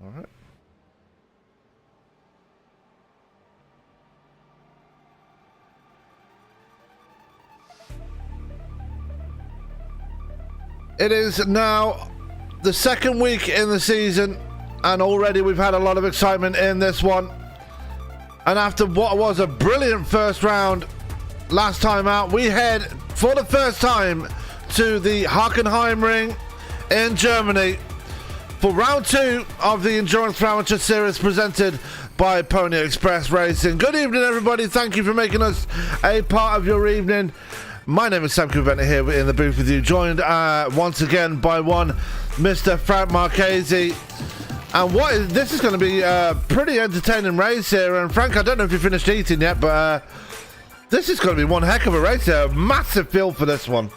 All right. It is now the second week in the season, and already we've had a lot of excitement in this one. And after what was a brilliant first round last time out, we head for the first time to the Hockenheim ring in Germany for round 2 of the Endurance Amateur Series presented by Pony Express Racing. Good evening, everybody. Thank you for making us a part of your evening. My name is Sam Cuventer here in the booth with you, joined once again by one Mr. Frank Marchese. And this is going to be a pretty entertaining race here. And Frank, I don't know if you finished eating yet, but this is going to be one heck of a race here. Massive field for this one.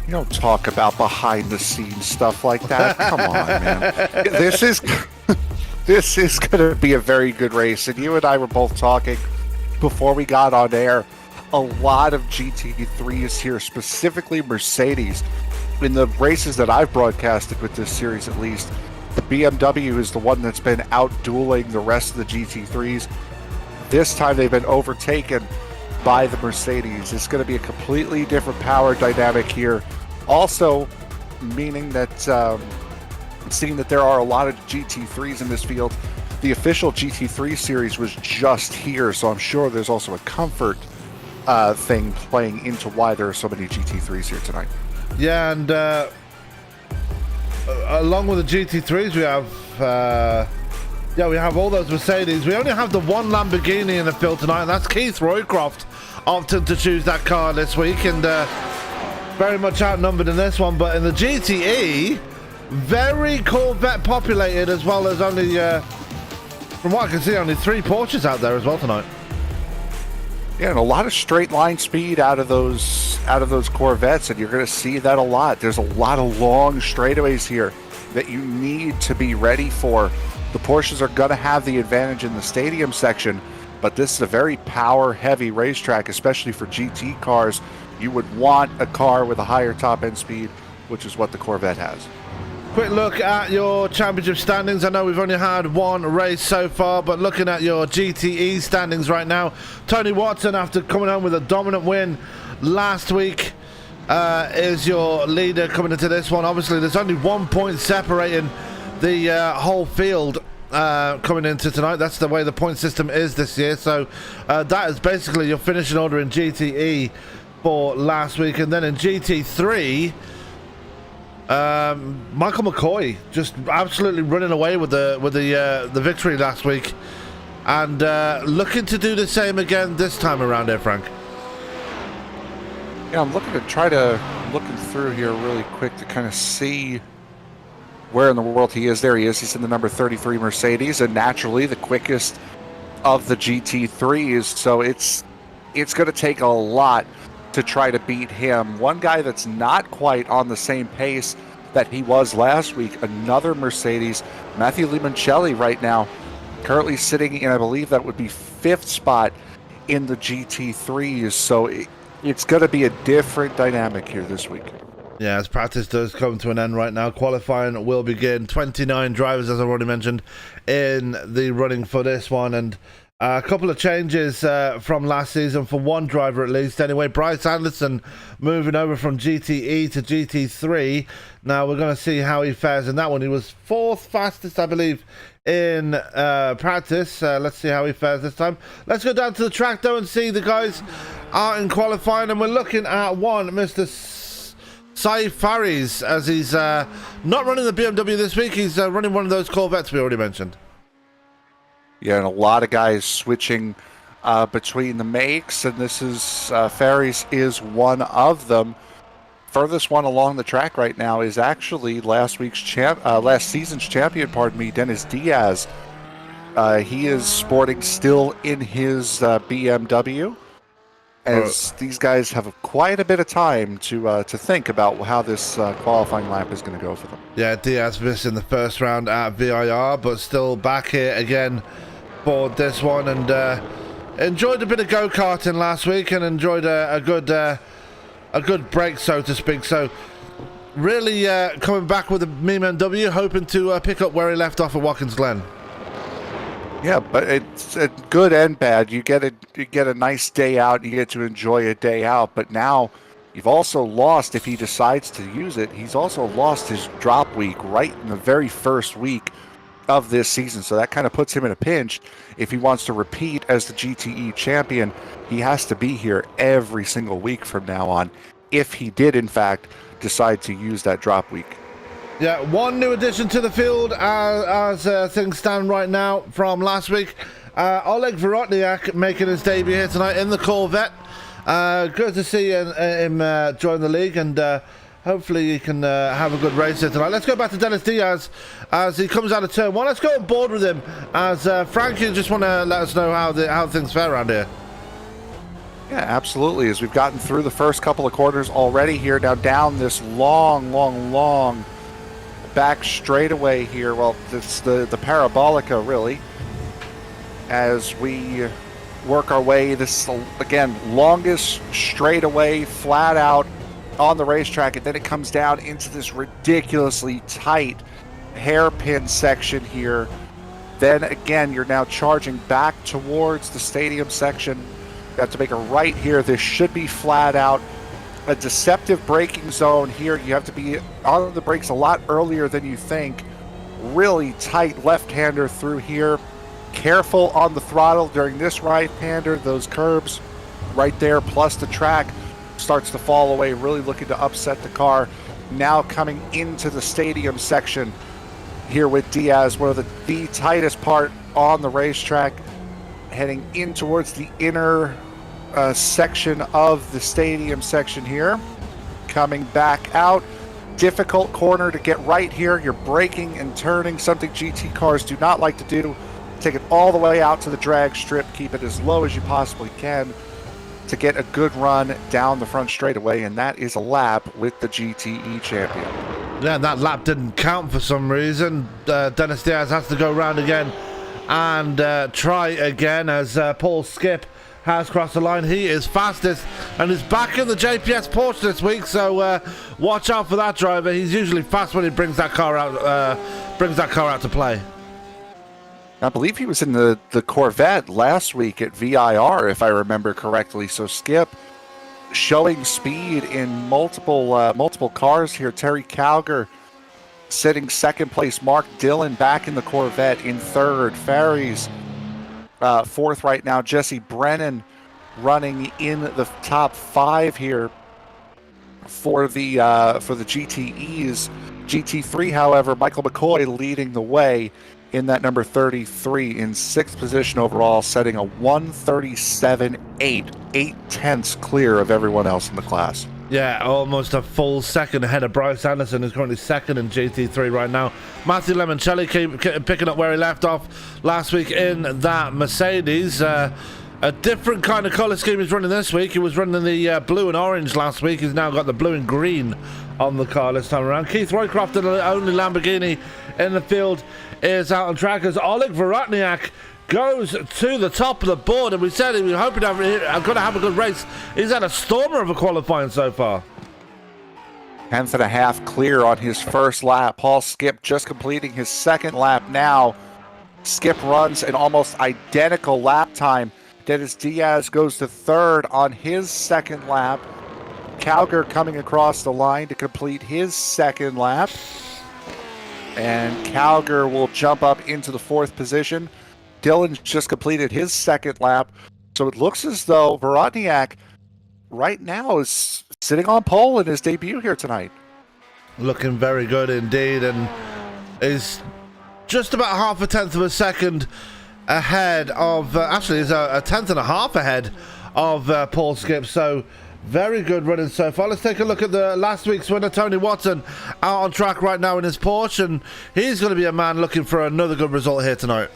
You don't talk about behind-the-scenes stuff like that. Come on, man. This is going to be a very good race. And you and I were both talking before we got on air. A lot of GT3s here, specifically Mercedes. In the races that I've broadcasted with this series, at least, the BMW is the one that's been out-dueling the rest of the GT3s. This time they've been overtaken by the Mercedes. It's going to be a completely different power dynamic here. Also, meaning that seeing that there are a lot of GT3s in this field, the official GT3 series was just here, so I'm sure there's also a comfort thing playing into why there are so many GT3s here tonight. Yeah, and along with the GT3s, we have we have all those Mercedes. We only have the one Lamborghini in the field tonight, and that's Keith Roycroft opted to choose that car this week, and very much outnumbered in this one. But in the GTE, very Corvette populated, as well as only, from what I can see, only 3 Porsches out there as well tonight. Yeah, and a lot of straight line speed out of those Corvettes, and you're going to see that a lot. There's a lot of long straightaways here that you need to be ready for. The Porsches are going to have the advantage in the stadium section, but this is a very power-heavy racetrack, especially for GT cars. You would want a car with a higher top-end speed, which is what the Corvette has. Quick look at your championship standings. I know we've only had one race so far, but looking at your GTE standings right now, Tony Watson, after coming home with a dominant win last week, is your leader coming into this one. Obviously, there's only 1 point separating the whole field coming into tonight. That's the way the point system is this year. So that is basically your finishing order in GTE for last week. And then in GT3, Michael McCoy just absolutely running away with the victory last week, and looking to do the same again this time around here, Frank. Yeah, I'm looking through here really quick to kind of see where in the world he is. There he is. He's in the number 33 Mercedes, and naturally the quickest of the GT3s. So it's going to take a lot to try to beat him. One guy that's not quite on the same pace that he was last week, another Mercedes, Matthew Limoncelli right now, currently sitting in, I believe that would be 5th spot in the GT3s. So it's going to be a different dynamic here this week. Yeah, as practice does come to an end right now, qualifying will begin. 29 drivers, as I've already mentioned, in the running for this one, and a couple of changes from last season for one driver at least. Anyway, Bryce Anderson moving over from GTE to GT3. Now we're going to see how he fares in that one. He was 4th fastest, I believe, in practice. Let's see how he fares this time. Let's go down to the track though and see the guys out in qualifying. And we're looking at one, Mr. Fairies, as he's not running the BMW this week. He's running one of those Corvettes we already mentioned. Yeah, and a lot of guys switching between the makes, and this is Fairies is one of them. Furthest one along the track right now is actually last season's champion, Dennis Diaz. He is sporting still in his BMW, as these guys have quite a bit of time to think about how this qualifying lap is going to go for them. Yeah, Diaz missed in the first round at VIR, but still back here again for this one, and enjoyed a bit of go-karting last week, and enjoyed a good break, so to speak. So really coming back with a Meme W, hoping to pick up where he left off at Watkins Glen. Yeah, but it's good and bad. You get a nice day out. You get to enjoy a day out. But now you've also lost, if he decides to use it, he's also lost his drop week right in the very first week of this season. So that kind of puts him in a pinch. If he wants to repeat as the GTE champion, he has to be here every single week from now on, if he did, in fact, decide to use that drop week. Yeah, one new addition to the field as things stand right now from last week. Oleg Vorotniak making his debut here tonight in the Corvette. Good to see him join the league, and hopefully he can have a good race here tonight. Let's go back to Dennis Diaz as he comes out of turn one. Let's go on board with him as Frankie just want to let us know how things fare around here. Yeah, absolutely. As we've gotten through the first couple of quarters already here, now down this long back straightaway here. Well, it's the Parabolica, really, as we work our way. This, again, longest straightaway flat out on the racetrack, and then it comes down into this ridiculously tight hairpin section here. Then again, you're now charging back towards the stadium section. You have to make a right here. This should be flat out. A deceptive braking zone here. You have to be on the brakes a lot earlier than you think. Really tight left-hander through here. Careful on the throttle during this right-hander. Those curbs right there, plus the track starts to fall away. Really looking to upset the car. Now coming into the stadium section here with Diaz, one of the tightest part on the racetrack. Heading in towards the inner section of the stadium section here. Coming back out. Difficult corner to get right here. You're braking and turning, something GT cars do not like to do. Take it all the way out to the drag strip. Keep it as low as you possibly can to get a good run down the front straightaway, and that is a lap with the GTE champion. Yeah, that lap didn't count for some reason. Dennis Diaz has to go round again and try again as Paul Skip has crossed the line. He is fastest and is back in the JPS Porsche this week, so watch out for that driver. He's usually fast when he brings that car out to play. I believe he was in the Corvette last week at VIR, if I remember correctly. So Skip showing speed in multiple cars here. Terry Calger sitting second place. Mark Dillon back in the Corvette in third. Fairies fourth right now. Jesse Brennan running in the top five here for the GTEs. GT3, however, Michael McCoy leading the way in that number 33 in sixth position overall, setting a 137.8, 8/10 clear of everyone else in the class. Yeah, almost a full second ahead of Bryce Anderson, who's currently second in GT3 right now. Matthew Lemoncelli picking up where he left off last week in that Mercedes. A different kind of colour scheme he's running this week. He was running the blue and orange last week. He's now got the blue and green on the car this time around. Keith Roycroft, the only Lamborghini in the field, is out on track as Oleg Vorotniak goes to the top of the board, and we said he was hoping to have a good race. He's had a stormer of a qualifying so far. 10th and a half clear on his first lap. Paul Skip just completing his second lap now. Skip runs an almost identical lap time. Dennis Diaz goes to third on his second lap. Calger coming across the line to complete his second lap. And Calger will jump up into the fourth position. Dillon just completed his second lap. So it looks as though Vorotniak right now is sitting on pole in his debut here tonight. Looking very good indeed, and is just about half a tenth of a second ahead of, actually is a tenth and a half ahead of Paul Skip. So very good running so far. Let's take a look at the last week's winner, Tony Watson, out on track right now in his Porsche, and he's going to be a man looking for another good result here tonight.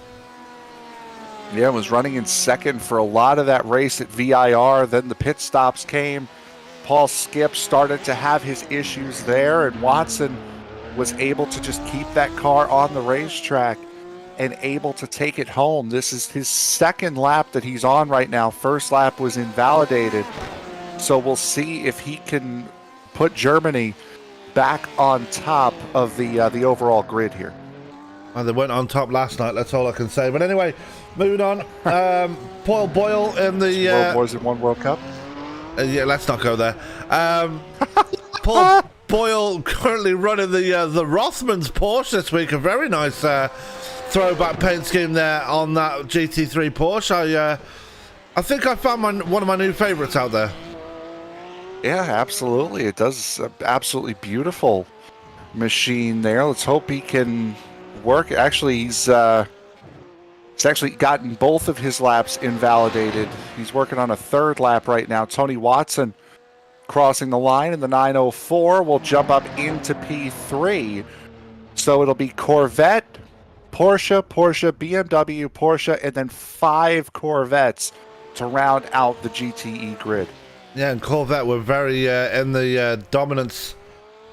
Yeah, was running in second for a lot of that race at VIR. Then the pit stops came. Paul Skip started to have his issues there, and Watson was able to just keep that car on the racetrack and able to take it home. This is his second lap that he's on right now. First lap was invalidated. So we'll see if he can put Germany back on top of the overall grid here. Well, they weren't on top last night, that's all I can say. But anyway, moving on. Paul Boyle in the... World Wars in one World Cup? Yeah, let's not go there. Paul Boyle currently running the Rothmans Porsche this week. A very nice throwback paint scheme there on that GT3 Porsche. I think I found one of my new favorites out there. Yeah, absolutely. It does absolutely beautiful machine there. Let's hope he can work. Actually, he's actually gotten both of his laps invalidated. He's working on a third lap right now. Tony Watson crossing the line in the 904 will jump up into P3. So it'll be Corvette, Porsche, BMW, Porsche, and then 5 Corvettes to round out the GTE grid. Yeah, and Corvette were very in the dominance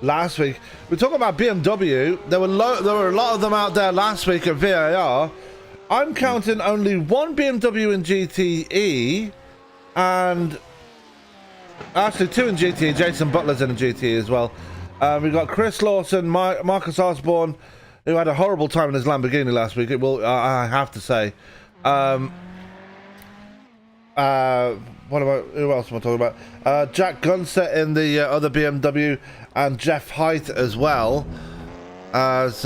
last week. We're talking about BMW. There were a lot of them out there last week at VAR. I'm counting only one BMW in GTE, and actually 2 in GTE. Jason Butler's in a GTE as well. We've got Chris Lawson, Marcus Osborne, who had a horrible time in his Lamborghini last week. I have to say. Who else am I talking about? Jack Gunser in the other BMW, and Jeff Height as well. As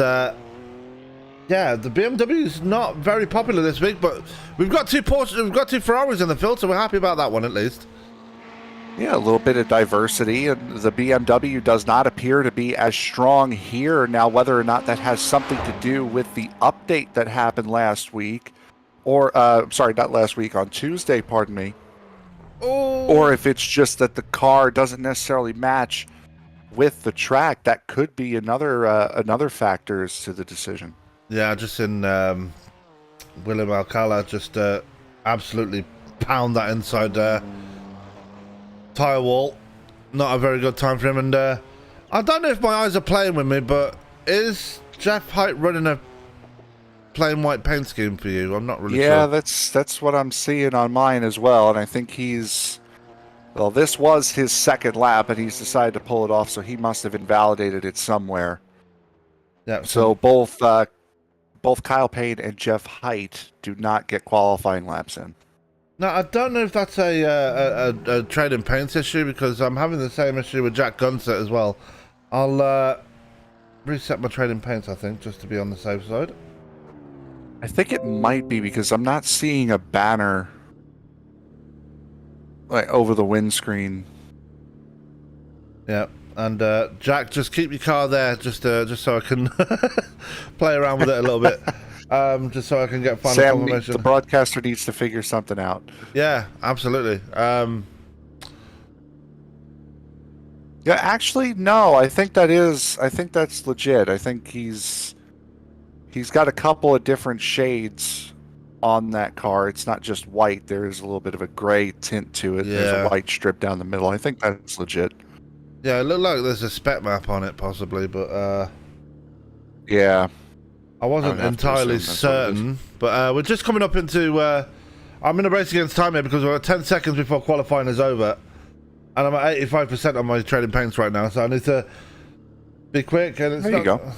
yeah, the BMW is not very popular this week, but we've got 2 Porsches, we've got 2 Ferraris in the field, so we're happy about that one at least. Yeah, a little bit of diversity, and the BMW does not appear to be as strong here. Now, whether or not that has something to do with the update that happened last week, or, sorry, not last week, on Tuesday, pardon me. Oh. Or if it's just that the car doesn't necessarily match with the track, that could be another factors to the decision. Yeah, just in William Alcala just absolutely pound that inside tyre wall. Not a very good time for him, and I don't know if my eyes are playing with me, but is Jeff Height running a plain white paint scheme for you? I'm not really sure. Yeah, that's what I'm seeing on mine as well, and I think well, this was his second lap, and he's decided to pull it off, so he must have invalidated it somewhere. Yeah. So both Kyle Payne and Jeff Height do not get qualifying laps in. Now, I don't know if that's a trade in paints issue, because I'm having the same issue with Jack Gunset as well. I'll reset my trade in paints, I think, just to be on the safe side. I think it might be because I'm not seeing a banner like over the windscreen. Yeah, and Jack, just keep your car there, just so I can play around with it a little bit, just so I can get final confirmation. The broadcaster needs to figure something out. Yeah, absolutely. Yeah, actually, no. I think that's legit. I think he's got a couple of different shades on that car. It's not just white. There is a little bit of a gray tint to it. Yeah. There's a white strip down the middle. I think that's legit. Yeah, it looked like there's a spec map on it, possibly, but yeah, I wasn't entirely certain. But we're just coming up into. I'm in a race against time here because we're at 10 seconds before qualifying is over, and I'm at 85% on my trading paints right now, so I need to be quick. And it's there you go.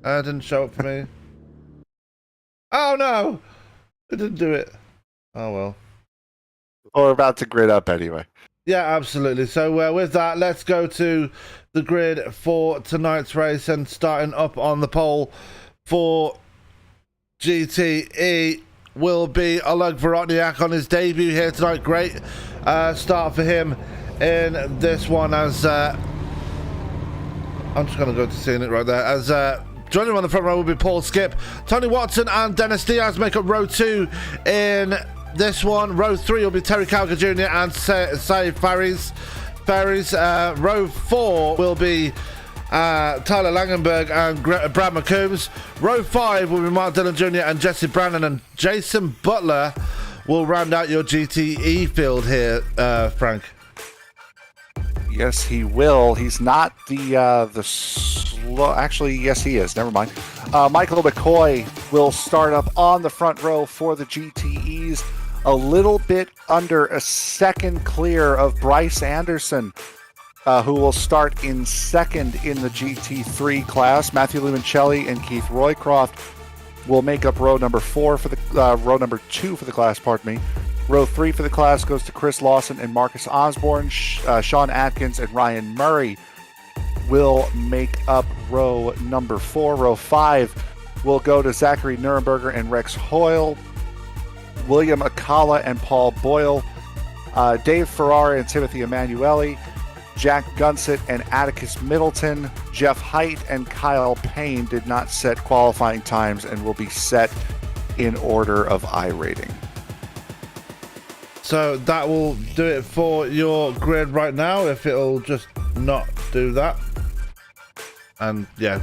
It didn't show up for me. Oh no! It didn't do it. Oh well. We're about to grid up anyway. Yeah, absolutely. So with that, let's go to the grid for tonight's race, and starting up on the pole for GTE will be Oleg Vorotniak on his debut here tonight. Great start for him in this one, as I'm just going to go to seeing it right there, as joining him on the front row will be Paul Skip. Tony Watson and Dennis Diaz make up row 2 in this one. Row 3 will be Terry Calgar Jr. and Say Fairies. Row 4 will be Tyler Langenberg and Brad McCombs. Row 5 will be Mark Dillon Jr. and Jesse Brandon, and Jason Butler will round out your GTE field here, Frank. Yes, he will. He's not the slow. Actually, yes, he is. Never mind. Michael McCoy will start up on the front row for the GTEs, a little bit under a second clear of Bryce Anderson who will start in second in the GT3 class. Matthew Limoncelli and Keith Roycroft will make up row number 4 for the row number 2 for the class. Pardon me. Row 3 for the class goes to Chris Lawson and Marcus Osborne. Sean Atkins and Ryan Murray will make up row number 4. Row 5 will go to Zachary Nuremberger and Rex Hoyle. William Akala and Paul Boyle. Dave Ferrara and Timothy Emanuele. Jack Gunsett and Atticus Middleton. Jeff Height and Kyle Payne did not set qualifying times and will be set in order of iRating. So that will do it for your grid right now, if it'll just not do that. And yeah,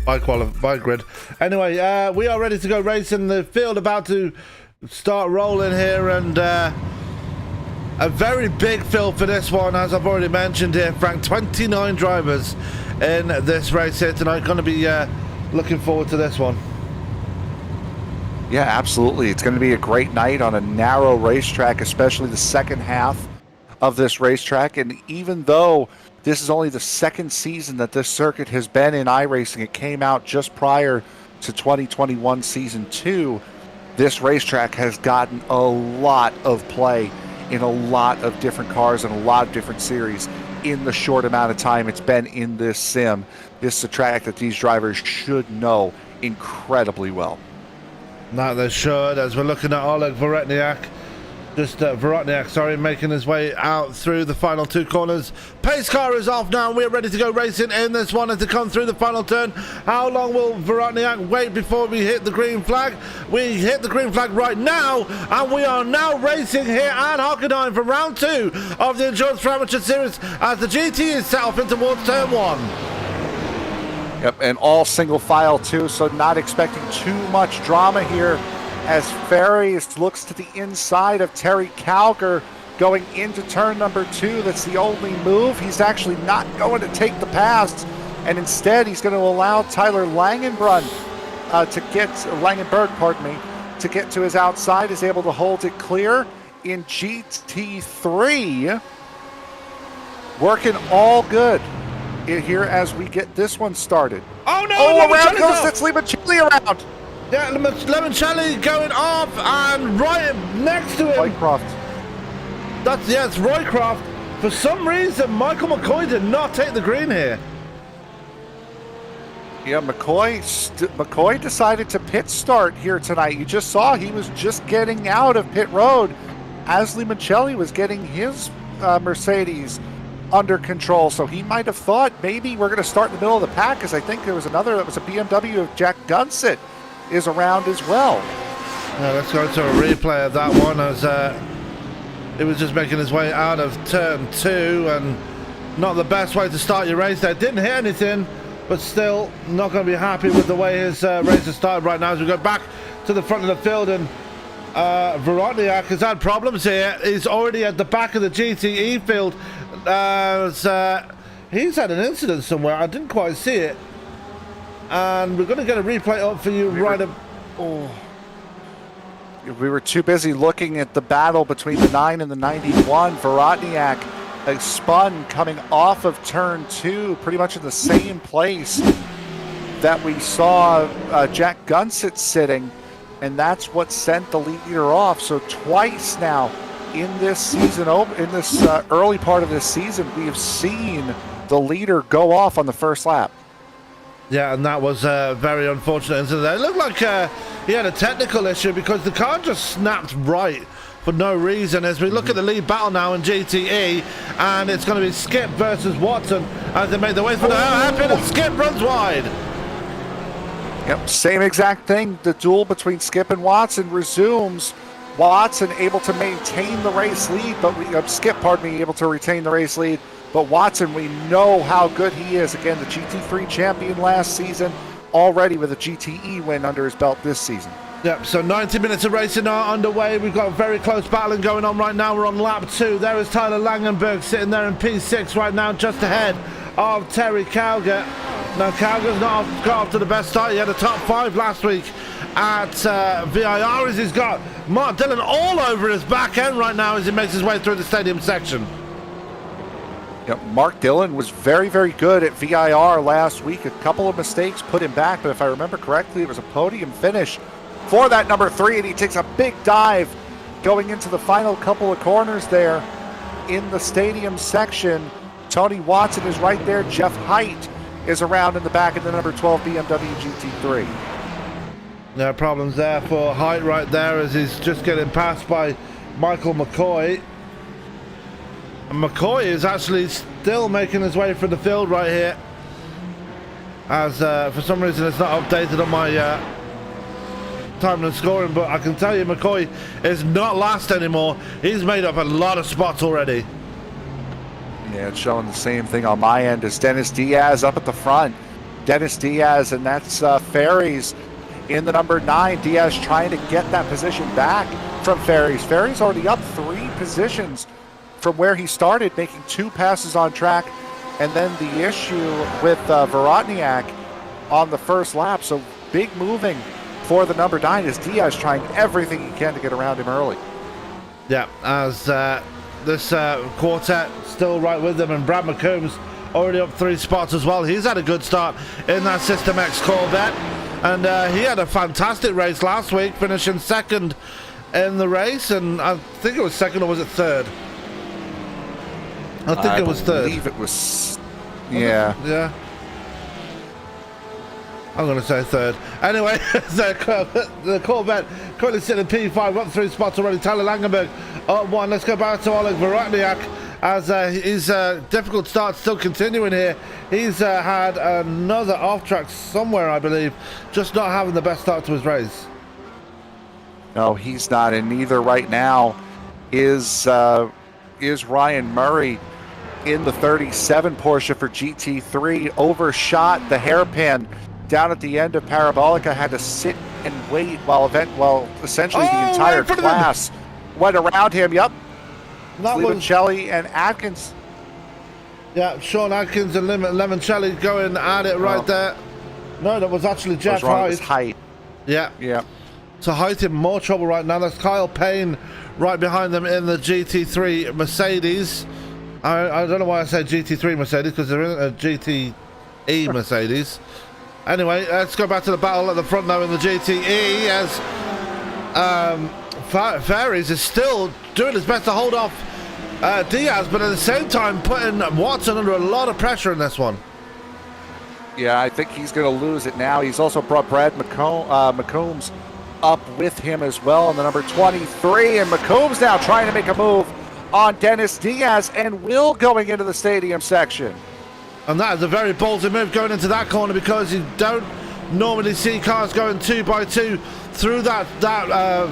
by grid. Anyway, we are ready to go racing. The field about to start rolling here, and a very big field for this one, as I've already mentioned here, Frank. 29 drivers in this race here tonight. Going to be looking forward to this one. Yeah, absolutely. It's going to be a great night on a narrow racetrack, especially the second half of this racetrack. And even though this is only the second season that this circuit has been in iRacing, it came out just prior to 2021 Season 2, this racetrack has gotten a lot of play in a lot of different cars and a lot of different series in the short amount of time it's been in this sim. This is a track that these drivers should know incredibly well. Now they should, as we're looking at Oleg Vorotniak, making his way out through the final 2 corners. Pace car is off now, and we're ready to go racing in this one and to come through the final turn. How long will Vorotniak wait before we hit the green flag? We hit the green flag right now, and we are now racing here at Hockenheim for round 2 of the Endurance for Amateur Series as the GT is set off in towards turn 1. Yep, and all single file too, so not expecting too much drama here as Fairies looks to the inside of Terry Calger going into turn number 2. That's the only move. He's actually not going to take the pass, and instead he's going to allow Tyler Langenberg to get to his outside, is able to hold it clear in GT3. Working all good here as we get this one started. Oh no! Oh, around goes that's Limoncelli around. Yeah, Limoncelli going off and right next to him. Roycroft. It's Roycroft. For some reason, Michael McCoy did not take the green here. Yeah, McCoy decided to pit start here tonight. You just saw he was just getting out of pit road as Limoncelli was getting his Mercedes under control, so he might have thought maybe we're going to start in the middle of the pack, because I think there was another that was a BMW of Jack Gunsett is around as well. Yeah, let's go to a replay of that one as it was just making his way out of turn 2, and not the best way to start your race there. Didn't hit anything, but still not going to be happy with the way his race has started right now as we go back to the front of the field. And Vorotniak has had problems here. He's already at the back of the GTE field. He's had an incident somewhere. I didn't quite see it, and we're going to get a replay up for you We were too busy looking at the battle between the 9 and the 91. Vorotniak spun coming off of turn 2, pretty much in the same place that we saw Jack Gunsett sitting, and that's what sent the leader off. So twice now in this season, in this early part of this season, we have seen the leader go off on the first lap. Yeah, and that was a very unfortunate incident. It looked like he had a technical issue because the car just snapped right for no reason. As we look at the lead battle now in GTE, and it's going to be Skip versus Watson as they make their way through the hairpin, and Skip runs wide. Yep, same exact thing. The duel between Skip and Watson resumes. Watson able to maintain the race lead, but Skip, able to retain the race lead. But Watson, we know how good he is. Again, the GT3 champion last season, already with a GTE win under his belt this season. Yep, so 90 minutes of racing are underway. We've got very close battling going on right now. We're on lap 2. There is Tyler Langenberg sitting there in P6 right now, just ahead of Terry Calger. Now, Calger's not got off to the best start. He had a top 5 last week at VIR, as he's got Mark Dillon all over his back end right now as he makes his way through the stadium section. Yep, Mark Dillon was very, very good at VIR last week. A couple of mistakes put him back, but if I remember correctly, it was a podium finish for that number 3, and he takes a big dive going into the final couple of corners there in the stadium section. Tony Watson is right there. Jeff Height is around in the back of the number 12 BMW GT3. No problems there for Height right there as he's just getting passed by Michael McCoy. And McCoy is actually still making his way through the field right here, as for some reason it's not updated on my time and scoring, but I can tell you McCoy is not last anymore. He's made up a lot of spots already. Yeah, it's showing the same thing on my end as Dennis Diaz up at the front. Dennis Diaz, and that's Fairies in the number 9. Diaz trying to get that position back from Fairies. Fairies already up 3 positions from where he started, making 2 passes on track, and then the issue with Vorotniak on the first lap. So big moving for the number 9 as Diaz trying everything he can to get around him early. Yeah, as this quartet still right with them, and Brad McCombs already up 3 spots as well. He's had a good start in that System X Corvette, and he had a fantastic race last week, finishing 2nd in the race, and I think it was 2nd, or was it 3rd? I think it was 3rd. I believe it was, yeah. Yeah. I'm going to say 3rd. Anyway, the Corvette currently sitting in P5, up 3 spots already. Tyler Langenberg up 1. Let's go back to Oleg Vorotniak as his difficult start still continuing here. He's had another off-track somewhere, I believe, just not having the best start to his race. No, he's not, and neither right now is Ryan Murray in the 37 Porsche for GT3. Overshot the hairpin down at the end of Parabolica, had to sit and wait while essentially the entire class went around him. Yep. Limoncelli and Atkins. Yeah, Sean Atkins and Limoncelli going at it right there. No, that was actually Jeff Height. Yeah. Yeah. So Height in more trouble right now. That's Kyle Payne right behind them in the GT3 Mercedes. I don't know why I said GT3 Mercedes, because there isn't a GTE Mercedes. Anyway, let's go back to the battle at the front now in the GTE as Fairies is still doing his best to hold off Diaz, but at the same time putting Watson under a lot of pressure in this one. Yeah, I think he's going to lose it now. He's also brought Brad McCombs up with him as well in the number 23, and McCombs now trying to make a move on Dennis Diaz and Will going into the stadium section. And that is a very ballsy move going into that corner, because you don't normally see cars going 2x2 through that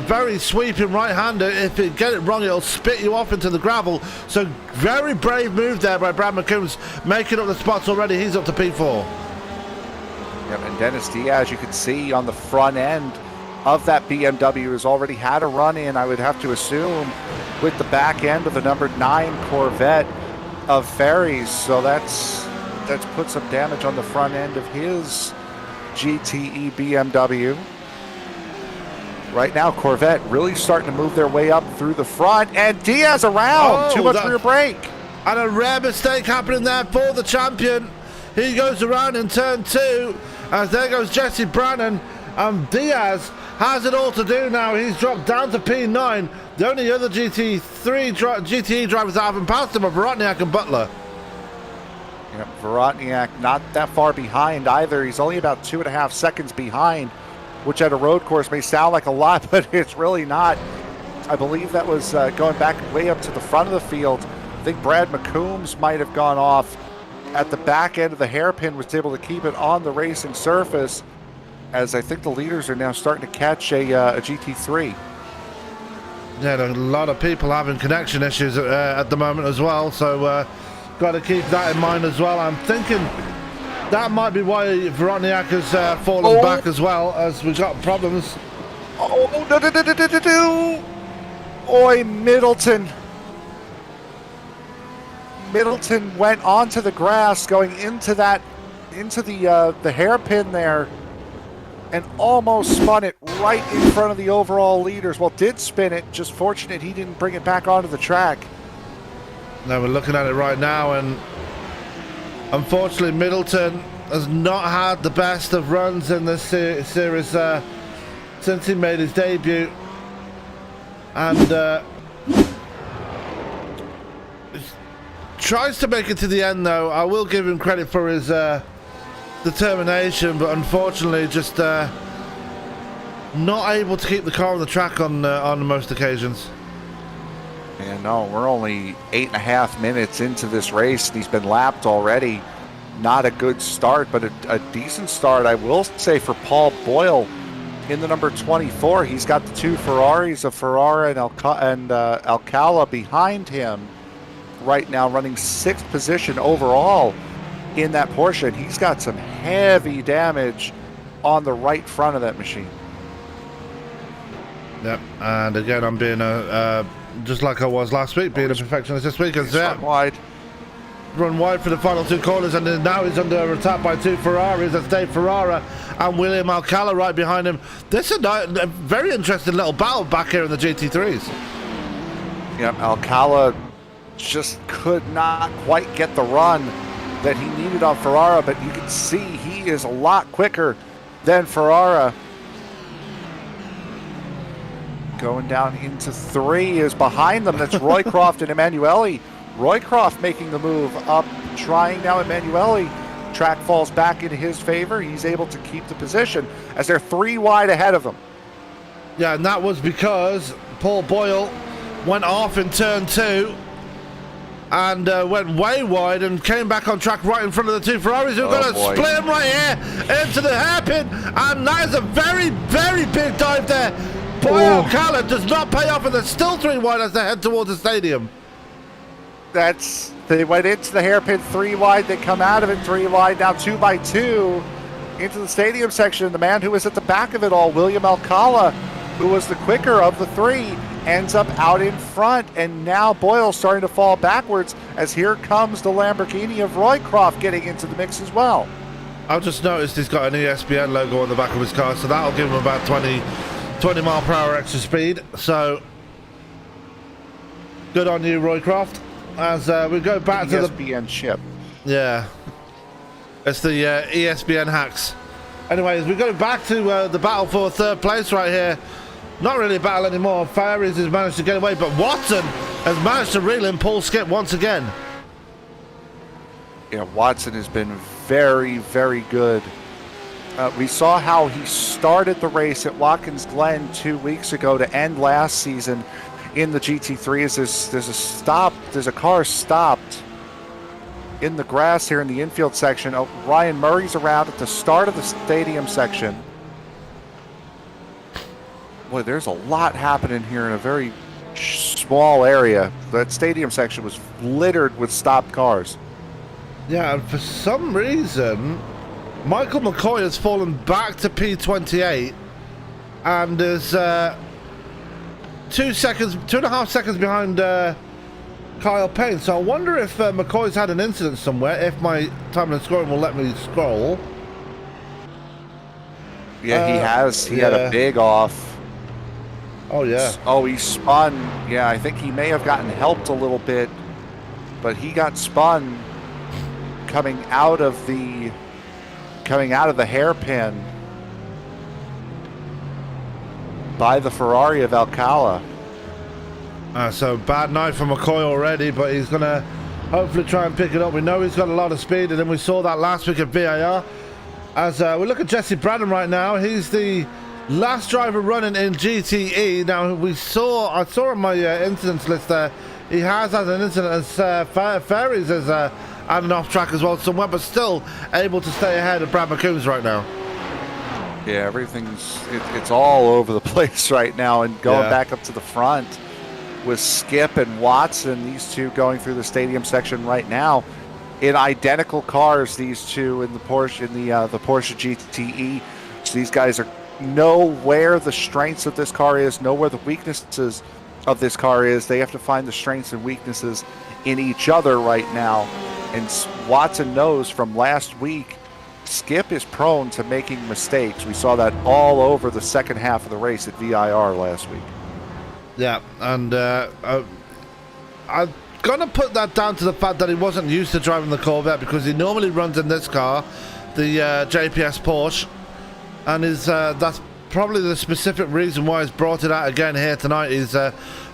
very sweeping right-hander. If you get it wrong, it'll spit you off into the gravel. So very brave move there by Brad McCombs, making up the spots already. He's up to P4. Yep, and Dennis Diaz, you can see on the front end of that BMW, has already had a run in, I would have to assume, with the back end of the number 9 Corvette of Fairies. So that's put some damage on the front end of his GTE BMW. Right now, Corvette really starting to move their way up through the front, and Diaz around. Too much rear brake. And a rare mistake happening there for the champion. He goes around in turn 2, as there goes Jesse Brannon, and Diaz has it all to do now. He's dropped down to P9. The only other GTE drivers that haven't passed him are Vorotniak and Butler. Yep, Vorotniak not that far behind either. He's only about 2.5 seconds behind, which at a road course may sound like a lot, but it's really not. I believe that was going back way up to the front of the field. I think Brad McCombs might have gone off at the back end of the hairpin, was able to keep it on the racing surface, as I think the leaders are now starting to catch a GT3. Yeah, a lot of people having connection issues at the moment as well, so got to keep that in mind as well. I'm thinking that might be why Vorotniak has fallen back as well, as we've got problems. Oh, no. Oi, Middleton. Middleton went onto the grass going into the hairpin there, and almost spun it right in front of the overall leaders. Well, did spin it, just fortunate he didn't bring it back onto the track. Now we're looking at it right now, and unfortunately Middleton has not had the best of runs in this series since he made his debut, and tries to make it to the end. Though I will give him credit for his determination, but unfortunately just not able to keep the car on the track on most occasions. Yeah, no, we're only 8.5 minutes into this race, and he's been lapped already. Not a good start, but a decent start, I will say, for Paul Boyle in the number 24. He's got the two Ferraris, a Ferrara and Alcala behind him right now, running 6th position overall in that Porsche. He's got some heavy damage on the right front of that machine. Yep, and again, I'm being just like I was last week, being a perfectionist this week. Run wide for the final 2 corners, and then now he's under attack by 2 Ferraris. That's Dave Ferrara and William Alcala right behind him. This is a very interesting little battle back here in the GT3s. Yep, Alcala just could not quite get the run that he needed on Ferrara, but you can see he is a lot quicker than Ferrara. Going down into 3 is behind them. That's Roycroft and Emanuele. Roycroft making the move up, trying now Emanuele. Track falls back in his favor. He's able to keep the position as they're 3 wide ahead of him. Yeah, and that was because Paul Boyle went off in turn 2 and went way wide and came back on track right in front of the 2 Ferraris who are going to split him right here into the hairpin. And that is a very, very big dive there. Boyle Alcala does not pay off, and they're still 3 wide as they head towards the stadium. They went into the hairpin 3 wide. They come out of it 3 wide. Now 2 by 2 into the stadium section. The man who was at the back of it all, William Alcala, who was the quicker of the 3, ends up out in front. And now Boyle's starting to fall backwards as here comes the Lamborghini of Roycroft getting into the mix as well. I've just noticed he's got an ESPN logo on the back of his car, so that'll give him about 20 mile per hour extra speed. So good on you, Roycroft. As we go back to the ESPN chip. Yeah, it's the ESPN hacks. Anyways, we go back to the battle for 3rd place right here. Not really a battle anymore. Fairies has managed to get away, but Watson has managed to reel in Paul Skip once again. Yeah, Watson has been very, very good. We saw how he started the race at Watkins Glen 2 weeks ago to end last season in the GT3. There's a car stopped in the grass here in the infield section. Ryan Murray's around at the start of the stadium section. Boy, there's a lot happening here in a very small area. That stadium section was littered with stopped cars. Yeah, and for some reason Michael McCoy has fallen back to P28 and is 2.5 seconds behind Kyle Payne. So I wonder if McCoy's had an incident somewhere, if my time and scoring will let me scroll. Yeah, he has. He had a big off. Oh, yeah. Oh, he spun. Yeah, I think he may have gotten helped a little bit, but he got spun coming out of the hairpin by the Ferrari of Alcala. So bad night for McCoy already, but he's going to hopefully try and pick it up. We know he's got a lot of speed, and then we saw that last week at VAR. As we look at Jesse Braddon right now, he's the last driver running in GTE. Now I saw on my incidents list there, he has had an incident as Fairies has had an off track as well somewhere, but still able to stay ahead of Brad McCombs right now. Yeah, it's all over the place right now, and going back up to the front with Skip and Watson, these two going through the stadium section right now in identical cars. These two in the Porsche GTE. So these guys know where the strengths of this car is, know where the weaknesses of this car is. They have to find the strengths and weaknesses in each other right now. And Watson knows from last week, Skip is prone to making mistakes. We saw that all over the second half of the race at VIR last week. Yeah, and gonna put that down to the fact that he wasn't used to driving the Corvette, because he normally runs in this car, the JPS Porsche, and that's probably the specific reason why he's brought it out again here tonight. He's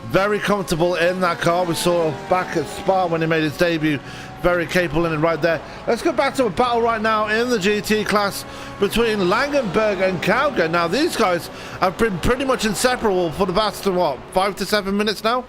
very comfortable in that car. We saw back at Spa when he made his debut, very capable in it right there. Let's go back to a battle right now in the GT class between Langenberg and Kauger. Now these guys have been pretty much inseparable for the past, what, 5 to 7 minutes now?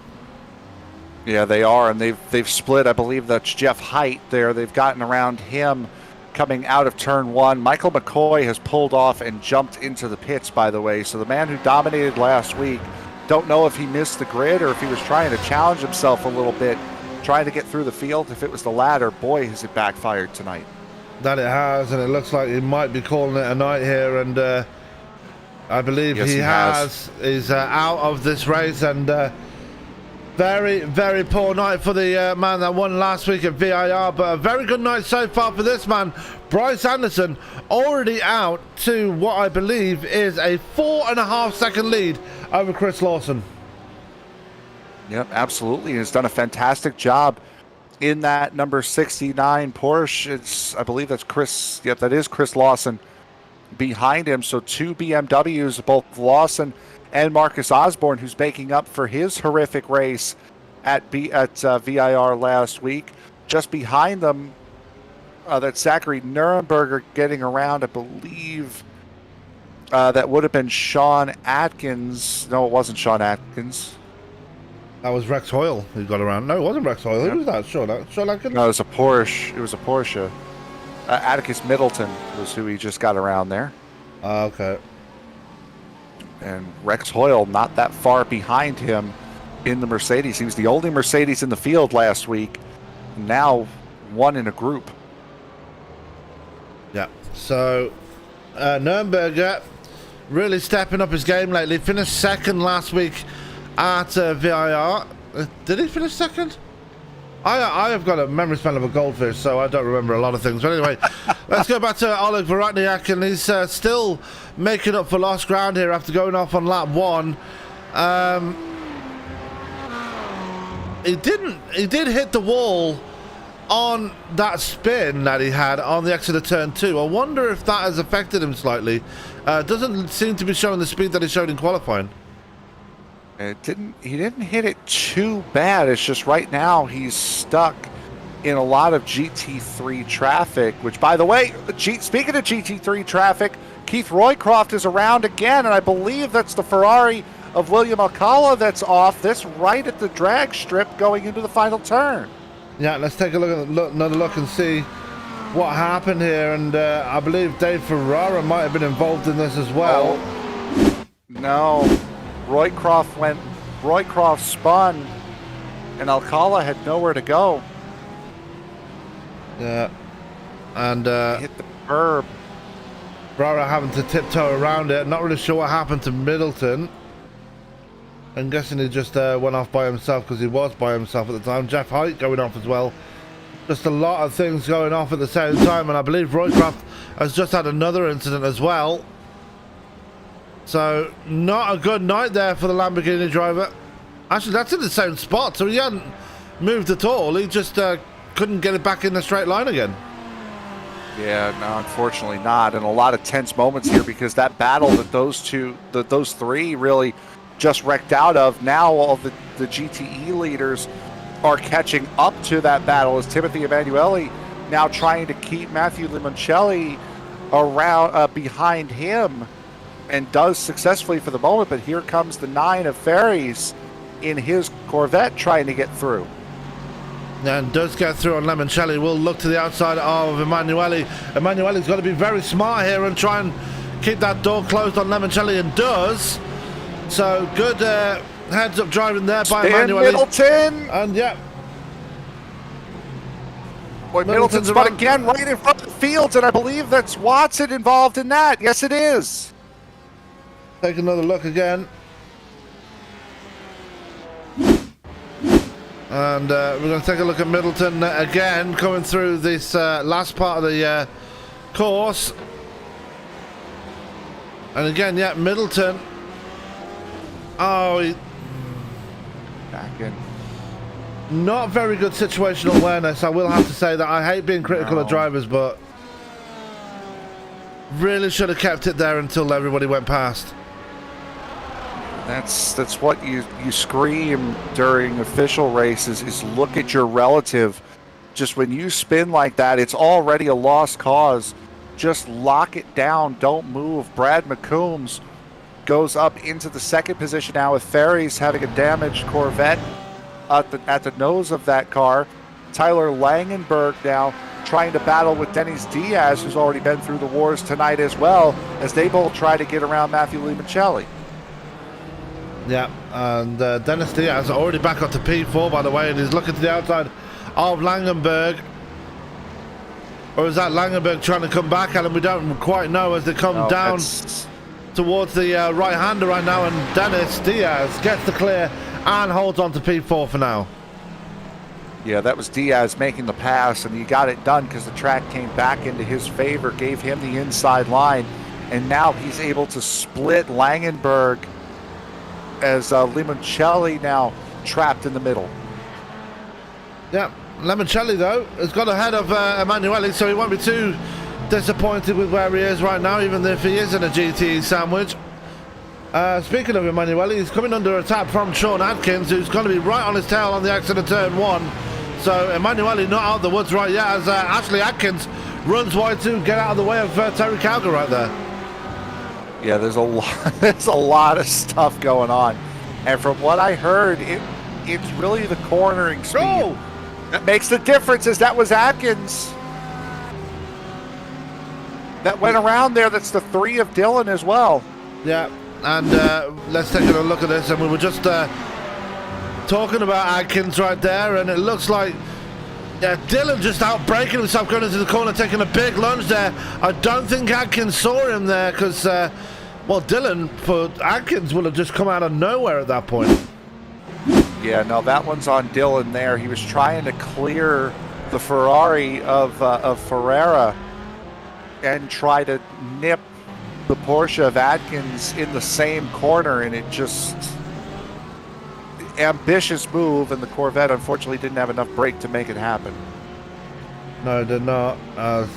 Yeah, they are, and they've split. I believe that's Jeff Height there. They've gotten around him coming out of turn 1. Michael McCoy has pulled off and jumped into the pits, by the way. So the man who dominated last week, don't know if he missed the grid or if he was trying to challenge himself a little bit, trying to get through the field. If it was the latter, boy, has it backfired tonight. That it has, and it looks like he might be calling it a night here, and I believe he has. He's out of this race, and very, very poor night for the man that won last week at VIR, but a very good night so far for this man. Bryce Anderson already out to what I believe is a 4.5 second lead over Chris Lawson. Yep, absolutely. He's done a fantastic job in that number 69 Porsche. I believe that's Chris. Yep, that is Chris Lawson behind him. So 2 BMWs, both Lawson and Marcus Osborne, who's making up for his horrific race at VIR last week. Just behind them, that's Zachary Nuremberger getting around. I believe that would have been Sean Atkins. No, it wasn't Sean Atkins. That was Rex Hoyle who got around. No, it wasn't Rex Hoyle. Who was that? Sean Atkins? No, it was a Porsche. It was a Porsche. Atticus Middleton was who he just got around there. Okay. And Rex Hoyle not that far behind him in the Mercedes. He was the only Mercedes in the field last week. Now one in a group. Yeah. So Nuremberger really stepping up his game lately. Finished second last week at VIR. Did he finish second? I have got a memory span of a goldfish, so I don't remember a lot of things. But anyway, let's go back to Oleg Vorotniak, and he's still making up for lost ground here after going off on lap 1. He did hit the wall on that spin that he had on the exit of turn 2. I wonder if that has affected him slightly. Doesn't seem to be showing the speed that he showed in qualifying. He didn't hit it too bad. It's just right now he's stuck in a lot of GT3 traffic, which, by the way, speaking of GT3 traffic, Keith Roycroft is around again, and I believe that's the Ferrari of William Alcala that's off this right at the drag strip going into the final turn. Yeah, let's take a another look and see what happened here, and I believe Dave Ferrara might have been involved in this as well. Oh, no. Roycroft spun, and Alcala had nowhere to go. Yeah, and hit the curb. Ferrara having to tiptoe around it. Not really sure what happened to Middleton. I'm guessing he just went off by himself because he was by himself at the time. Jeff Height going off as well. Just a lot of things going off at the same time, and I believe Roycroft has just had another incident as well. So, not a good night there for the Lamborghini driver. Actually, that's in the same spot, so he hadn't moved at all. He just couldn't get it back in the straight line again. Yeah, no, unfortunately not. And a lot of tense moments here because that battle that those three really just wrecked out of, now all the GTE leaders are catching up to that battle as Timothy Emanuele now trying to keep Matthew Limoncelli around behind him, and does successfully for the moment. But here comes the 9 of Fairies in his Corvette trying to get through. And does get through on Limoncelli. Will look to the outside of Emanuele. Emanuele's got to be very smart here and try and keep that door closed on Limoncelli, and does. So good heads up driving there by Emanuele. Middleton! And yeah. Boy, Middleton's spot again right in front of the fields, and I believe that's Watson involved in that. Yes, it is. Take another look again. And we're going to take a look at Middleton again, coming through this last part of the course. And again, yeah, Middleton. Oh, back in. Not very good situational awareness. I will have to say that. I hate being critical of drivers, but really should have kept it there until everybody went past. That's what you scream during official races, is look at your relative. Just when you spin like that, it's already a lost cause. Just lock it down. Don't move. Brad McCombs goes up into the second position now, with Fairies having a damaged Corvette at the nose of that car. Tyler Langenberg now trying to battle with Dennis Diaz, who's already been through the wars tonight as well, as they both try to get around Matthew Limoncelli. Yeah, and Dennis Diaz already back up to P4, by the way, and he's looking to the outside of Langenberg. Or is that Langenberg trying to come back, Alan? We don't quite know as they come down towards the right-hander right now, and Dennis Diaz gets the clear and holds on to P4 for now. Yeah, that was Diaz making the pass, and he got it done because the track came back into his favor, gave him the inside line, and now he's able to split Langenberg as Limoncelli now trapped in the middle. Yeah, Limoncelli, though, has got ahead of Emanuele, so he won't be too disappointed with where he is right now, even if he is in a GTE sandwich. Speaking of Emanuele, he's coming under attack from Sean Adkins, who's going to be right on his tail on the exit of turn 1. So Emanuele not out of the woods right yet, as Ashley Atkins runs wide to get out of the way of Terry Calgar right there. Yeah, there's a lot of stuff going on, and from what I heard, it's really the cornering speed that makes the difference. As that was Atkins that went around there. That's the 3 of Dylan as well. Yeah, and let's take a look at this. And we were just talking about Atkins right there, and it looks like Dylan just out braking himself going into the corner, taking a big lunge there. I don't think Atkins saw him there because, well, Dylan for Atkins will have just come out of nowhere at that point. Yeah, no, that one's on Dylan there. He was trying to clear the Ferrari of Ferreira and try to nip the Porsche of Atkins in the same corner, and it just... ambitious move, and the Corvette unfortunately didn't have enough brake to make it happen. No, it did not. As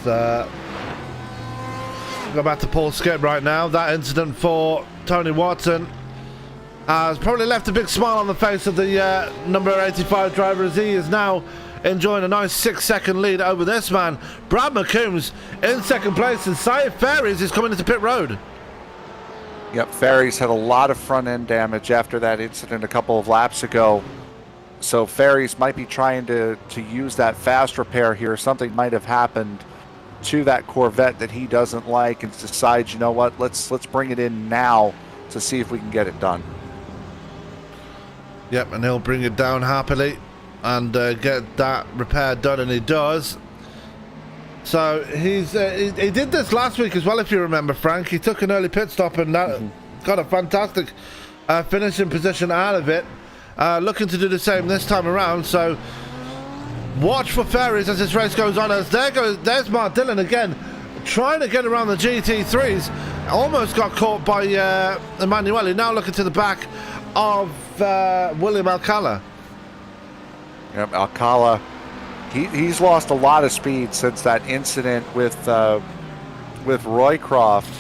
go back to Paul Skip right now. That incident for Tony Watson has probably left a big smile on the face of the number 85 driver, as he is now enjoying a nice 6-second lead over this man. Brad McCombs in second place, and Syed Fairies is coming into pit road. Yep, Fairies had a lot of front-end damage after that incident a couple of laps ago. So Fairies might be trying to use that fast repair here. Something might have happened to that Corvette that he doesn't like, and decides, you know what, let's bring it in now to see if we can get it done. Yep, and he'll bring it down happily and get that repair done, and he does. So he did this last week as well, if you remember, Frank. He took an early pit stop and got a fantastic finishing position out of it. Looking to do the same this time around. So watch for Fairies as this race goes on. As there's Mark Dillon again, trying to get around the GT3s. Almost got caught by Emanuele. Now looking to the back of William Alcala. Yep, Alcala. He's lost a lot of speed since that incident with Roycroft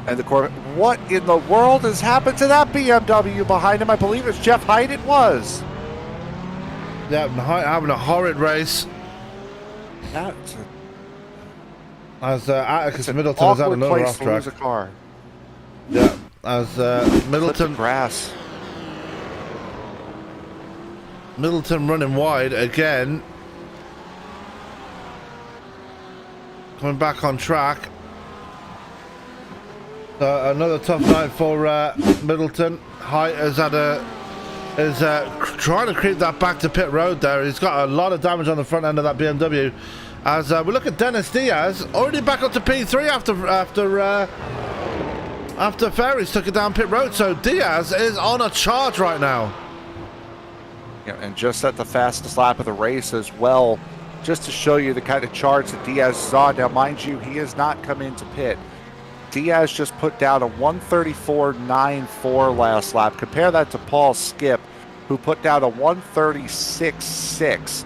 and the Corvette. What in the world has happened to that BMW behind him? I believe it's Jeff Height. It was. Yeah, having a horrid race. That's as Atticus Middleton is out another off track. A car. Yeah, as Middleton grass. Middleton running wide again. Coming back on track. Another tough night for Middleton. Height is trying to creep that back to pit road there. He's got a lot of damage on the front end of that BMW. As we look at Dennis Diaz, already back up to P3 after Fairies took it down pit road. So Diaz is on a charge right now. Yeah, and just at the fastest lap of the race as well, just to show you the kind of charge that Diaz is on. Now, mind you, he has not come into pit. Diaz just put down a 134.94 last lap. Compare that to Paul Skip, who put down a 1:36.6.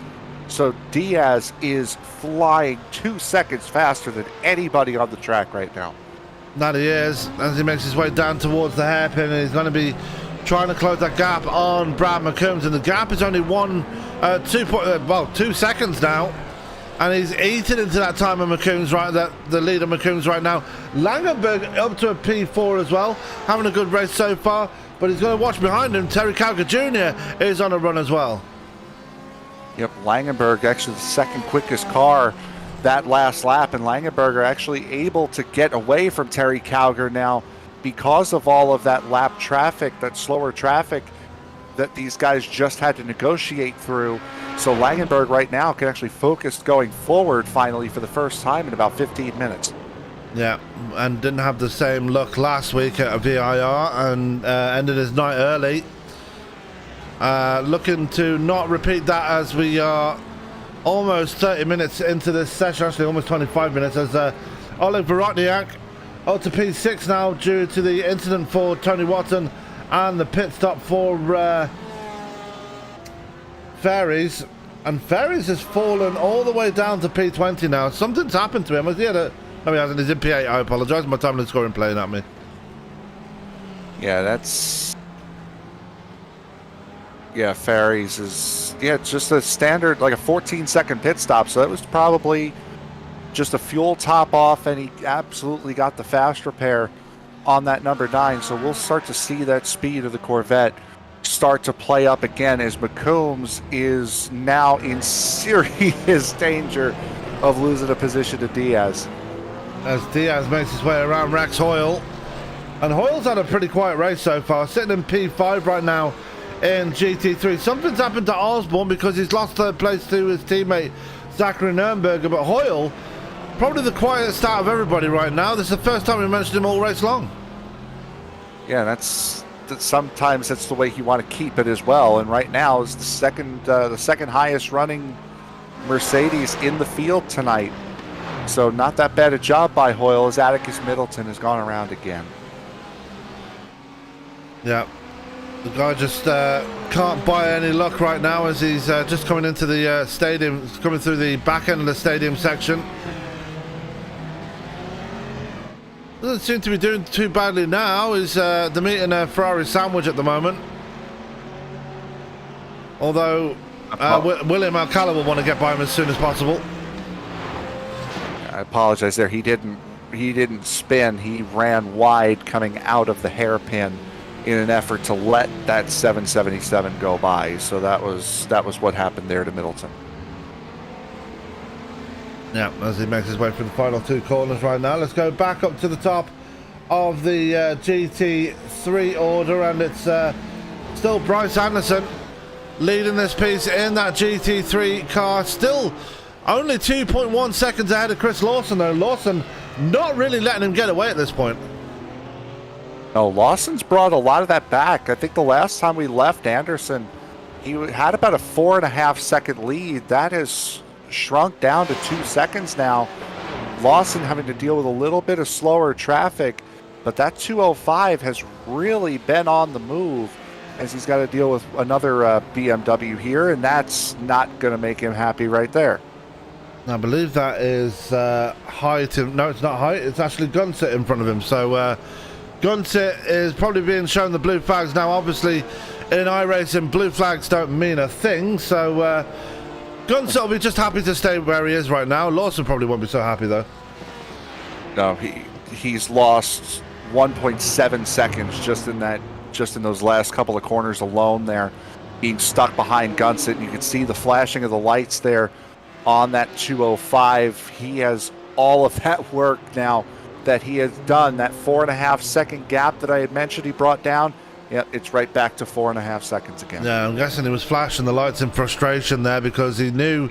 So Diaz is flying 2 seconds faster than anybody on the track right now. That he is, as he makes his way down towards the hairpin, and he's going to be trying to close that gap on Brad McCombs, and the gap is only 2 seconds now, and he's eating into that time of McCombs right, the lead of McCombs right now. Langenberg up to a P4 as well, having a good race so far, but he's going to watch behind him. Terry Calgar Jr. is on a run as well. Yep, Langenberg actually the second quickest car that last lap, and Langenberg actually able to get away from Terry Calgar now because of all of that lap traffic, that slower traffic that these guys just had to negotiate through. So Langenberg right now can actually focus going forward finally for the first time in about 15 minutes. Yeah, and didn't have the same luck last week at a VIR and ended his night early. Looking to not repeat that as we are almost 30 minutes into this session, actually almost 25 minutes, as Oleg Vorotniak out to P6 now due to the incident for Tony Watson and the pit stop for Fairies. And Fairies has fallen all the way down to P20 now. Something's happened to him. Has he had a... No, he hasn't. He's in P8. I apologise. My time is scoring playing at me. Yeah, that's... Yeah, Fairies is... Yeah, it's just a standard, like a 14-second pit stop. So that was probably just a fuel top off, and he absolutely got the fast repair on that number 9. So we'll start to see that speed of the Corvette start to play up again as McCombs is now in serious danger of losing a position to Diaz. As Diaz makes his way around Rex Hoyle. And Hoyle's had a pretty quiet race so far, sitting in P5 right now in GT3. Something's happened to Osborne because he's lost third place to his teammate Zachary Nurnberger, but Hoyle, probably the quietest out of everybody right now. This is the first time we mentioned him all race long. Yeah, that's sometimes that's the way you want to keep it as well. And right now is the second highest running Mercedes in the field tonight. So not that bad a job by Hoyle, as Atticus Middleton has gone around again. Yeah, the guy just can't buy any luck right now as he's just coming into the stadium, coming through the back end of the stadium section. Doesn't seem to be doing too badly now. Is they're meeting a Ferrari sandwich at the moment. Although William Alcala will want to get by him as soon as possible. I apologize there. He didn't spin. He ran wide coming out of the hairpin in an effort to let that 777 go by. So that was what happened there to Middleton. Yeah, as he makes his way through the final 2 corners right now. Let's go back up to the top of the GT3 order, and it's still Bryce Anderson leading this piece in that GT3 car. Still only 2.1 seconds ahead of Chris Lawson, though. Lawson not really letting him get away at this point. No, Lawson's brought a lot of that back. I think the last time we left Anderson, he had about a 4.5 second lead. That has shrunk down to 2 seconds now. Lawson having to deal with a little bit of slower traffic, but that 205 has really been on the move as he's got to deal with another BMW here, and that's not going to make him happy right there. I believe that is Height. No, it's not Height. It's actually Gunsit in front of him. So Gunsit is probably being shown the blue flags now. Obviously, in iRacing, blue flags don't mean a thing. So Gunsit will be just happy to stay where he is right now. Lawson probably won't be so happy though. No, he's lost 1.7 seconds just in those last couple of corners alone there, being stuck behind Gunsit. And you can see the flashing of the lights there on that 205. He has all of that work now that he has done. That 4.5 second gap that I had mentioned he brought down, yeah, it's right back to 4.5 seconds again. Yeah, I'm guessing he was flashing the lights in frustration there because he knew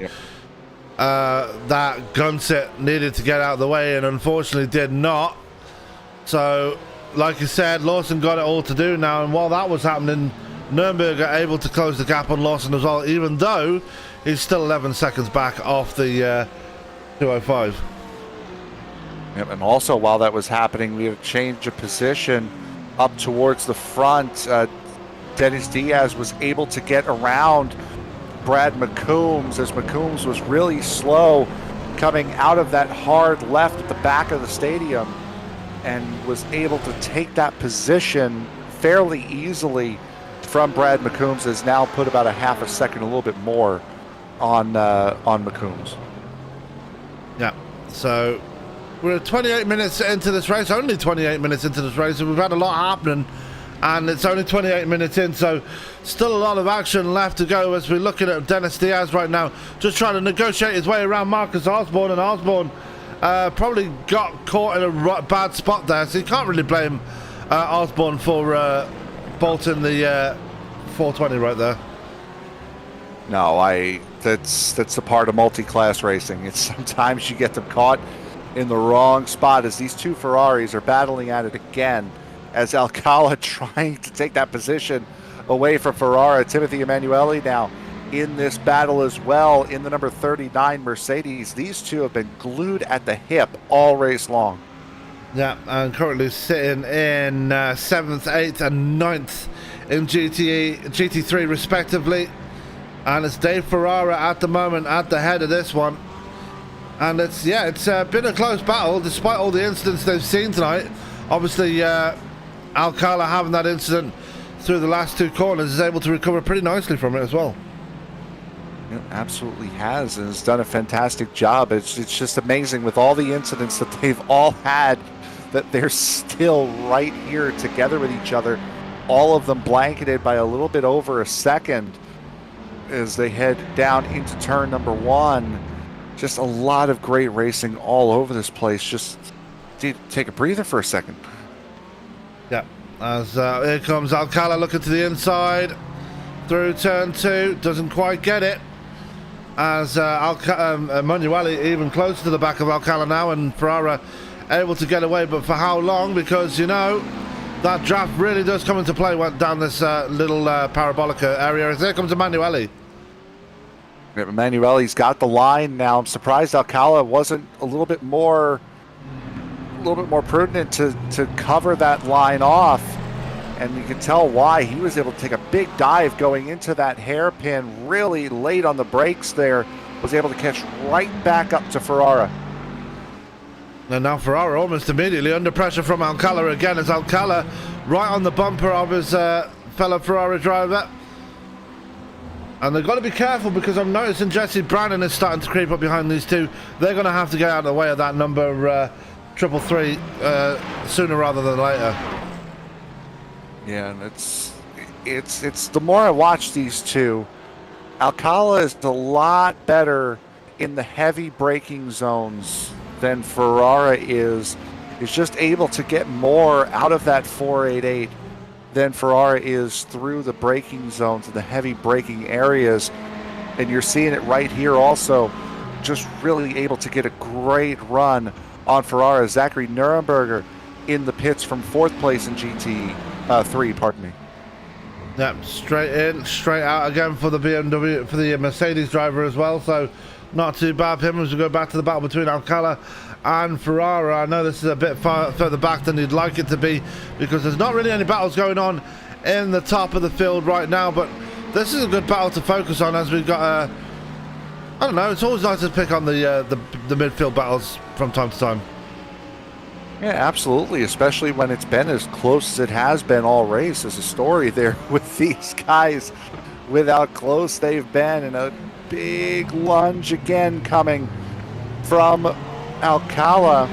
that Gunsit needed to get out of the way and unfortunately did not. So, like you said, Lawson got it all to do now, and while that was happening, Nürnberger able to close the gap on Lawson as well, even though he's still 11 seconds back off the 205. Yep, and also while that was happening, we had a change of position up towards the front. Dennis Diaz was able to get around Brad McCombs, as McCombs was really slow coming out of that hard left at the back of the stadium, and was able to take that position fairly easily from Brad McCombs. Has now put about a half a second, a little bit more on McCombs. Yeah, so we're 28 minutes into this race, only 28 minutes into this race, and we've had a lot happening, and it's only 28 minutes in, so still a lot of action left to go as we're looking at Dennis Diaz right now, just trying to negotiate his way around Marcus Osborne, and Osborne probably got caught in a bad spot there, so you can't really blame Osborne for bolting the 420 right there. No, that's the part of multi-class racing. It's sometimes you get them caught in the wrong spot, as these two Ferraris are battling at it again, as Alcala trying to take that position away from Ferrara. Timothy Emanuele now in this battle as well in the number 39 Mercedes. These two have been glued at the hip all race long. Yeah, and currently sitting in 7th, 8th and 9th in GT3 respectively. And it's Dave Ferrara at the moment at the head of this one. And it's been a close battle despite all the incidents they've seen tonight. Obviously, Alcala having that incident through the last two corners is able to recover pretty nicely from it as well. It absolutely has, and has done a fantastic job. It's just amazing with all the incidents that they've all had, that they're still right here together with each other. All of them blanketed by a little bit over a second as they head down into turn number 1. Just a lot of great racing all over this place. Just take a breather for a second. Yeah, as here comes Alcala looking to the inside through turn 2, doesn't quite get it, as Emanuele even closer to the back of Alcala now, and Ferrara able to get away, but for how long? Because that draft really does come into play down this little parabolica area. As here comes Emanuele. Emanuele's got the line now. I'm surprised Alcala wasn't a little bit more prudent to cover that line off, and you can tell why. He was able to take a big dive going into that hairpin really late on the brakes there, was able to catch right back up to Ferrara. And now Ferrara almost immediately under pressure from Alcala again, as Alcala right on the bumper of his fellow Ferrari driver. And they've got to be careful, because I'm noticing Jesse Brannon is starting to creep up behind these two. They're going to have to get out of the way of that number 333 sooner rather than later. Yeah, and it's the more I watch these two, Alcala is a lot better in the heavy braking zones than Ferrara is. He's just able to get more out of that 488 than Ferrara is through the braking zones and the heavy braking areas. And you're seeing it right here also, just really able to get a great run on Ferrara. Zachary Nuremberger in the pits from 4th place in GT3, pardon me. Yep, straight in, straight out again for the BMW, for the Mercedes driver as well, so not too bad for him as we go back to the battle between Alcala and Ferrara. I know this is a bit further back than you'd like it to be, because there's not really any battles going on in the top of the field right now, but this is a good battle to focus on, as we've got I don't know, it's always nice to pick on the midfield battles from time to time. Yeah, absolutely, especially when it's been as close as it has been all race. There's a story there with these guys, with how close they've been, and a big lunge again coming from Alcala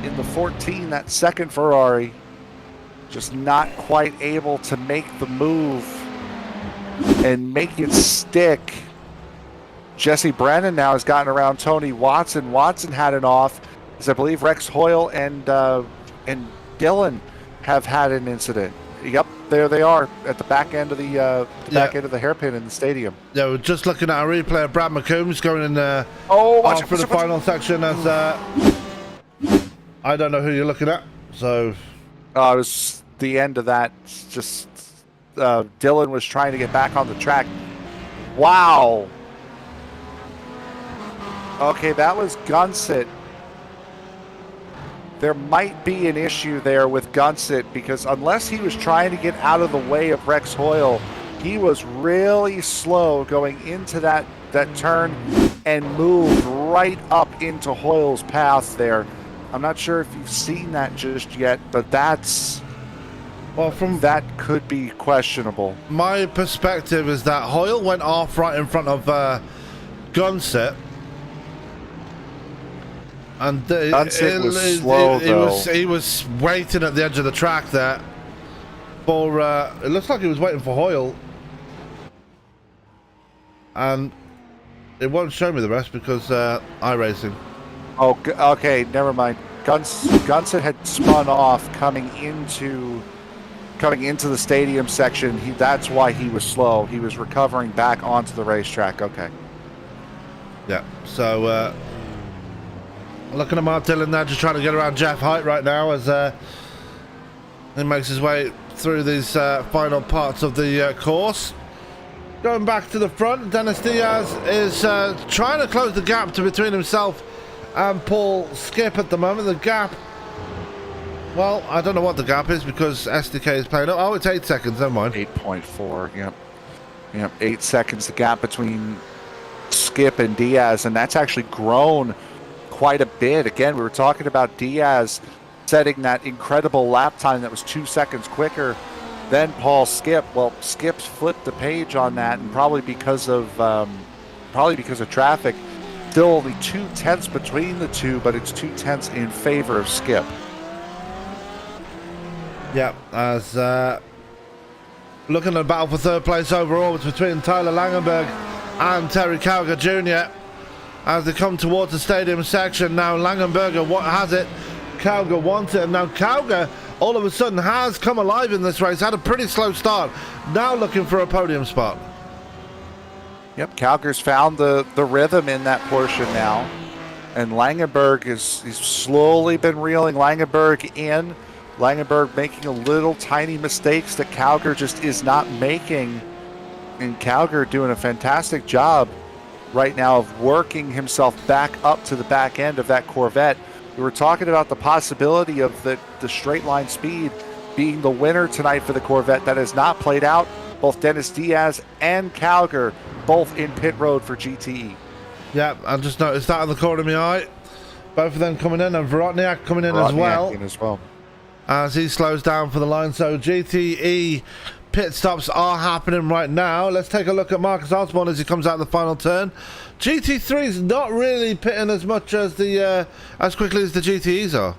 in the 14, that second Ferrari, just not quite able to make the move and make it stick. Jesse Brannon now has gotten around Tony Watson. Watson had it off, as I believe Rex Hoyle and Dylan have had an incident. Yep, there they are at the back end of the back end of the hairpin in the stadium. Yeah, we're just looking at a replay of Brad McCombs going in off for the final section, as I don't know who you're looking at, so it was the end of that. Just Dylan was trying to get back on the track. Wow. Okay, that was Gunsit. there might be an issue there with Gunsit, because unless he was trying to get out of the way of Rex Hoyle, he was really slow going into that turn and moved right up into Hoyle's path there. I'm not sure if you've seen that just yet, but that could be questionable. My perspective is that Hoyle went off right in front of Gunsit. And Gunsit was slow, though. He was waiting at the edge of the track there for, it looks like he was waiting for Hoyle. And it won't show me the rest because iRacing. Oh, okay, never mind. Gunsit had spun off coming into the stadium section. That's why he was slow. He was recovering back onto the racetrack. Okay. Yeah, so looking at Mark Dillon there, just trying to get around Jeff Height right now as he makes his way through these final parts of the course. Going back to the front, Dennis Diaz is trying to close the gap between himself and Paul Skip at the moment. The gap, well, I don't know what the gap is because SDK is playing up. Oh, it's 8 seconds, never mind. 8.4, yep. 8 seconds, the gap between Skip and Diaz, and that's actually grown quite a bit. Again, we were talking about Diaz setting that incredible lap time that was 2 seconds quicker than Paul Skip. Well, Skip's flipped the page on that, and probably because of traffic. Still only 0.2 between the two, but it's 0.2 in favor of Skip. Yeah, as looking at the battle for third place overall, it's between Tyler Langenberg and Terry Cowger Jr. as they come towards the stadium section. Now Langenberger has it, Cowger wants it, and now Cowger all of a sudden has come alive in this race. Had a pretty slow start, now looking for a podium spot. Yep, Cowger's found the rhythm in that portion now, and Langenberg he's slowly been reeling Langenberg in. Langenberg making a little tiny mistakes that Cowger just is not making, and Cowger doing a fantastic job right now of working himself back up to the back end of that Corvette. We were talking about the possibility of the straight line speed being the winner tonight for the Corvette. That has not played out. Both Dennis Diaz and Cowger both in pit road for GTE. Yeah, I just noticed that in the corner of my eye. Both of them coming in, and Vorotniak coming in as well. As he slows down for the line. So GTE pit stops are happening right now. Let's take a look at Marcus Osborne as he comes out of the final turn. GT3 is not really pitting as much as as quickly as the GTEs are.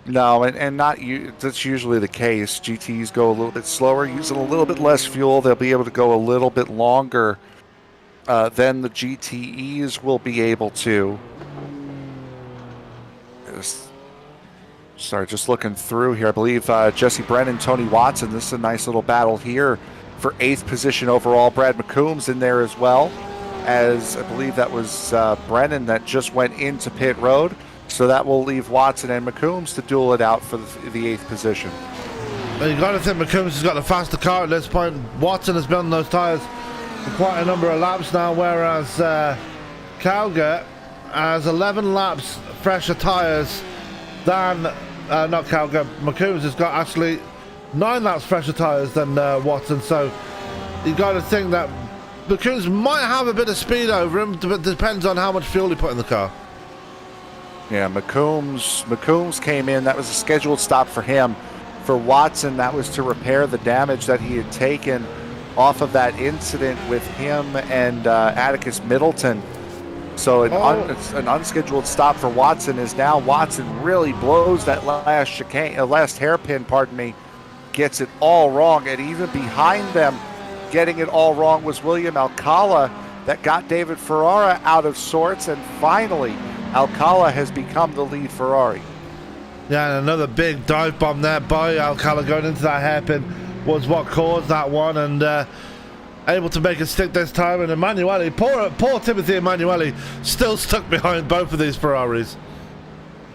No, and that's usually the case. GTEs go a little bit slower, using a little bit less fuel. They'll be able to go a little bit longer than the GTEs will be able to. Sorry, just looking through here. I believe Jesse Brennan, Tony Watson. This is a nice little battle here for 8th position overall. Brad McCombs in there as well, as I believe that was Brennan that just went into pit road. So that will leave Watson and McCombs to duel it out for the 8th position. Well, you got to think McCombs has got the faster car at this point. Watson has been on those tyres for quite a number of laps now, whereas Cowger has 11 laps fresher tyres than, not Cowger, McCombs has got actually 9 laps fresher tyres than Watson. So you got to think that McCombs might have a bit of speed over him, but it depends on how much fuel he put in the car. Yeah, McCombs came in. That was a scheduled stop for him. For Watson, that was to repair the damage that he had taken off of that incident with him and Atticus Middleton. So it's an unscheduled stop for Watson is now Watson really blows that last hairpin, gets it all wrong. And even behind them, getting it all wrong was William Alcala that got David Ferrara out of sorts, and finally Alcala has become the lead Ferrari. Yeah, and another big dive bomb there by Alcala going into that hairpin was what caused that one, and able to make it stick this time. And Emanuele, poor Timothy Emanuele, still stuck behind both of these Ferraris.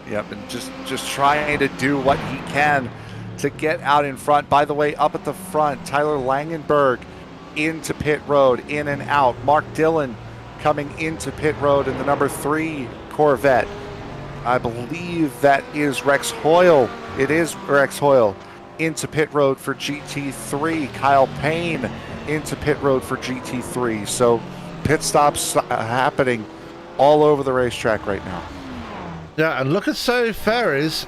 Yep, and just trying to do what he can to get out in front. By the way, up at the front, Tyler Langenberg into pit road, in and out. Mark Dillon coming into pit road in the number 3 Corvette. I believe that is Rex Hoyle. It is Rex Hoyle into pit road for GT3. Kyle Payne into pit road for GT3. So pit stops happening all over the racetrack right now. Yeah, and look at Fairies.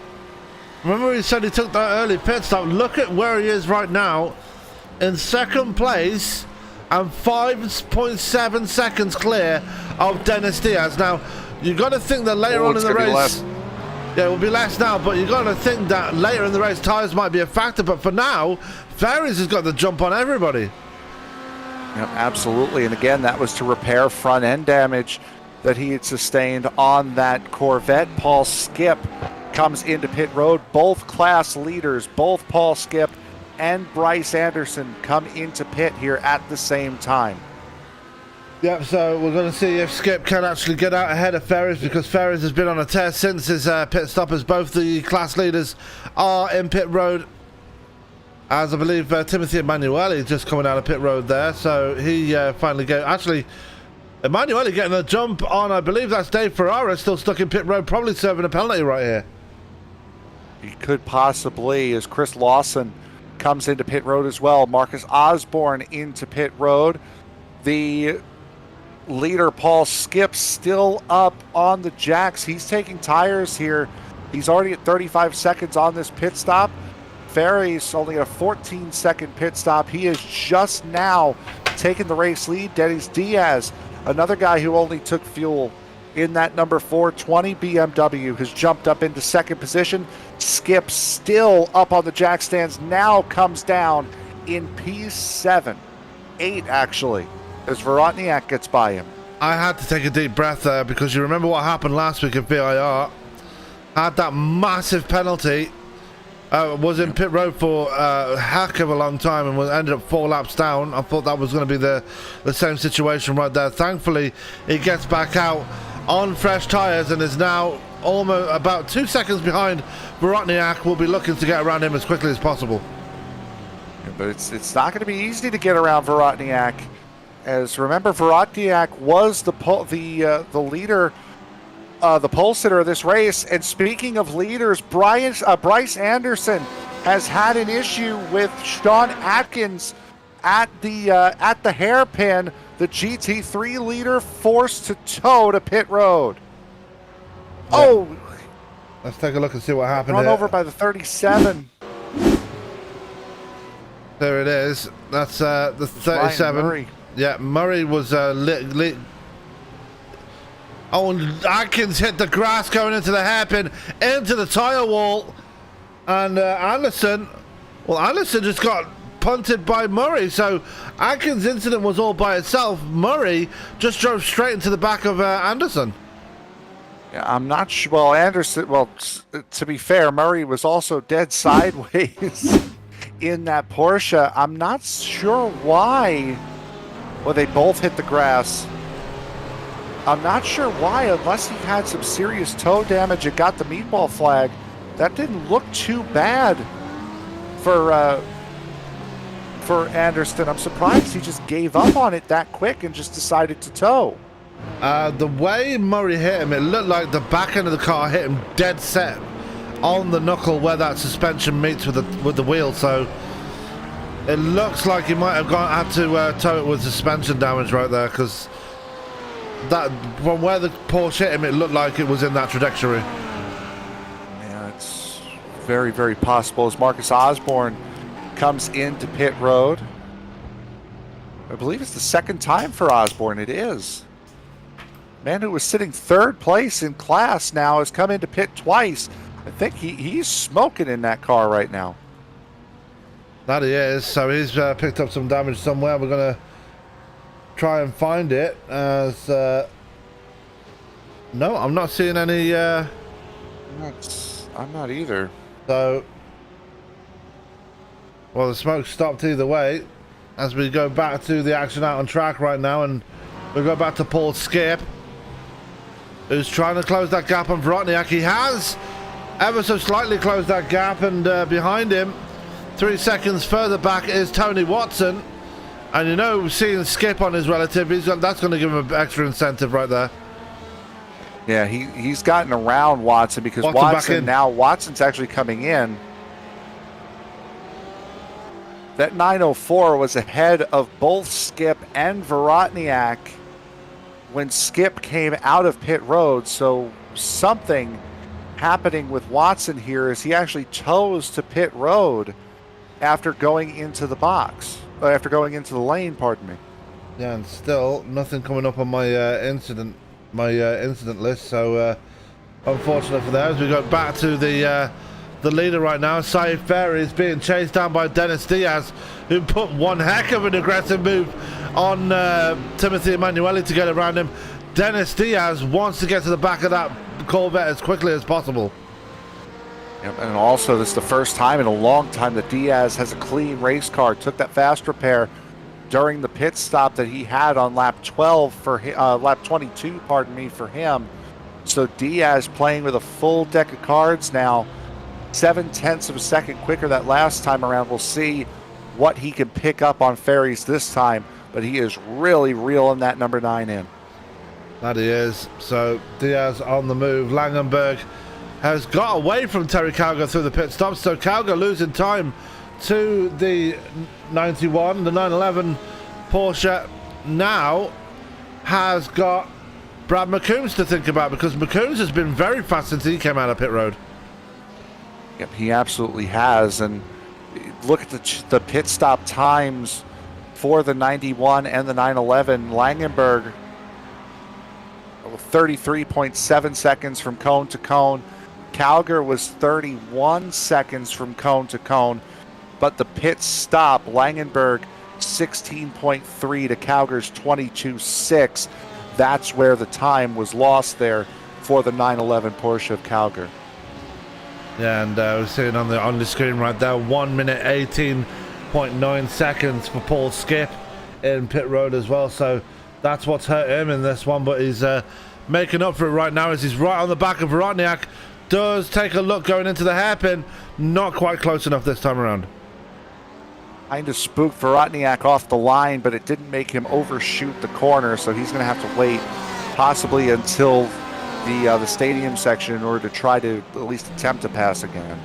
Remember he said he took that early pit stop. Look at where he is right now, in second place and 5.7 seconds clear of Dennis Diaz. Now, you got to think that later on in the race, yeah, it will be less now, but you got to think that later in the race tires might be a factor. But for now, Fairies has got the jump on everybody. Yeah, absolutely. And again, that was to repair front end damage that he had sustained on that Corvette. Paul Skip comes into pit road. Both class leaders, both Paul Skip and Bryce Anderson, come into pit here at the same time. Yep, so we're going to see if Skip can actually get out ahead of Fairies, because Fairies has been on a tear since his pit stop, as both the class leaders are in pit road. As I believe Timothy Emanuele just coming out of pit road there, so he finally actually, Emanuele getting a jump on, I believe that's Dave Ferrara, still stuck in pit road, probably serving a penalty right here. He could possibly, as Chris Lawson comes into pit road as well. Marcus Osborne into pit road. The leader, Paul Skip, still up on the jacks. He's taking tires here. He's already at 35 seconds on this pit stop. Fairies only a 14-second pit stop. He is just now taking the race lead. Dennis Diaz, another guy who only took fuel in that number 420 BMW, has jumped up into second position. Skip still up on the jack stands, now comes down in P7. 8 actually, as Vorotniak gets by him. I had to take a deep breath there, because you remember what happened last week at VIR. Had that massive penalty. Was in pit road for a heck of a long time and ended up 4 laps down. I thought that was going to be the same situation right there. Thankfully, he gets back out on fresh tyres and is now almost about 2 seconds behind Vorotniak. Will be looking to get around him as quickly as possible. Yeah, but it's not going to be easy to get around Vorotniak, as remember Vorotniak was the leader, the pole sitter of this race. And speaking of leaders, Bryce Anderson has had an issue with Sean Atkins at the hairpin. The GT3 leader forced to tow to pit road. Yeah. Oh, let's take a look and see what happened. Run over by the 37. There it is. That's the 37. Murray. Yeah, Murray was lit. Oh, and Atkins hit the grass going into the hairpin, into the tyre wall. And Anderson just got punted by Murray. So Atkins' incident was all by itself. Murray just drove straight into the back of Anderson. Yeah, I'm not sure. Well, Anderson, to be fair, Murray was also dead sideways in that Porsche. I'm not sure why. Well, they both hit the grass. I'm not sure why, unless he had some serious toe damage and got the meatball flag. That didn't look too bad for Anderson. I'm surprised he just gave up on it that quick and just decided to tow. The way Murray hit him, it looked like the back end of the car hit him dead set on the knuckle where that suspension meets with the wheel. So it looks like he might have had to tow it with suspension damage right there, because that from where the Porsche hit him, it looked like it was in that trajectory. Yeah, it's very, very possible, as Marcus Osborne comes into pit road. I believe it's the second time for Osborne. It is. Man who was sitting third place in class now has come into pit twice. I think he's smoking in that car right now. That he is. So he's picked up some damage somewhere. We're going to try and find it. As no, I'm not seeing any. I'm not either. So, well, the smoke stopped either way. As we go back to the action out on track right now, and we go back to Paul Skip, who's trying to close that gap on Vorotniak. He has ever so slightly closed that gap, and behind him, 3 seconds further back, is Tony Watson. And you know, seeing Skip on his relative, that's going to give him an extra incentive right there. Yeah, he's gotten around Watson because Watson's actually coming in. That 904 was ahead of both Skip and Vorotniak when Skip came out of pit road. So something happening with Watson here is he actually chose to pit road after going into the lane, pardon me. Yeah, and still nothing coming up on my incident list. So unfortunate for that. As we go back to the leader right now, Fairies being chased down by Dennis Diaz, who put one heck of an aggressive move on Timothy Emanuele to get around him. Dennis Diaz wants to get to the back of that Corvette as quickly as possible. Yep, and also this is the first time in a long time that Diaz has a clean race car. Took that fast repair during the pit stop that he had on lap 12 for lap 22, pardon me, for him. So Diaz playing with a full deck of cards now, 0.7 of a second quicker that last time around. We'll see what he can pick up on Fairies this time, but he is really reeling that number 9 in. That he is. So Diaz on the move. Langenberg has got away from Terry Calgar through the pit stop. So Calgar losing time to the 91, the 911 Porsche now has got Brad McCombs to think about, because McCombs has been very fast since he came out of pit road. Yep, he absolutely has. And look at the pit stop times for the 91 and the 911. Langenberg 33.7 seconds from cone to cone. Calgar was 31 seconds from cone to cone. But the pit stop, Langenberg 16.3 to Calgar's 22.6. That's where the time was lost there for the 911 Porsche of Calgar. Yeah, and we're seeing on the screen right there, 1 minute 18.9 seconds for Paul Skip in pit road as well. So that's what's hurt him in this one, but he's making up for it right now as he's right on the back of Vorotniak. Does take a look going into the hairpin. Not quite close enough this time around. Kind of spooked Vorotniak off the line, but it didn't make him overshoot the corner, so he's going to have to wait possibly until the stadium section in order to try to at least attempt to pass again.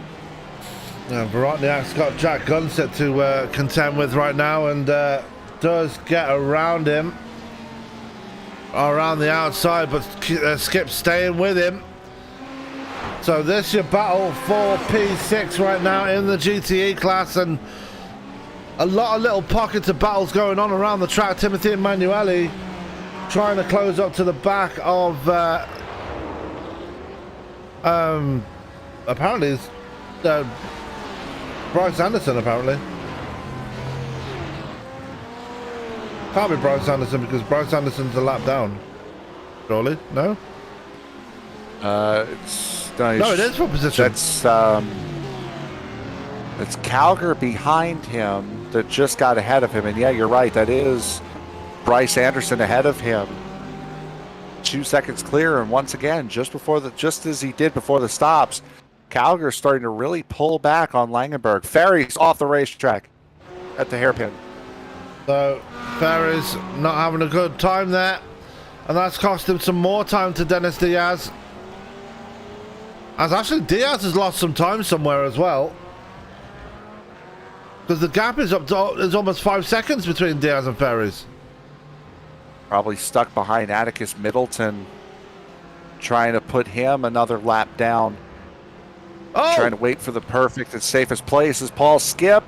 Yeah, Vorotniak's got Jack Gunset to contend with right now, and does get around him around the outside, but Skip's staying with him. So this is your battle for P6 right now in the GTE class, and a lot of little pockets of battles going on around the track. Timothy Emanuele trying to close up to the back of apparently it's Bryce Anderson. Apparently can't be Bryce Anderson, because Bryce Anderson's a lap down. Surely? No? No, it is for position. It's Calgar behind him that just got ahead of him, and yeah, you're right. That is Bryce Anderson ahead of him. 2 seconds clear, and once again, just as he did before the stops, Calgar's starting to really pull back on Langenberg. Fairies off the racetrack at the hairpin. So Fairies not having a good time there, and that's cost him some more time to Dennis Diaz. As actually Diaz has lost some time somewhere as well, because the gap is is almost 5 seconds between Diaz and Fairies. Probably stuck behind Atticus Middleton, trying to put him another lap down. Oh! Trying to wait for the perfect and safest place is Paul Skip.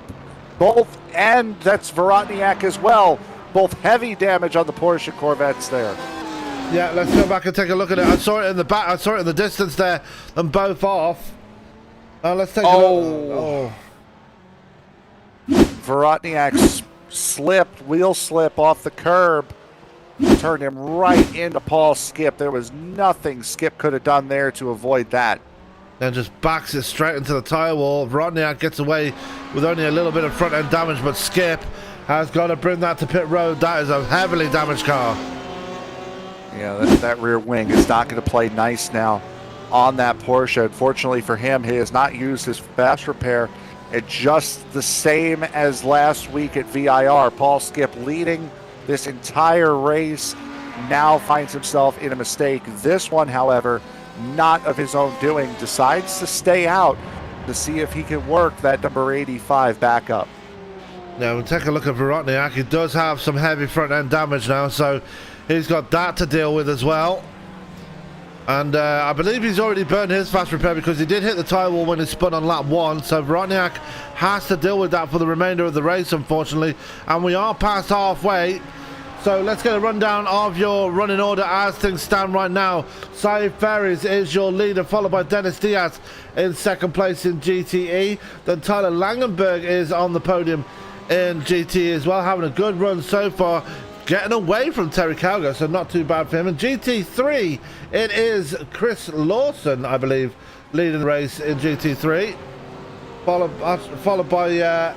Both, and that's Vorotniak as well. Both heavy damage on the Porsche Corvettes there. Yeah, let's go back and take a look at it. I saw it in the back. I saw it in the distance there. Them both off. Let's take a look. Vorotniak slipped, wheel slip off the curb. Turned him right into Paul Skip. There was nothing Skip could have done there to avoid that. Then just backs it straight into the tyre wall. Vorotniak gets away with only a little bit of front end damage, but Skip has got to bring that to pit road. That is a heavily damaged car. Yeah, that rear wing is not going to play nice now on that Porsche. Unfortunately for him, he has not used his fast repair. It's just the same as last week at VIR. Paul Skip leading this entire race, now finds himself in a mistake. This one, however, not of his own doing, decides to stay out to see if he can work that number 85 back up. Now we'll take a look at Vorotniak. He does have some heavy front end damage now, so he's got that to deal with as well. And I believe he's already burned his fast repair because he did hit the tyre wall when he spun on lap 1. So Vorotniak has to deal with that for the remainder of the race, unfortunately. And we are past halfway. So let's get a rundown of your running order as things stand right now. Fairies is your leader, followed by Dennis Diaz in second place in GTE. Then Tyler Langenberg is on the podium in GTE as well, having a good run so far. Getting away from Terry Calgo, so not too bad for him. And GT3, it is Chris Lawson, I believe, leading the race in GT3. Followed by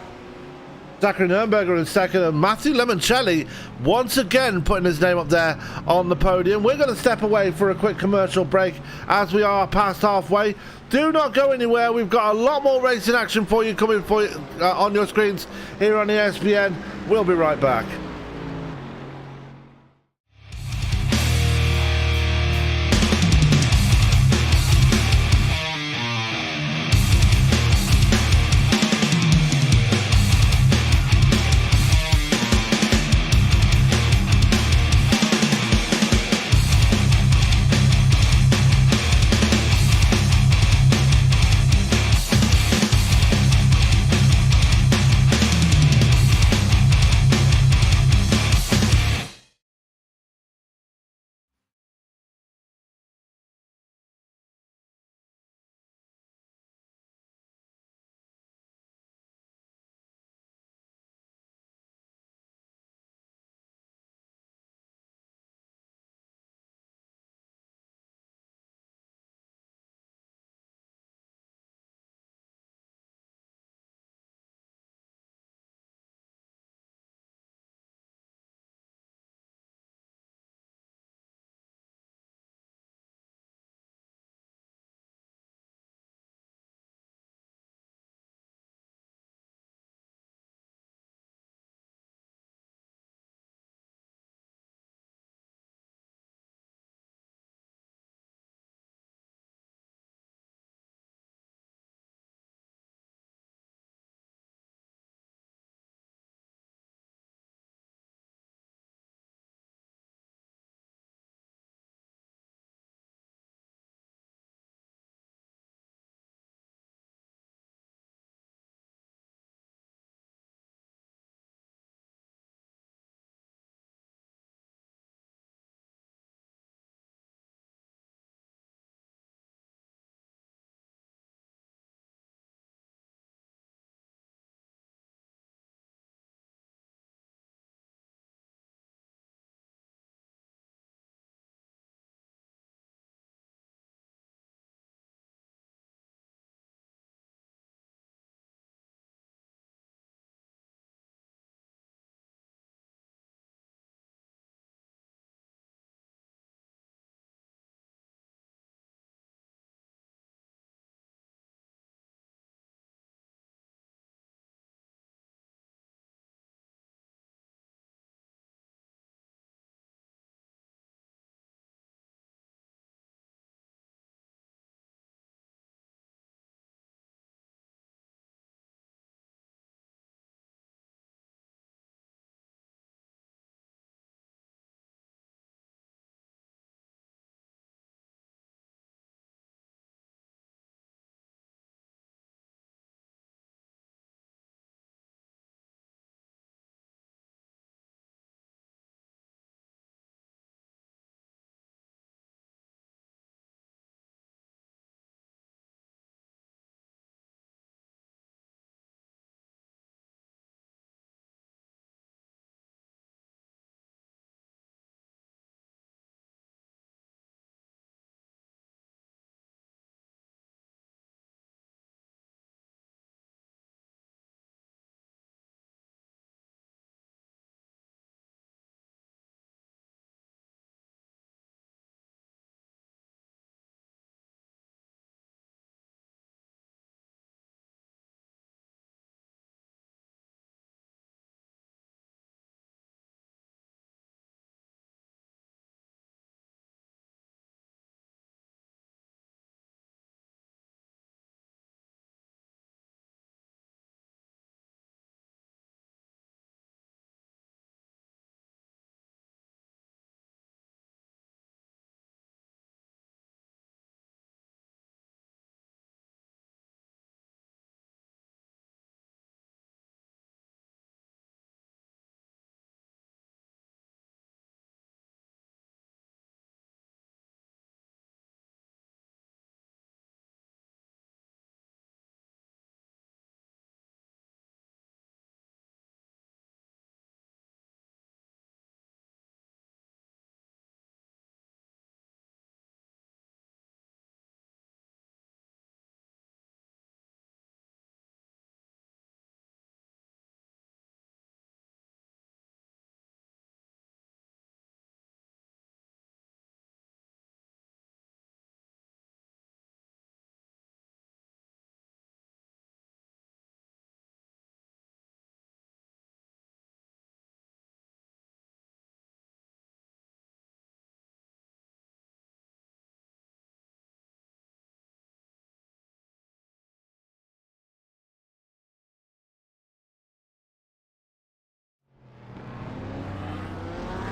Zachary Nürnberger in second, and Matthew Lemoncelli once again putting his name up there on the podium. We're going to step away for a quick commercial break as we are past halfway. Do not go anywhere. We've got a lot more racing action for you coming for you, on your screens here on ESPN. We'll be right back.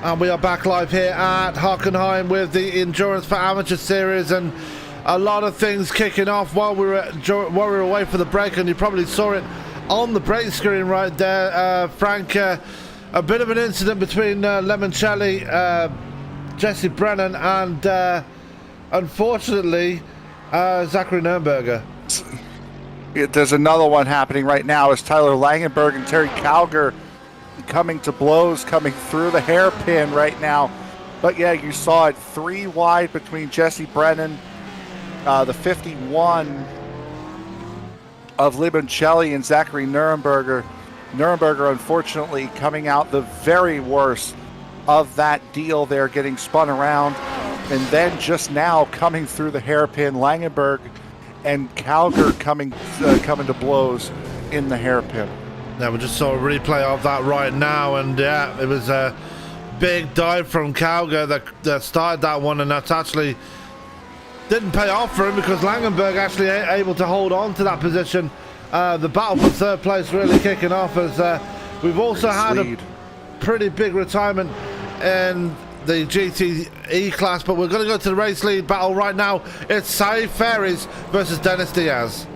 And we are back live here at Hockenheim with the Endurance for Amateur Series, and a lot of things kicking off while we were away for the break, and you probably saw it on the break screen right there, Frank. A bit of an incident between Limoncelli, Jesse Brennan, and unfortunately Zachary Nurnberger. There's another one happening right now as Tyler Langenberg and Terry Calger coming to blows, coming through the hairpin right now. But yeah, you saw it 3 wide between Jesse Brennan, the 51 of Limoncelli, and Zachary Nurnberger. Nurnberger, unfortunately, coming out the very worst of that deal there, getting spun around. And then just now coming through the hairpin, Langenberg and Calger coming to blows in the hairpin. Now we just saw a replay of that right now, and yeah, it was a big dive from Calger that started that one, and that's actually didn't pay off for him because Langenberg actually able to hold on to that position. The battle for third place really kicking off as we've also had a pretty big retirement in the GTE class, but we're going to go to the race lead battle right now. It's Fairies versus Dennis Diaz.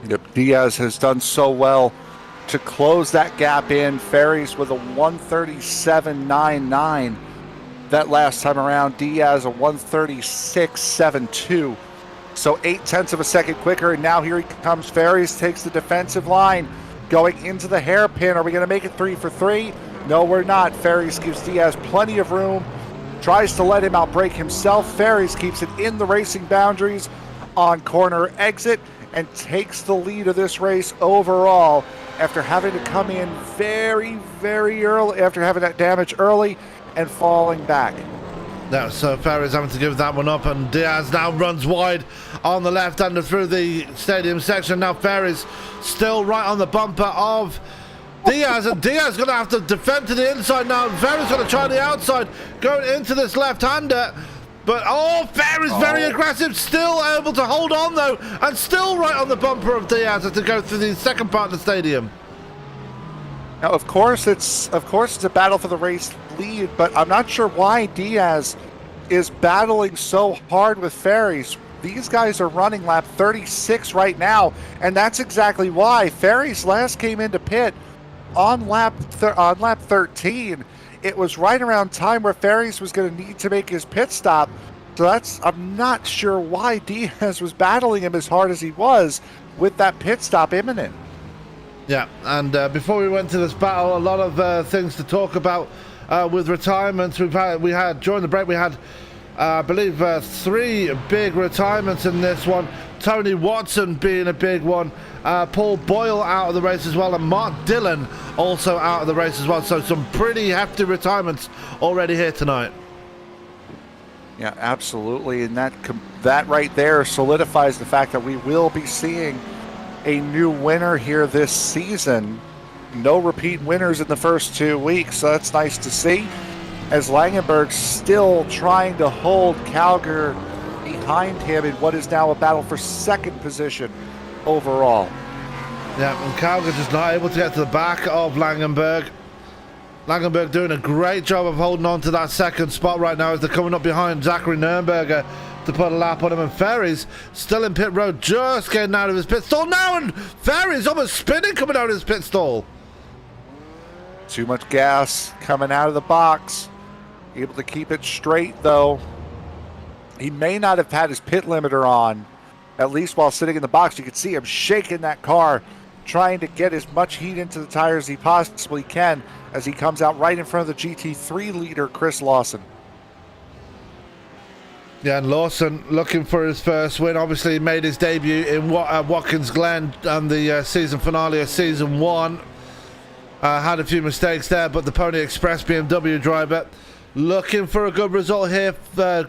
Yep, Diaz has done so well to close that gap in. Fairies with a 137.99 that last time around. Diaz a 136.72. So 0.8 of a second quicker, and now here he comes. Fairies takes the defensive line, going into the hairpin. Are we going to make it 3 for 3? No, we're not. Fairies gives Diaz plenty of room, tries to let him outbrake himself. Fairies keeps it in the racing boundaries on corner exit and takes the lead of this race overall after having to come in very, very early, after having that damage early and falling back. Now, so Fairies having to give that one up, and Diaz now runs wide on the left under through the stadium section. Now Fairies still right on the bumper of Diaz, and Diaz going to have to defend to the inside now. Fairies going to try the outside, going into this left-hander. But, Fairies very aggressive, still able to hold on, though, and still right on the bumper of Diaz as to go through the second part of the stadium. Now, of course, it's a battle for the race lead, but I'm not sure why Diaz is battling so hard with Fairies. These guys are running lap 36 right now, and that's exactly why. Fairies last came into pit on lap 13. It was right around time where Fairies was going to need to make his pit stop. So I'm not sure why Diaz was battling him as hard as he was with that pit stop imminent. Yeah, and before we went to this battle, a lot of things to talk about with retirements. We had during the break, we had, I believe, 3 big retirements in this one. Tony Watson being a big one. Paul Boyle out of the race as well, and Mark Dillon also out of the race as well. So some pretty hefty retirements already here tonight. Yeah, absolutely, and that right there solidifies the fact that we will be seeing a new winner here this season. No repeat winners in the first 2 weeks, so that's nice to see. As Langenberg still trying to hold Calger behind him in what is now a battle for second position overall. Yeah, and Calger just not able to get to the back of Langenberg. Langenberg doing a great job of holding on to that second spot right now as they're coming up behind Zachary Nurnberger to put a lap on him, and Fairies still in pit road, just getting out of his pit stall now, and Fairies almost spinning coming out of his pit stall. Too much gas coming out of the box. Able to keep it straight, though. He may not have had his pit limiter on, at least while sitting in the box. You could see him shaking that car, trying to get as much heat into the tires as he possibly can as he comes out right in front of the GT3 leader, Chris Lawson. Yeah, and Lawson looking for his first win. Obviously, he made his debut in Watkins Glen and the season finale of Season 1. Had a few mistakes there, but the Pony Express BMW driver looking for a good result here,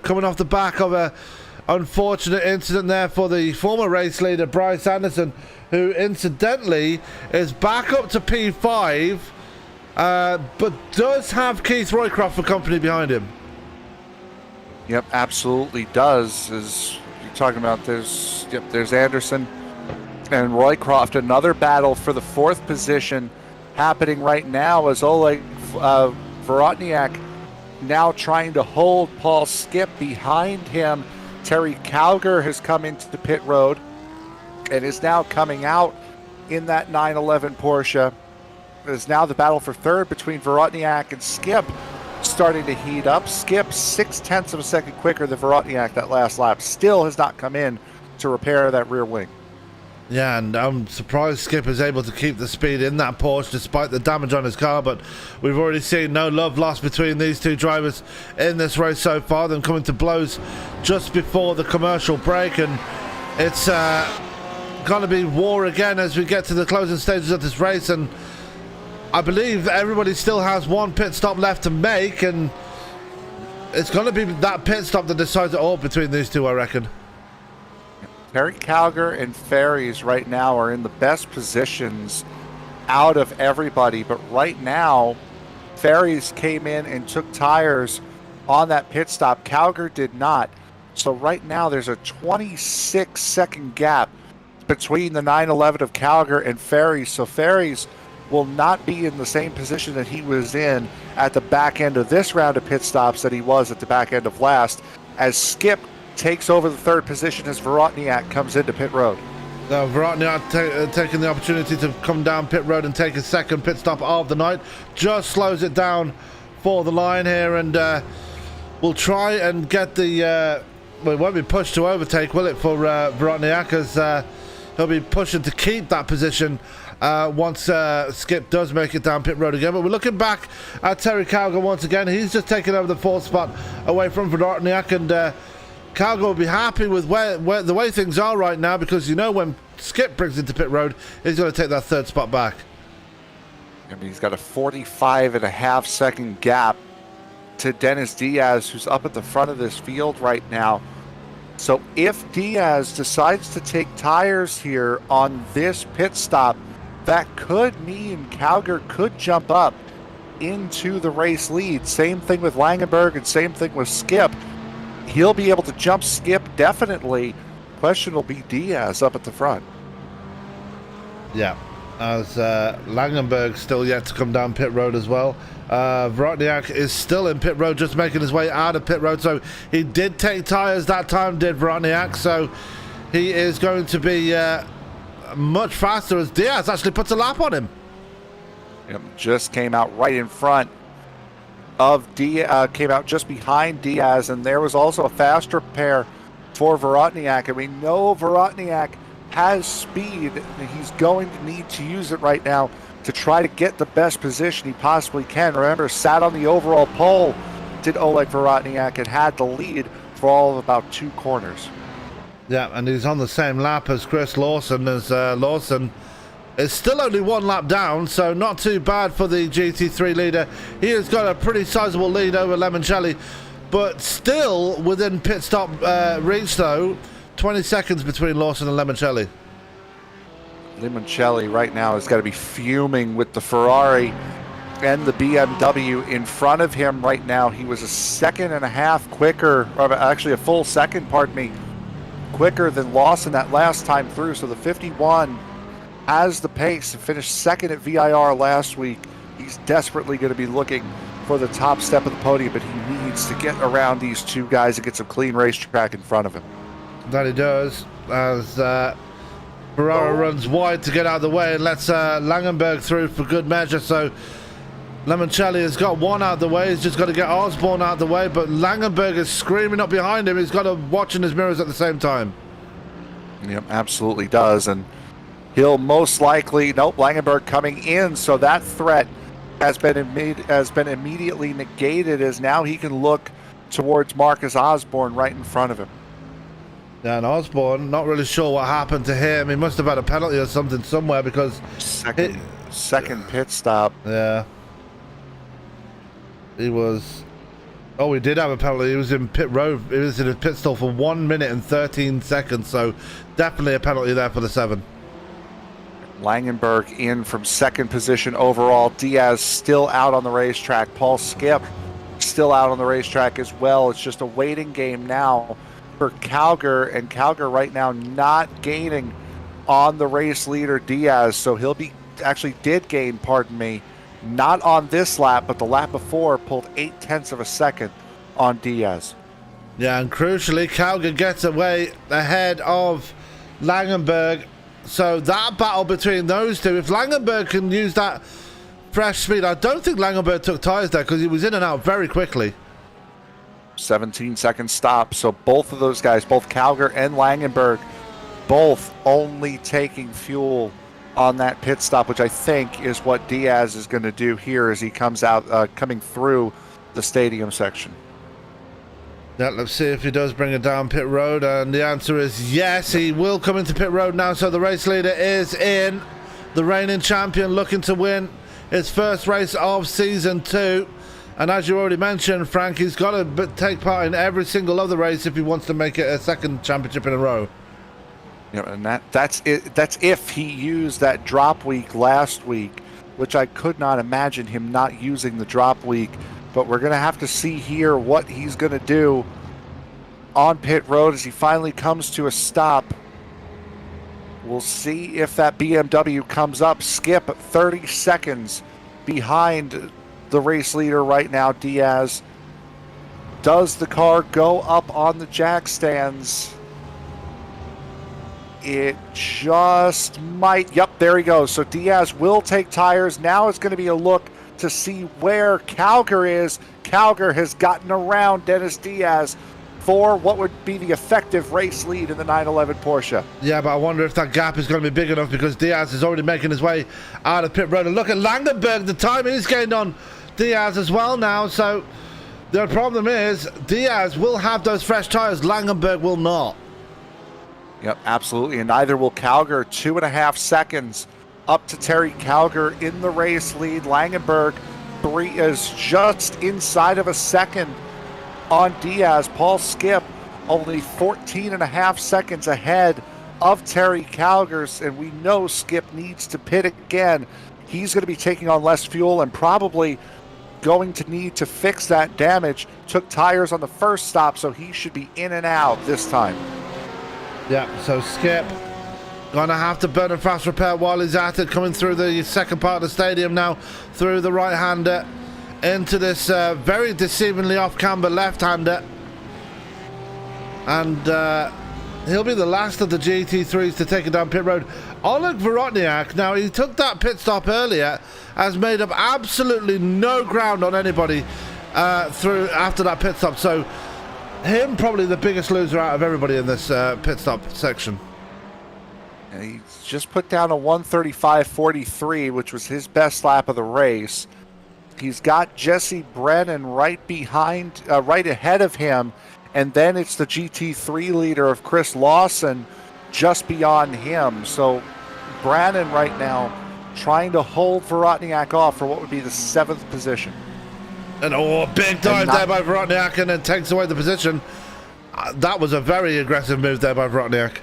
coming off the back of a unfortunate incident there for the former race leader, Bryce Anderson, who incidentally is back up to P5, but does have Keith Roycroft for company behind him. Yep, absolutely does. As you're talking about, there's Anderson and Roycroft. Another battle for the 4th position happening right now as Oleg Vorotniak now trying to hold Paul Skip behind him. Terry Calger has come into the pit road and is now coming out in that 911 Porsche. It is now the battle for third between Vorotniak and Skip starting to heat up. Skip 0.6 of a second quicker than Vorotniak that last lap. Still has not come in to repair that rear wing. Yeah, and I'm surprised Skip is able to keep the speed in that Porsche despite the damage on his car, but we've already seen no love lost between these two drivers in this race so far, them coming to blows just before the commercial break, and it's going to be war again as we get to the closing stages of this race, and I believe everybody still has one pit stop left to make, and it's going to be that pit stop that decides it all between these two, I reckon. Terry Calger and Fairies right now are in the best positions out of everybody, but right now Fairies came in and took tires on that pit stop. Calger did not. So right now there's a 26-second gap between the 911 of Calger and Fairies. So Fairies will not be in the same position that he was in at the back end of this round of pit stops that he was at the back end of last, as Skip takes over the third position as Vorotniak comes into pit road. Vorotniak taking the opportunity to come down pit road and take his second pit stop of the night. Just slows it down for the line here, and we'll try and get the... well, it won't be pushed to overtake, will it, for Vorotniak, as he'll be pushing to keep that position once Skip does make it down pit road again. But we're looking back at Terry Calger once again. He's just taken over the fourth spot away from Vorotniak, and Calger will be happy with where the way things are right now, because you know when Skip brings into pit road, he's going to take that third spot back. I mean, he's got a 45.5 second gap to Dennis Diaz, who's up at the front of this field right now. So if Diaz decides to take tires here on this pit stop, that could mean Calger could jump up into the race lead. Same thing with Langenberg and same thing with Skip. He'll be able to jump Skip definitely. Question will be Diaz up at the front. Yeah, as Langenberg still yet to come down pit road as well. Vorotniak is still in pit road, just making his way out of pit road. So he did take tires that time, did Vorotniak. So he is going to be much faster as Diaz actually puts a lap on him. Yep, just came out right in front of Diaz, came out just behind Diaz, and there was also a faster pair for Vorotniak, and we know Vorotniak has speed, and he's going to need to use it right now to try to get the best position he possibly can. Remember, sat on the overall pole, did Oleg Vorotniak, and had the lead for all of about 2 corners. Yeah, and he's on the same lap as Chris Lawson, as Lawson is still only 1 lap down, so not too bad for the GT3 leader. He has got a pretty sizable lead over Limoncelli, but still within pit stop reach, though. 20 seconds between Lawson and Limoncelli. Limoncelli right now has got to be fuming with the Ferrari and the BMW in front of him right now. He was a 1.5 seconds quicker, or actually a full second, pardon me, quicker than Lawson that last time through. So the 51 has the pace and finished second at VIR last week. He's desperately going to be looking for the top step of the podium, but he needs to get around these two guys and get some clean racetrack in front of him. That he does, as Ferrara runs wide to get out of the way and lets Langenberg through for good measure. So Limoncelli has got one out of the way. He's just got to get Osborne out of the way, but Langenberg is screaming up behind him. He's got to watch in his mirrors at the same time. Yep, absolutely does. And he'll most likely, nope, Langenberg coming in, so that threat has been immediately negated, as now he can look towards Marcus Osborne right in front of him. Yeah, and Osborne, not really sure what happened to him. He must have had a penalty or something somewhere, because second pit stop. Yeah, he was. Oh, he did have a penalty. He was in pit road. He was in a pit stall for 1 minute and 13 seconds. So definitely a penalty there for the 7. Langenberg in from second position overall. Diaz still out on the racetrack. Paul Skip still out on the racetrack as well. It's just a waiting game now for Calger, and Calger right now not gaining on the race leader Diaz. So he'll be, actually did gain, pardon me, not on this lap, but the lap before, pulled 0.8 of a second on Diaz. Yeah, and crucially, Calgary gets away ahead of Langenberg. So that battle between those two, if Langenberg can use that fresh speed, I don't think Langenberg took tires there because he was in and out very quickly. 17-second stop. So both of those guys, both Calgary and Langenberg, both only taking fuel on that pit stop, which I think is what Diaz is going to do here as he comes out, coming through the stadium section. Yeah, let's see if he does bring it down pit road, and the answer is yes, he will come into pit road now. So the race leader is in, the reigning champion, looking to win his first race of season 2. And as you already mentioned, Frank, he's got to take part in every single other race if he wants to make it a second championship in a row. You know, and that's it. That's if he used that drop week last week, which I could not imagine him not using the drop week. But we're going to have to see here what he's going to do on pit road as he finally comes to a stop. We'll see if that BMW comes up. Skip 30 seconds behind the race leader right now, Diaz. Does the car go up on the jack stands? It just might. Yep, there he goes. So Diaz will take tires. Now it's going to be a look to see where Calgary is. Calgary has gotten around Dennis Diaz for what would be the effective race lead in the 911 Porsche. Yeah, but I wonder if that gap is going to be big enough because Diaz is already making his way out of pit road. And look at Langenberg, the time he's gained on Diaz as well now. So the problem is Diaz will have those fresh tires, Langenberg will not. Yep, absolutely, and neither will Calgary. 2.5 seconds up to Terry Calgary in the race lead. Langenberg is just inside of a second on Diaz. Paul Skip only 14.5 seconds ahead of Terry Calgary, and we know Skip needs to pit again. He's going to be taking on less fuel and probably going to need to fix that damage. Took tires on the first stop, so he should be in and out this time. Yeah, so Skip gonna have to burn a fast repair while he's at it, coming through the second part of the stadium now, through the right-hander into this very deceivingly off-camber left-hander, and he'll be the last of the GT3s to take it down pit road. Oleg Vorotniak, now he took that pit stop earlier, has made up absolutely no ground on anybody through after that pit stop, so him probably the biggest loser out of everybody in this pit stop section. And he's just put down a 1:35.43, which was his best lap of the race. He's got Jesse Brennan right behind, right ahead of him, and then it's the GT3 leader of Chris Lawson just beyond him. So Brennan right now trying to hold Vorotniak off for what would be the 7th position. And big dive there by Vorotniak, and then takes away the position. That was a very aggressive move there by Vorotniak.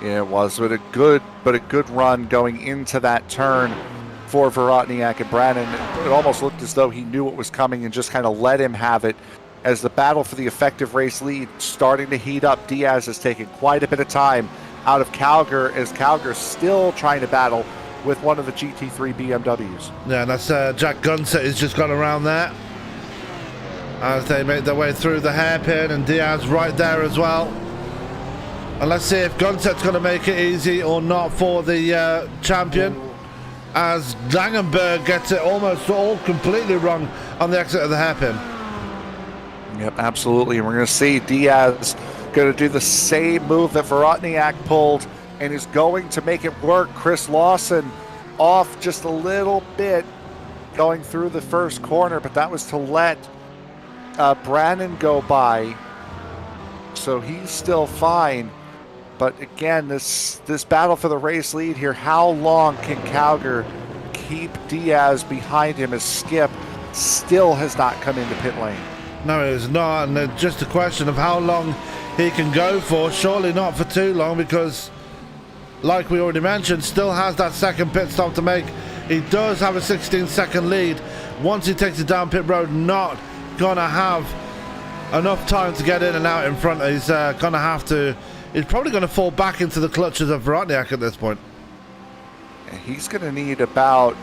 Yeah, it was, but a good run going into that turn for Vorotniak and Brannon. It almost looked as though he knew what was coming and just kind of let him have it. As the battle for the effective race lead starting to heat up, Diaz has taken quite a bit of time out of Calgary, as Calgary still trying to battle with one of the GT3 BMWs. Yeah, and that's Jack Gunset has just gone around there as they make their way through the hairpin, and Diaz right there as well. And let's see if Gunset's going to make it easy or not for the champion, as Langenberg gets it almost all completely wrong on the exit of the hairpin. Yep, absolutely. And we're going to see Diaz going to do the same move that Vorotniak pulled and is going to make it work. Chris Lawson off just a little bit going through the first corner, but that was to let Brannon go by. So he's still fine. But again, this battle for the race lead here, how long can Calgary keep Diaz behind him as Skip still has not come into pit lane? No, it's not, and it's just a question of how long he can go for. Surely not for too long, because like we already mentioned, still has that second pit stop to make. He does have a 16-second lead. Once he takes it down pit road, not gonna have enough time to get in and out in front. He's gonna have to, he's probably gonna fall back into the clutches of Vorotniak at this point. He's gonna need about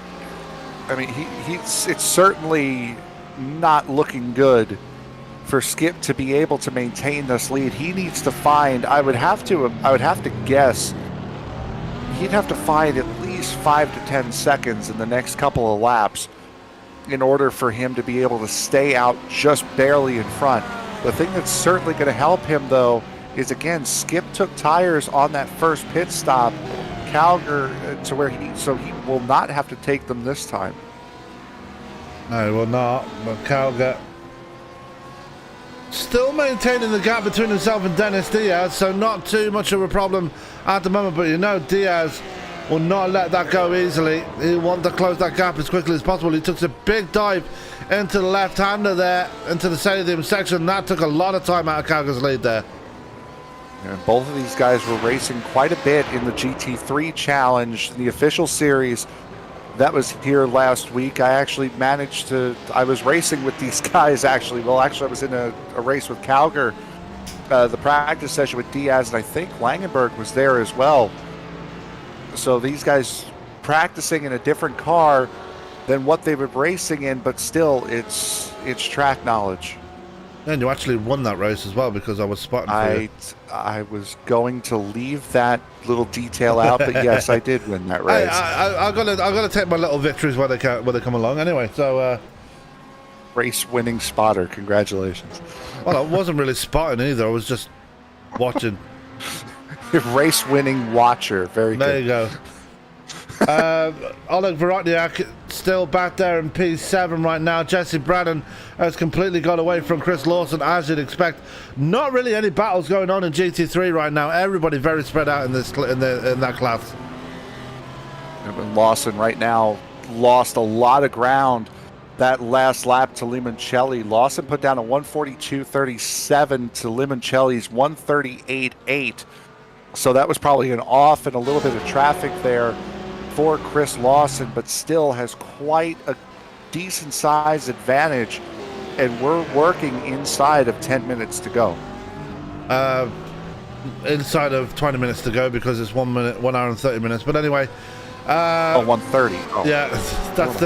I mean, it's certainly not looking good for Skip to be able to maintain this lead. He needs to find, I would have to guess, he'd have to find at least 5 to 10 seconds in the next couple of laps in order for him to be able to stay out just barely in front. The thing that's certainly going to help him, though, is, again, Skip took tires on that first pit stop, Calgar, so he will not have to take them this time. No, he will not. But Calgar still maintaining the gap between himself and Dennis Diaz, so not too much of a problem at the moment. But you know, Diaz will not let that go easily. He wants to close that gap as quickly as possible. He took a big dive into the left-hander there, into the stadium section. That took a lot of time out of Calgar's lead there. And both of these guys were racing quite a bit in the GT3 Challenge, the official series that was here last week. I actually I was racing with these guys, actually. Well, actually, I was in a race with Calgar, the practice session with Diaz, and I think Langenberg was there as well. So these guys practicing in a different car than what they were racing in, but still, it's track knowledge. And you actually won that race as well, because I was spotting for you. I was going to leave that little detail out, but yes, I did win that race. I gotta take my little victories when they come along. Anyway, so race winning spotter, congratulations. Well, I wasn't really spotting either. I was just watching. Race winning watcher, very good. There you go. Oleg Vorotniak still back there in P7 right now. Jesse Brannon has completely got away from Chris Lawson, as you'd expect. Not really any battles going on in GT3 right now. Everybody very spread out in that class. Lawson right now lost a lot of ground that last lap to Limoncelli. Lawson put down a 142.37 to Limoncelli's 138.8. So that was probably an off and a little bit of traffic there for Chris Lawson, but still has quite a decent size advantage, and we're working inside of 10 minutes to go. Inside of 20 minutes to go, because it's 1 hour and 30 minutes. But anyway, 1:30. Oh. Yeah, that's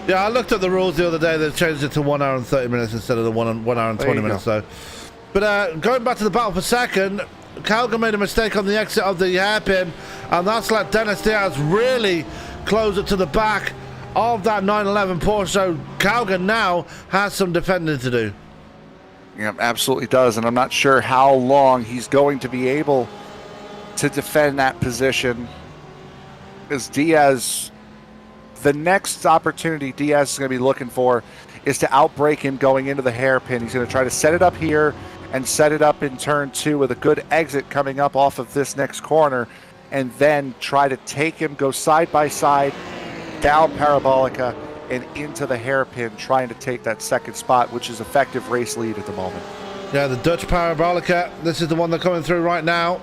I looked at the rules the other day. They've changed it to 1 hour and 30 minutes instead of the 1 hour and 20 minutes. So, but going back to the battle for second, Calgar made a mistake on the exit of the hairpin, and that's let Dennis Diaz really close it to the back of that 911 Porsche. So Calgar now has some defending to do. Yeah, absolutely does, and I'm not sure how long he's going to be able to defend that position. Because Diaz, the next opportunity Diaz is going to be looking for is to outbrake him going into the hairpin. He's going to try to set it up here and set it up in turn 2 with a good exit coming up off of this next corner, and then try to take him, go side by side, down Parabolica, and into the hairpin, trying to take that second spot, which is effective race lead at the moment. Yeah, the Dutch Parabolica, this is the one they're coming through right now.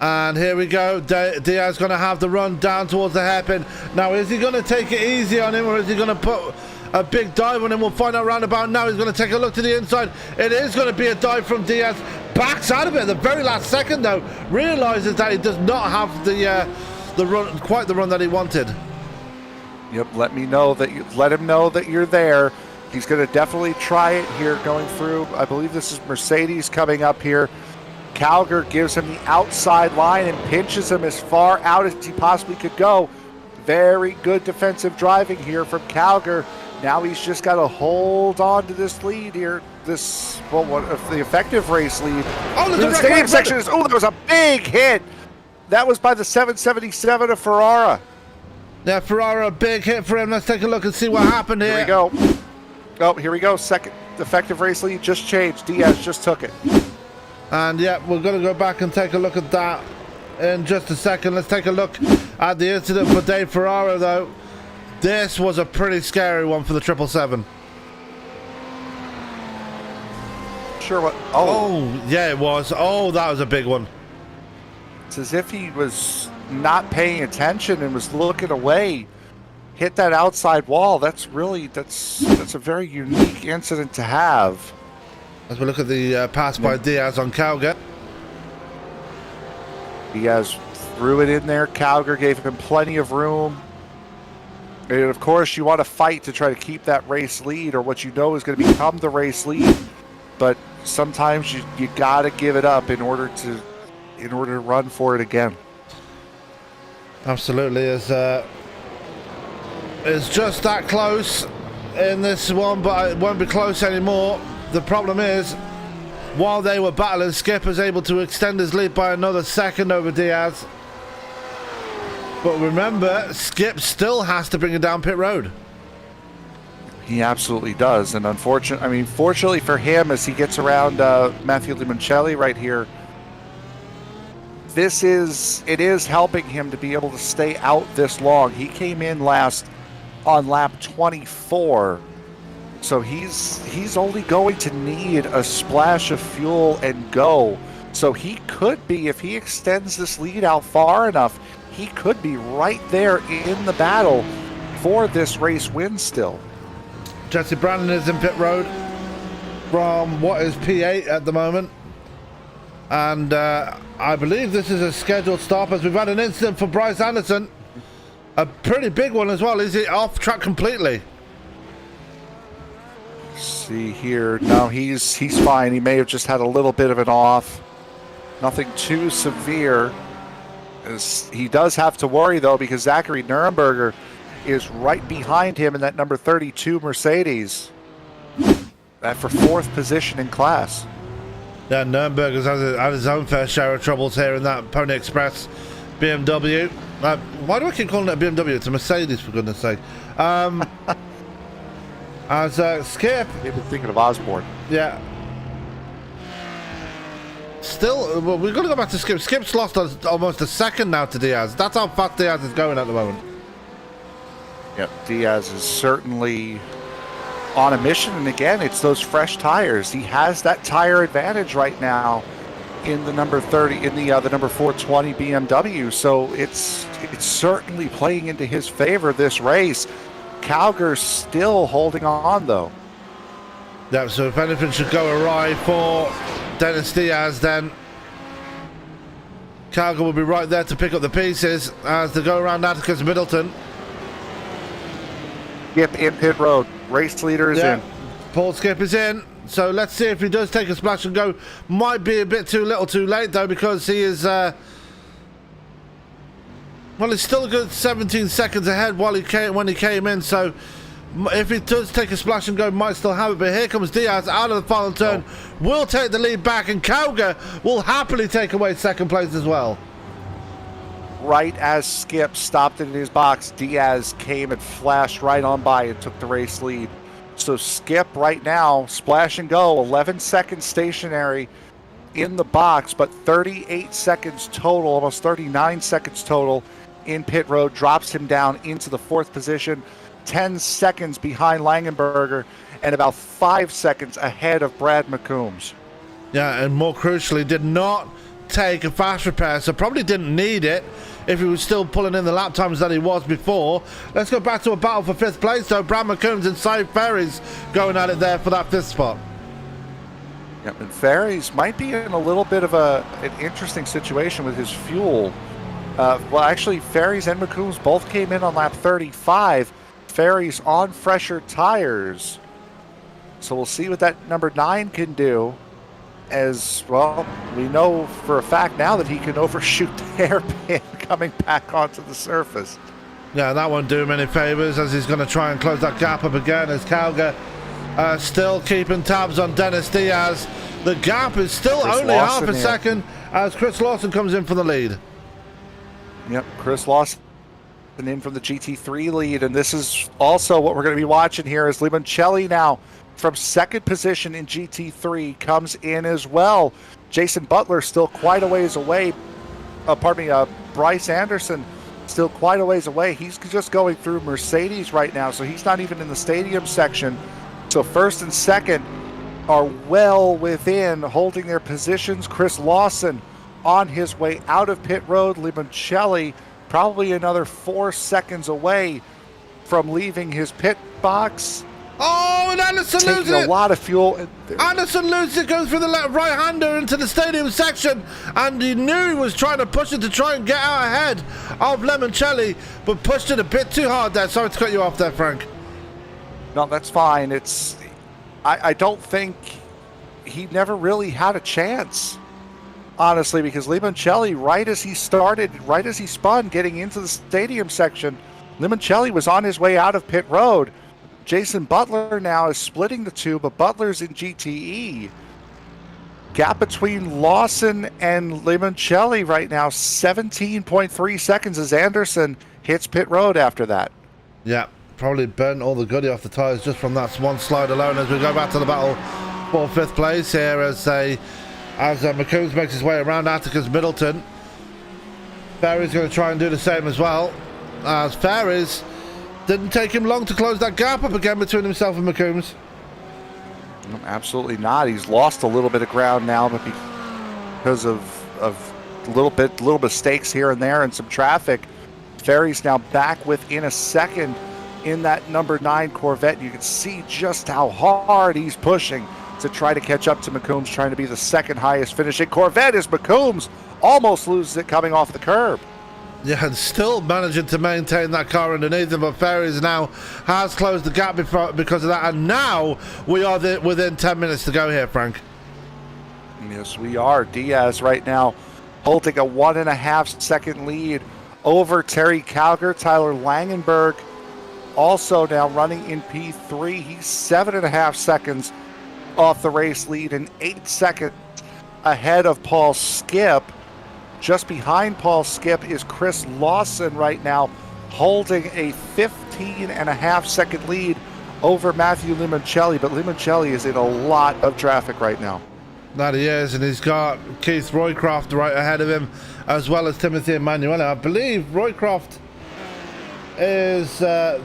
And here we go. Diaz going to have the run down towards the hairpin. Now, is he going to take it easy on him, or is he going to put a big dive on him? We'll find out round about now. He's going to take a look to the inside. It is going to be a dive from Diaz. Backs out of it at the very last second, though. Realizes that he does not have the run, quite the run that he wanted. Yep, let him know that you're there. He's going to definitely try it here going through. I believe this is Mercedes coming up here. Calgar gives him the outside line and pinches him as far out as he possibly could go. Very good defensive driving here from Calgar. Now he's just got to hold on to this lead here. The effective race lead. Oh, the stadium section is. Oh, that was a big hit. That was by the 777 of Ferrara. Yeah, Ferrara, a big hit for him. Let's take a look and see what happened here. Here we go. Oh, here we go. Second effective race lead just changed. Diaz just took it. And yeah, we're going to go back and take a look at that in just a second. Let's take a look at the incident for Dave Ferrara, though. This was a pretty scary one for the 777. Sure what? Oh, yeah, it was. Oh, that was a big one. It's as if he was not paying attention and was looking away. Hit that outside wall. That's a very unique incident to have. As we look at the pass by Diaz on Calgar. Diaz threw it in there. Calgar gave him plenty of room. And of course, you want to fight to try to keep that race lead, or what you know is going to become the race lead. But sometimes you got to give it up in order to run for it again. Absolutely, it's just that close in this one, but it won't be close anymore. The problem is, while they were battling, Skip was able to extend his lead by another second over Diaz. But remember, Skip still has to bring it down pit road. He absolutely does, and fortunately for him, as he gets around Matthew Limoncelli right here, it is helping him to be able to stay out this long. He came in last on lap 24, so he's only going to need a splash of fuel and go. So he could be, if he extends this lead out far enough, he could be right there in the battle for this race win still. Jesse Brandon is in pit road from what is P8 at the moment. And I believe this is a scheduled stop, as we've had an incident for Bryce Anderson. A pretty big one as well. Is he off track completely? See here. No, he's fine. He may have just had a little bit of an off. Nothing too severe. He does have to worry, though, because Zachary Nuremberger is right behind him in that number 32 Mercedes. That for 4th position in class. Yeah, Nuremberger's had his own fair share of troubles here in that Pony Express BMW. Why do I keep calling it a BMW? It's a Mercedes, for goodness sake. As Skip... Even thinking of Osborne. Yeah. Still, well, we've got to go back to Skip. Skip's lost almost a second now to Diaz. That's how fast Diaz is going at the moment. Yep, Diaz is certainly on a mission, and again, it's those fresh tires. He has that tire advantage right now in the number 30, in the number 420 BMW. So it's certainly playing into his favor this race. Calger's still holding on, though. Yeah, so if anything should go awry for Dennis Diaz, then Calger will be right there to pick up the pieces as they go around Atticus Middleton. Skip in pit road. Race leader is in. Paul Skip is in. So let's see if he does take a splash and go. Might be a bit too little too late, though, because he is... well, he's still a good 17 seconds ahead when he came in, so if he does take a splash and go, might still have it. But here comes Diaz out of the final turn. Will take the lead back, and Calger will happily take away second place as well. Right as Skip stopped in his box, Diaz came and flashed right on by and took the race lead. So Skip right now, splash and go, 11 seconds stationary in the box, but 38 seconds total, almost 39 seconds total in pit road, drops him down into the 4th position, 10 seconds behind Langenberger, and about 5 seconds ahead of Brad McCombs. Yeah, and more crucially, did not take a fast repair, so probably didn't need it if he was still pulling in the lap times that he was before. Let's go back to a battle for 5th place, though. Brad McCombs inside Fairies going at it there for that 5th spot. Yep, and Fairies might be in a little bit of an interesting situation with his fuel. Well, actually, Fairies and McCombs both came in on lap 35. Fairies on fresher tires. So we'll see what that number 9 can do. As well, we know for a fact now that he can overshoot the hairpin coming back onto the surface. Yeah, that won't do him any favors, as he's going to try and close that gap up again, as Calger still keeping tabs on Dennis Diaz. The gap is still only half a second as Chris Lawson comes in for the lead. Yep, Chris Lawson in from the GT3 lead, and this is also what we're going to be watching here as Limoncelli now from 2nd position in GT3 comes in as well. Jason Butler still quite a ways away. Bryce Anderson still quite a ways away. He's just going through Mercedes right now, so he's not even in the stadium section. So 1st and 2nd are well within holding their positions. Chris Lawson on his way out of pit road. Limoncelli probably another 4 seconds away from leaving his pit box. Oh, and Anderson taking loses a it. lot of fuel. Anderson loses it, goes through the right-hander into the stadium section, and he knew he was trying to push it to try and get out ahead of Limoncelli, but pushed it a bit too hard there. Sorry to cut you off there, Frank. No, that's fine. I don't think he never really had a chance, honestly, because Limoncelli, right as he spun getting into the stadium section, Limoncelli was on his way out of pit road. Jason Butler now is splitting the two, but Butler's in GTE. Gap between Lawson and Limoncelli right now, 17.3 seconds as Anderson hits pit road after that. Yeah, probably burnt all the goodie off the tyres just from that one slide alone. As we go back to the battle for 5th place here as McCombs makes his way around Atticus Middleton. Fairies going to try and do the same as well, as Fairies didn't take him long to close that gap up again between himself and McCombs. Absolutely not. He's lost a little bit of ground now, but because of little mistakes here and there and some traffic, Fairies now back within a second in that number 9 Corvette. You can see just how hard he's pushing to try to catch up to McCombs, trying to be the second highest finishing Corvette as McCombs almost loses it coming off the curb. Yeah, and still managing to maintain that car underneath him, but Fairies now has closed the gap because of that, and now we are within 10 minutes to go here, Frank. Yes, we are. Diaz right now holding a 1.5 second lead over Terry Calger. Tyler Langenberg also now running in P3. He's 7.5 seconds off the race lead and 8 seconds ahead of Paul Skip. Just behind Paul Skip is Chris Lawson right now, holding a 15.5 second lead over Matthew Limoncelli, but Limoncelli is in a lot of traffic right now. That he is, and he's got Keith Roycroft right ahead of him, as well as Timothy Emanuele. I believe Roycroft is there.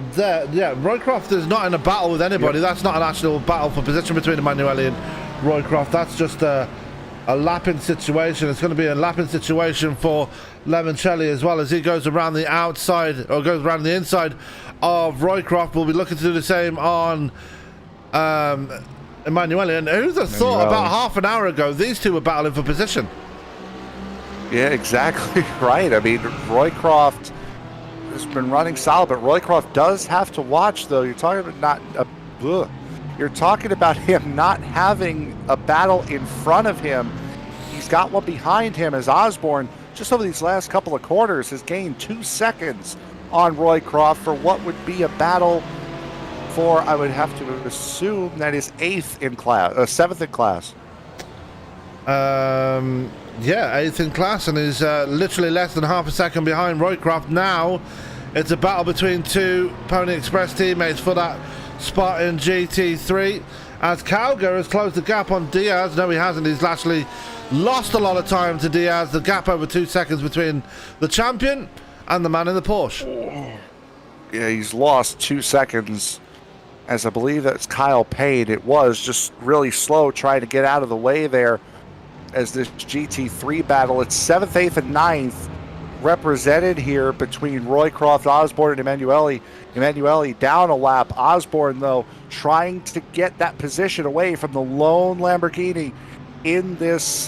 Yeah, Roycroft is not in a battle with anybody. Yep. That's not an actual battle for position between Emanuele and Roycroft. That's just a lapping situation. It's going to be a lapping situation for Limoncelli as well, as he goes around the outside, or goes around the inside of Roycroft. We'll be looking to do the same on Emanuele. And who'd have thought about half an hour ago these two were battling for position? Yeah, exactly right. I mean, Roycroft has been running solid, but Roycroft does have to watch, though. You're talking about You're talking about him not having a battle in front of him. He's got one behind him as Osborne, just over these last couple of quarters, has gained 2 seconds on Roycroft for what would be a battle for, I would have to assume, that is 7th in class. Yeah, 8th in class, and is literally less than half a second behind Roycroft. Now it's a battle between two Pony Express teammates for that spot in GT3, as Calger has closed the gap on Diaz. No, he hasn't. He's actually lost a lot of time to Diaz. The gap over 2 seconds between the champion and the man in the Porsche. Yeah, he's lost 2 seconds, as I believe that's Kyle Payne. It was just really slow trying to get out of the way there as this GT3 battle. It's 7th, 8th, and 9th represented here between Roycroft, Osborne, and Emanuele. Emanuele down a lap. Osborne, though, trying to get that position away from the lone Lamborghini in this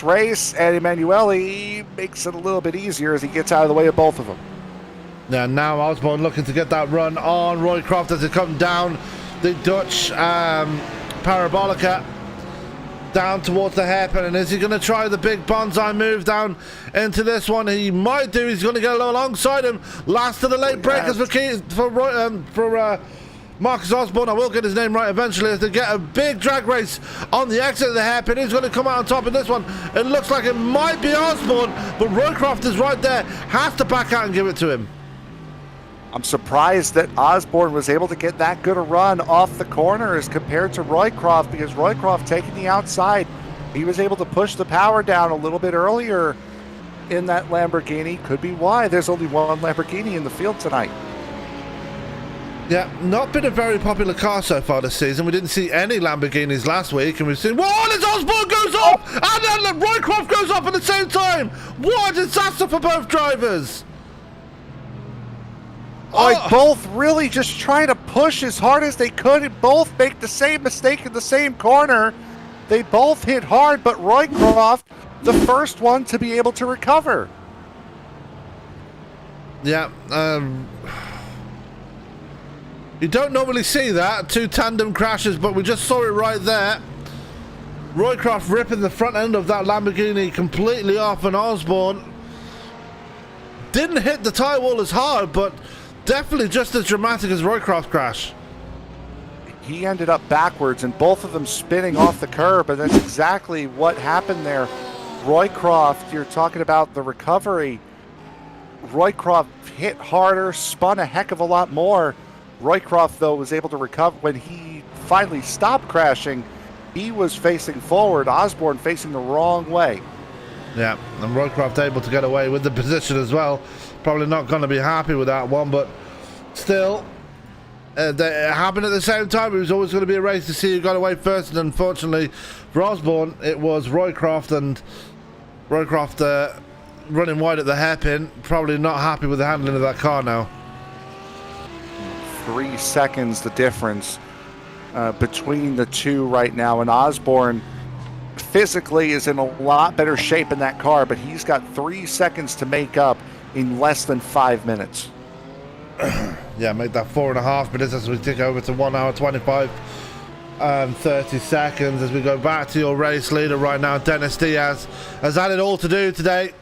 race, and Emanuele makes it a little bit easier as he gets out of the way of both of them. Yeah, now Osborne looking to get that run on Roycroft as they come down the Dutch Parabolica down towards the hairpin. And is he going to try the big bonsai move down into this one? He might do. He's going to go alongside him. Last of the late breakers for Marcus Osborne. I will get his name right eventually, as they get a big drag race on the exit of the hairpin. Who's going to come out on top in this one? It looks like it might be Osborne, but Roycroft is right there. Has to back out and give it to him. I'm surprised that Osborne was able to get that good a run off the corner as compared to Roycroft, because Roycroft taking the outside, he was able to push the power down a little bit earlier in that Lamborghini. Could be why there's only one Lamborghini in the field tonight. Yeah, not been a very popular car so far this season. We didn't see any Lamborghinis last week, and we've seen, whoa, this Osborne goes up, and then Roycroft goes up at the same time. What a disaster for both drivers. Like, both really just trying to push as hard as they could and both make the same mistake in the same corner. They both hit hard, but Roycroft, the first one to be able to recover. Yeah, you don't normally see that, 2 tandem crashes, but we just saw it right there. Roycroft ripping the front end of that Lamborghini completely off, and Osborne didn't hit the tyre wall as hard, but definitely just as dramatic as Roycroft's crash. He ended up backwards and both of them spinning off the curb, and that's exactly what happened there. Roycroft, you're talking about the recovery. Roycroft hit harder, spun a heck of a lot more. Roycroft, though, was able to recover. When he finally stopped crashing, he was facing forward, Osborne facing the wrong way. Yeah, and Roycroft able to get away with the position as well. Probably not going to be happy with that one, but still, it happened at the same time. It was always going to be a race to see who got away first, and unfortunately for Osborne, it was Roycroft, and Roycroft running wide at the hairpin. Probably not happy with the handling of that car now. 3 seconds the difference between the two right now, and Osborne physically is in a lot better shape in that car, but he's got 3 seconds to make up in less than 5 minutes. Yeah, make that 4.5 minutes as we take over to 1 hour 25 and 30 seconds as we go back to your race leader right now. Dennis Diaz has had it all to do today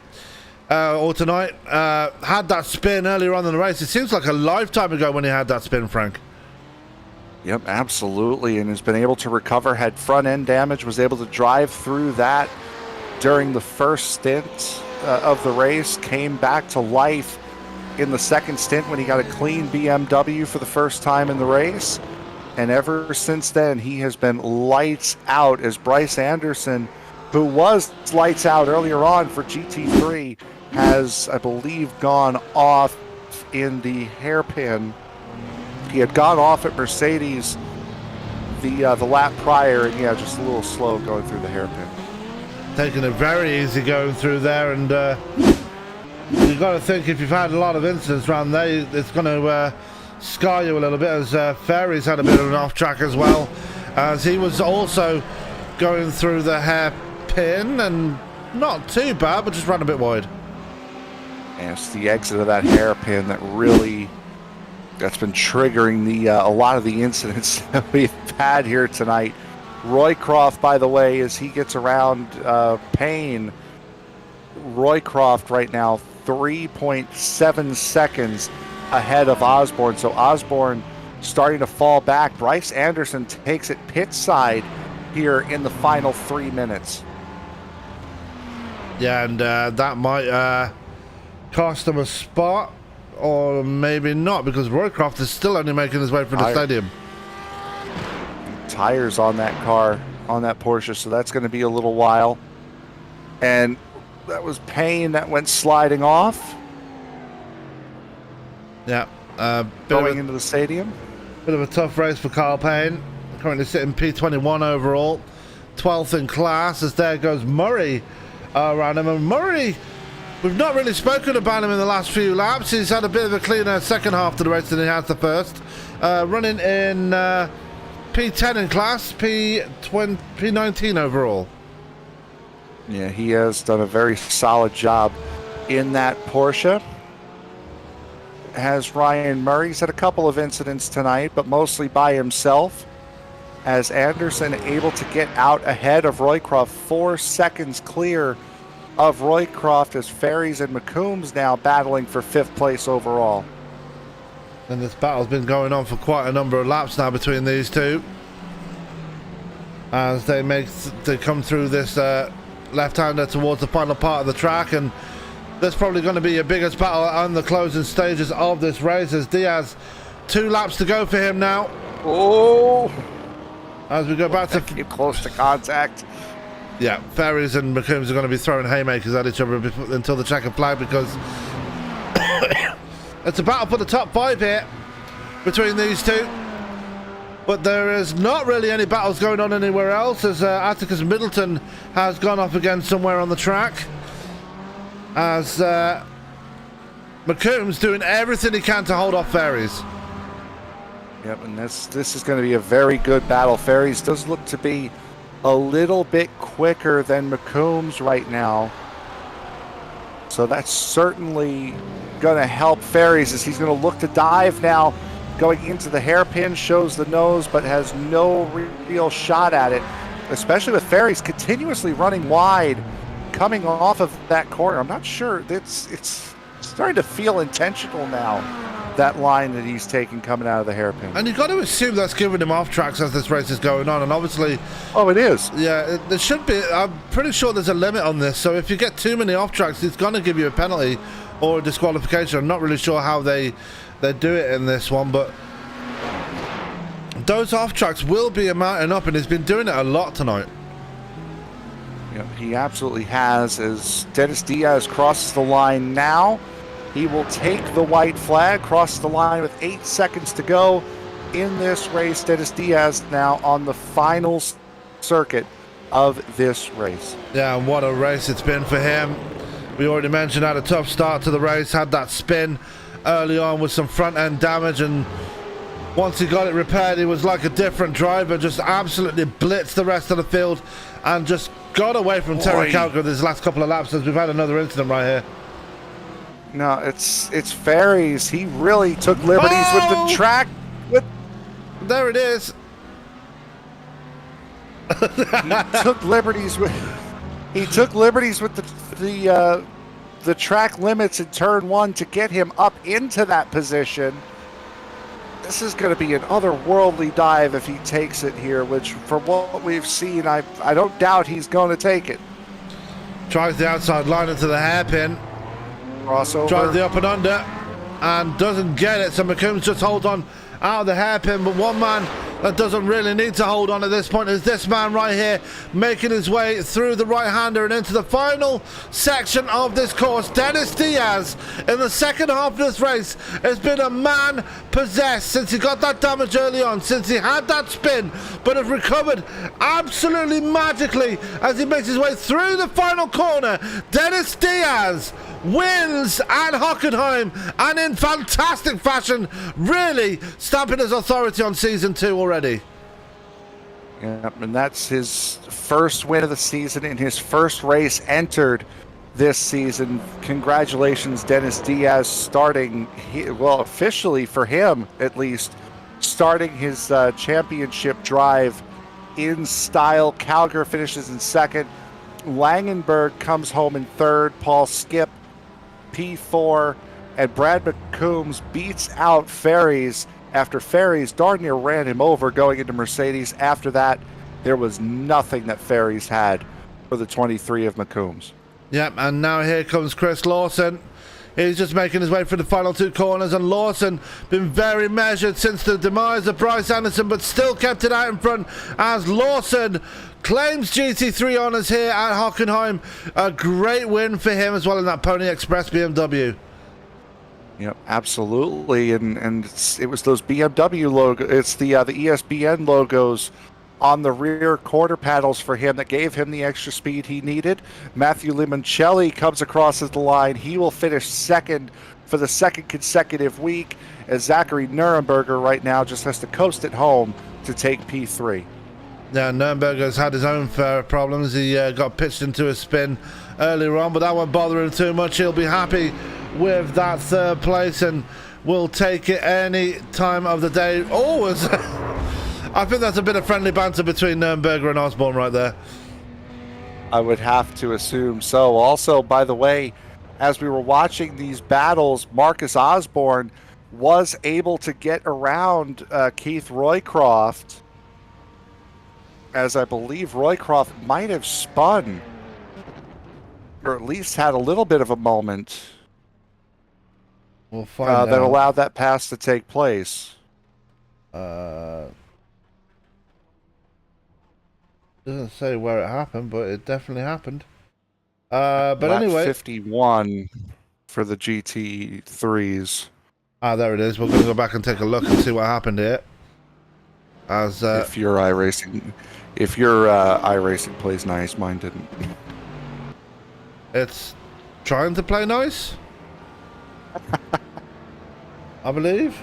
or tonight. Had that spin earlier on in the race. It seems like a lifetime ago when he had that spin, Frank. Yep, absolutely, and has been able to recover, had front end damage, was able to drive through that during the first stint of the race, came back to life in the second stint when he got a clean BMW for the first time in the race, and ever since then he has been lights out as Bryce Anderson, who was lights out earlier on for GT3, has, I believe, gone off in the hairpin. He had gone off at Mercedes the lap prior, and yeah, just a little slow going through the hairpin. Taking it very easy going through there, and you've got to think if you've had a lot of incidents around there, it's going to scar you a little bit, as Fairies had a bit of an off track as well, as he was also going through the hairpin, and not too bad, but just ran a bit wide. And it's the exit of that hairpin that's been triggering a lot of the incidents that we've had here tonight. Roycroft, by the way, as he gets around Payne, Roycroft right now 3.7 seconds ahead of Osborne. So Osborne starting to fall back. Bryce Anderson takes it pit side here in the final 3 minutes. Yeah, and that might cost him a spot, or maybe not, because Roycroft is still only making his way from the stadium. Tires on that car, on that Porsche, so that's going to be a little while. And that was Payne that went sliding off. Yeah, going into the stadium. Bit of a tough race for Carl Payne. Currently sitting P21 overall, 12th in class, as there goes Murray around him. And Murray, we've not really spoken about him in the last few laps. He's had a bit of a cleaner second half to the race than he has the first. Running in P10 in class, P19 overall. Yeah, he has done a very solid job in that Porsche. Has Ryan Murray's had a couple of incidents tonight, but mostly by himself. As Anderson able to get out ahead of Roycroft, 4 seconds clear of Roycroft, as Fairies and McCombs now battling for 5th place overall. And this battle's been going on for quite a number of laps now between these two, as they come through this left-hander towards the final part of the track. And there's probably going to be a biggest battle on the closing stages of this race, as Diaz, 2 laps to go for him now. Oh, as we go back to keep close to contact. Yeah, Fairies and McCombs are going to be throwing haymakers at each other until the checkered flag, because it's a battle for the top 5 here between these two. But there is not really any battles going on anywhere else, as Atticus Middleton has gone off again somewhere on the track, as McComb's doing everything he can to hold off Fairies. Yep, and this is going to be a very good battle. Fairies does look to be a little bit quicker than McCombs right now. So that's certainly going to help Fairies as he's going to look to dive now. Going into the hairpin, shows the nose, but has no real shot at it. Especially with Fairies continuously running wide, coming off of that corner. I'm not sure. It's starting to feel intentional now, that line that he's taking coming out of the hairpin. And you've got to assume that's giving him off tracks as this race is going on. And obviously... Oh, it is. Yeah, there should be. I'm pretty sure there's a limit on this. So if you get too many off tracks, it's going to give you a penalty or a disqualification. I'm not really sure how they do it in this one, but those off tracks will be mounting up, and he's been doing it a lot tonight. Yep, he absolutely has. As Dennis Diaz crosses the line now, he will take the white flag, cross the line with 8 seconds to go in this race. Dennis Diaz now on the final circuit of this race. Yeah, and what a race it's been for him. We already mentioned had a tough start to the race, had that spin early on with some front end damage, and once he got it repaired, he was like a different driver, just absolutely blitzed the rest of the field and just got away from Terry Calgary this last couple of laps as we've had another incident right here. No, it's Fairies. He really took liberties with the track. There it is. He took liberties with the track limits in turn 1 to get him up into that position. This is going to be an otherworldly dive if he takes it here, which from what we've seen, I don't doubt he's going to take it. Tries the outside line into the hairpin. Crossover. Tries the up and under and doesn't get it. So McCombs just holds on out of the hairpin, but one man that doesn't really need to hold on at this point is this man right here, making his way through the right-hander and into the final section of this course. Dennis Diaz in the second half of this race has been a man possessed since he got that damage early on, since he had that spin, but has recovered absolutely magically as he makes his way through the final corner. Dennis Diaz wins at Hockenheim, and in fantastic fashion, really stamping his authority on season 2 already. Yep, and that's his first win of the season in his first race entered this season. Congratulations, Dennis Diaz, starting, well, officially for him at least, starting his championship drive in style. Calgary finishes in second. Langenberg comes home in third. Paul Skip P4, and Brad McCombs beats out Fairies after Fairies darn near ran him over going into Mercedes. After that, there was nothing that Fairies had for the 23 of McCombs. Yep, and now here comes Chris Lawson. He's just making his way through the final 2 corners, and Lawson been very measured since the demise of Bryce Anderson, but still kept it out in front as Lawson claims GT3 honours here at Hockenheim. A great win for him as well in that Pony Express BMW. Yep, absolutely, and it was those BMW logos. It's the ESPN logos on the rear quarter panels for him that gave him the extra speed he needed. Matthew Limoncelli comes across the line. He will finish second for the second consecutive week, as Zachary Nuremberger right now just has to coast it home to take P3. Yeah, Nuremberger's had his own fair problems. He got pitched into a spin earlier on, but that won't bother him too much. He'll be happy with that third place and will take it any time of the day. Oh, I think that's a bit of friendly banter between Nuremberger and Osborne right there. I would have to assume so. Also, by the way, as we were watching these battles, Marcus Osborne was able to get around Keith Roycroft, as I believe Roycroft might have spun, or at least had a little bit of a moment we'll find out. That allowed that pass to take place. Doesn't say where it happened, but it definitely happened. But Lap anyway, 51 for the GT3s. There it is. We're going to go back and take a look and see what happened here. As if your iRacing plays nice, mine didn't. It's trying to play nice. I believe.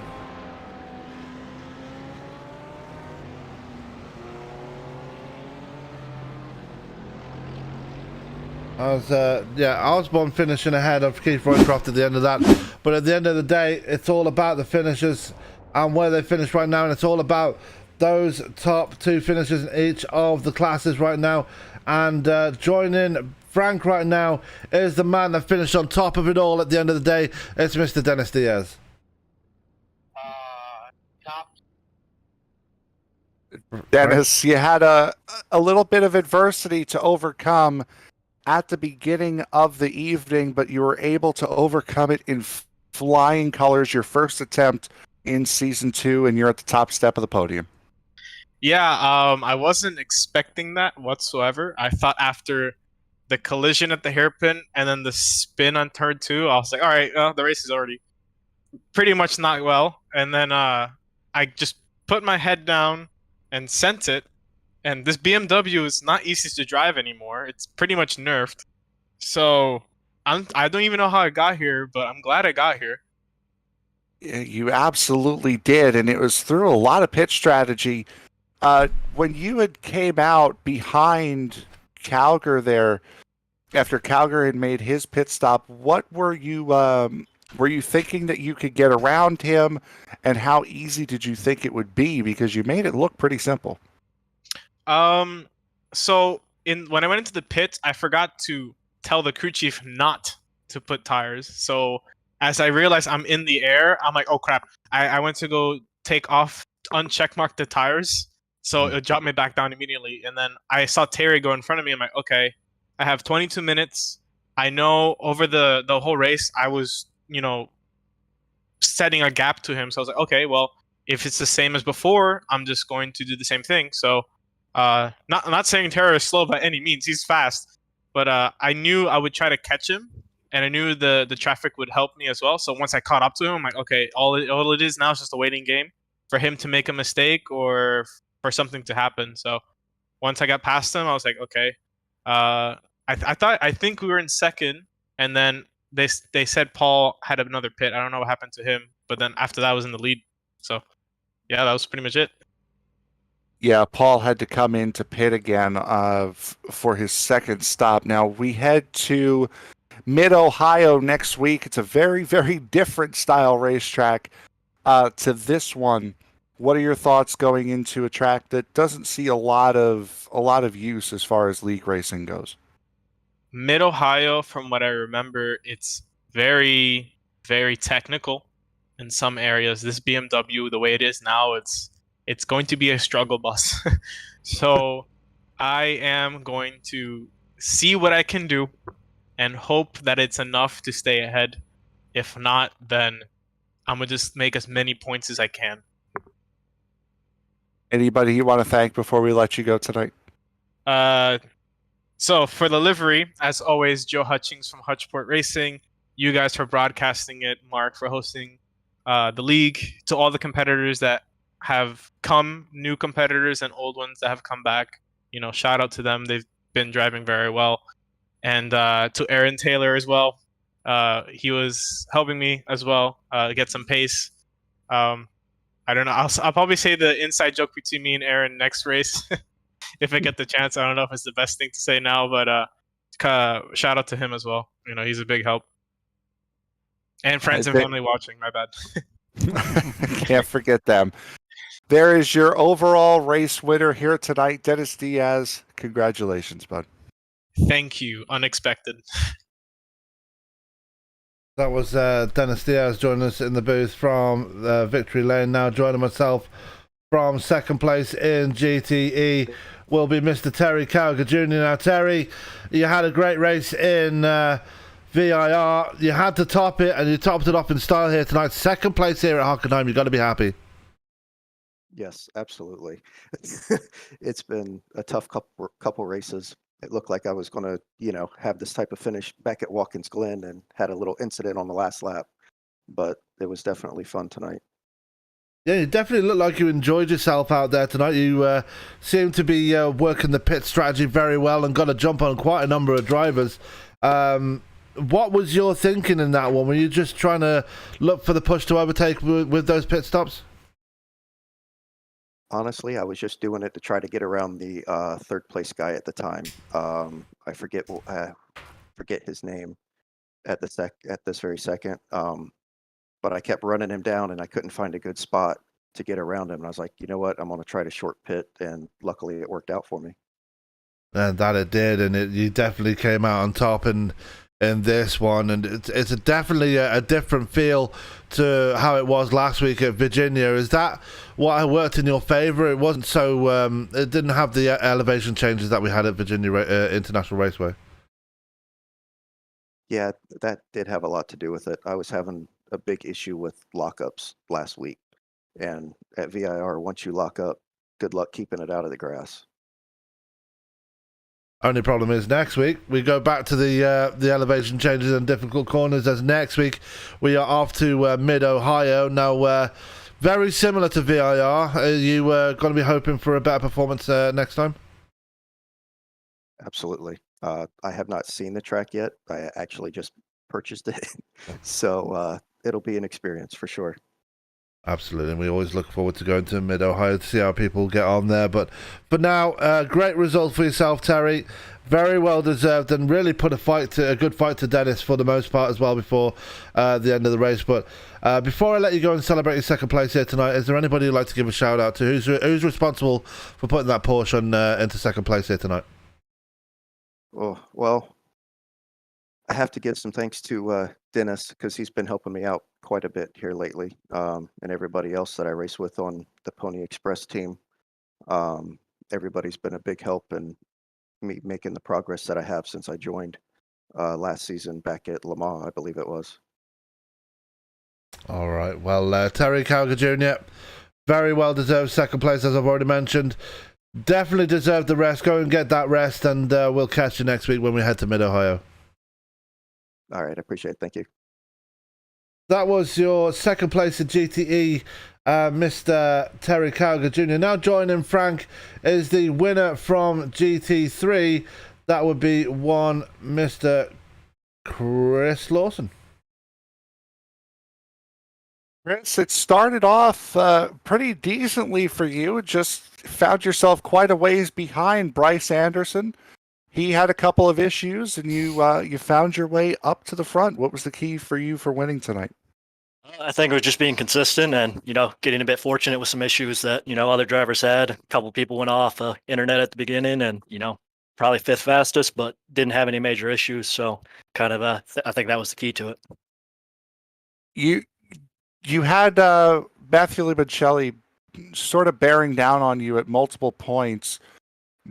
Osborne finishing ahead of Keith Roycroft at the end of that. But at the end of the day, it's all about the finishers and where they finish right now. And it's all about those top 2 finishers in each of the classes right now. And joining Frank right now is the man that finished on top of it all at the end of the day. It's Mr. Dennis Diaz. Dennis, you had a little bit of adversity to overcome at the beginning of the evening, but you were able to overcome it in flying colors, your first attempt in Season 2, and you're at the top step of the podium. Yeah, I wasn't expecting that whatsoever. I thought after the collision at the hairpin and then the spin on turn 2, I was like, all right, the race is already pretty much not well. And then I just put my head down and sent it. And this BMW is not easy to drive anymore. It's pretty much nerfed. So I don't even know how I got here, but I'm glad I got here. You absolutely did, and it was through a lot of pit strategy. When you had came out behind Calgar there, after Calgar had made his pit stop, what were you thinking that you could get around him, and how easy did you think it would be? Because you made it look pretty simple. So when I went into the pit, I forgot to tell the crew chief not to put tires. So as I realized I'm in the air, I'm like, oh crap. I went to go take off, uncheckmark the tires. So it dropped me back down immediately. And then I saw Terry go in front of me. I'm like, okay, I have 22 minutes. I know over the whole race, I was, setting a gap to him. So I was like, okay, well, if it's the same as before, I'm just going to do the same thing. So not saying Terry is slow by any means. He's fast. But I knew I would try to catch him. And I knew the traffic would help me as well. So once I caught up to him, I'm like, okay, all it is now is just a waiting game for him to make a mistake or for something to happen. So once I got past him, I was like, okay. I think we were in second, and then they said Paul had another pit. I don't know what happened to him, but then after that I was in the lead. So yeah, that was pretty much it. Yeah, Paul had to come in to pit again for his second stop. Now we head to Mid-Ohio next week. It's a very, very different style racetrack to this one. What are your thoughts going into a track that doesn't see a lot of use as far as league racing goes? Mid-Ohio, from what I remember, it's very, very technical in some areas. This BMW, the way it is now, it's going to be a struggle bus. So I am going to see what I can do and hope that it's enough to stay ahead. If not, then I'm going to just make as many points as I can. Anybody you want to thank before we let you go tonight? So for the livery, as always, Joe Hutchings from Hutchport Racing. You guys for broadcasting it. Mark for hosting the league. To all the competitors that have come, new competitors and old ones that have come back. Shout out to them. They've been driving very well. And to Aaron Taylor as well. He was helping me as well get some pace. I don't know. I'll probably say the inside joke between me and Aaron next race if I get the chance. I don't know if it's the best thing to say now, but shout out to him as well. He's a big help. And friends and family watching. My bad. Can't forget them. There is your overall race winner here tonight, Dennis Diaz. Congratulations, bud. Thank you. Unexpected. That was Dennis Diaz joining us in the booth from Victory Lane. Now joining myself from second place in GTE will be Mr. Terry Calgar Jr. Now, Terry, you had a great race in VIR. You had to top it, and you topped it off in style here tonight. Second place here at Hockenheim. You've got to be happy. Yes, absolutely. It's been a tough couple races. It looked like I was going to, have this type of finish back at Watkins Glen, and had a little incident on the last lap. But it was definitely fun tonight. Yeah, you definitely look like you enjoyed yourself out there tonight. You seem to be working the pit strategy very well and got a jump on quite a number of drivers. what was your thinking in that one? Were you just trying to look for the push to overtake with those pit stops? Honestly, I was just doing it to try to get around the third place guy at the time. I forget his name at this very second. But I kept running him down, and I couldn't find a good spot to get around him. And I was like, you know what? I'm going to try to short pit, and luckily it worked out for me. And that it did, and you definitely came out on top in this one, and it's definitely a different feel to how it was last week at Virginia. Is that what worked in your favor? It wasn't so it didn't have the elevation changes that we had at Virginia International Raceway. Yeah, that did have a lot to do with it. I was having a big issue with lockups last week, and at VIR, once you lock up, good luck keeping it out of the grass. Only problem is next week we go back to the elevation changes and difficult corners. As next week we are off to Mid-Ohio. Now, very similar to VIR. Are you going to be hoping for a better performance next time? Absolutely. I have not seen the track yet. I actually just purchased it, so it'll be an experience for sure. Absolutely, and we always look forward to going to Mid-Ohio to see how people get on there. But for now, great result for yourself, Terry. Very well deserved, and really put a good fight to Dennis for the most part as well before the end of the race. But before I let you go and celebrate your second place here tonight, is there anybody you'd like to give a shout out to? Who's responsible for putting that Porsche into second place here tonight? Oh, well, I have to give some thanks to Dennis, because he's been helping me out quite a bit here lately, and everybody else that I race with on the Pony Express team. Everybody's been a big help in me making the progress that I have since I joined last season back at Le Mans, I believe it was. All right. Well, Terry Calgar Jr., very well deserved second place, as I've already mentioned. Definitely deserved the rest. Go and get that rest, and we'll catch you next week when we head to Mid-Ohio. All right, I appreciate it. Thank you. That was your second place at GTE, Mr. Terry Calgar Jr. Now joining Frank is the winner from GT3. That would be one Mr. Chris Lawson. Chris, it started off pretty decently for you. Just found yourself quite a ways behind Bryce Anderson. He had a couple of issues, and you found your way up to the front. What was the key for you for winning tonight? I think it was just being consistent and, getting a bit fortunate with some issues that, other drivers had. A couple people went off internet at the beginning and, probably fifth fastest, but didn't have any major issues. So kind of, I think that was the key to it. You had Matthew Limoncelli sort of bearing down on you at multiple points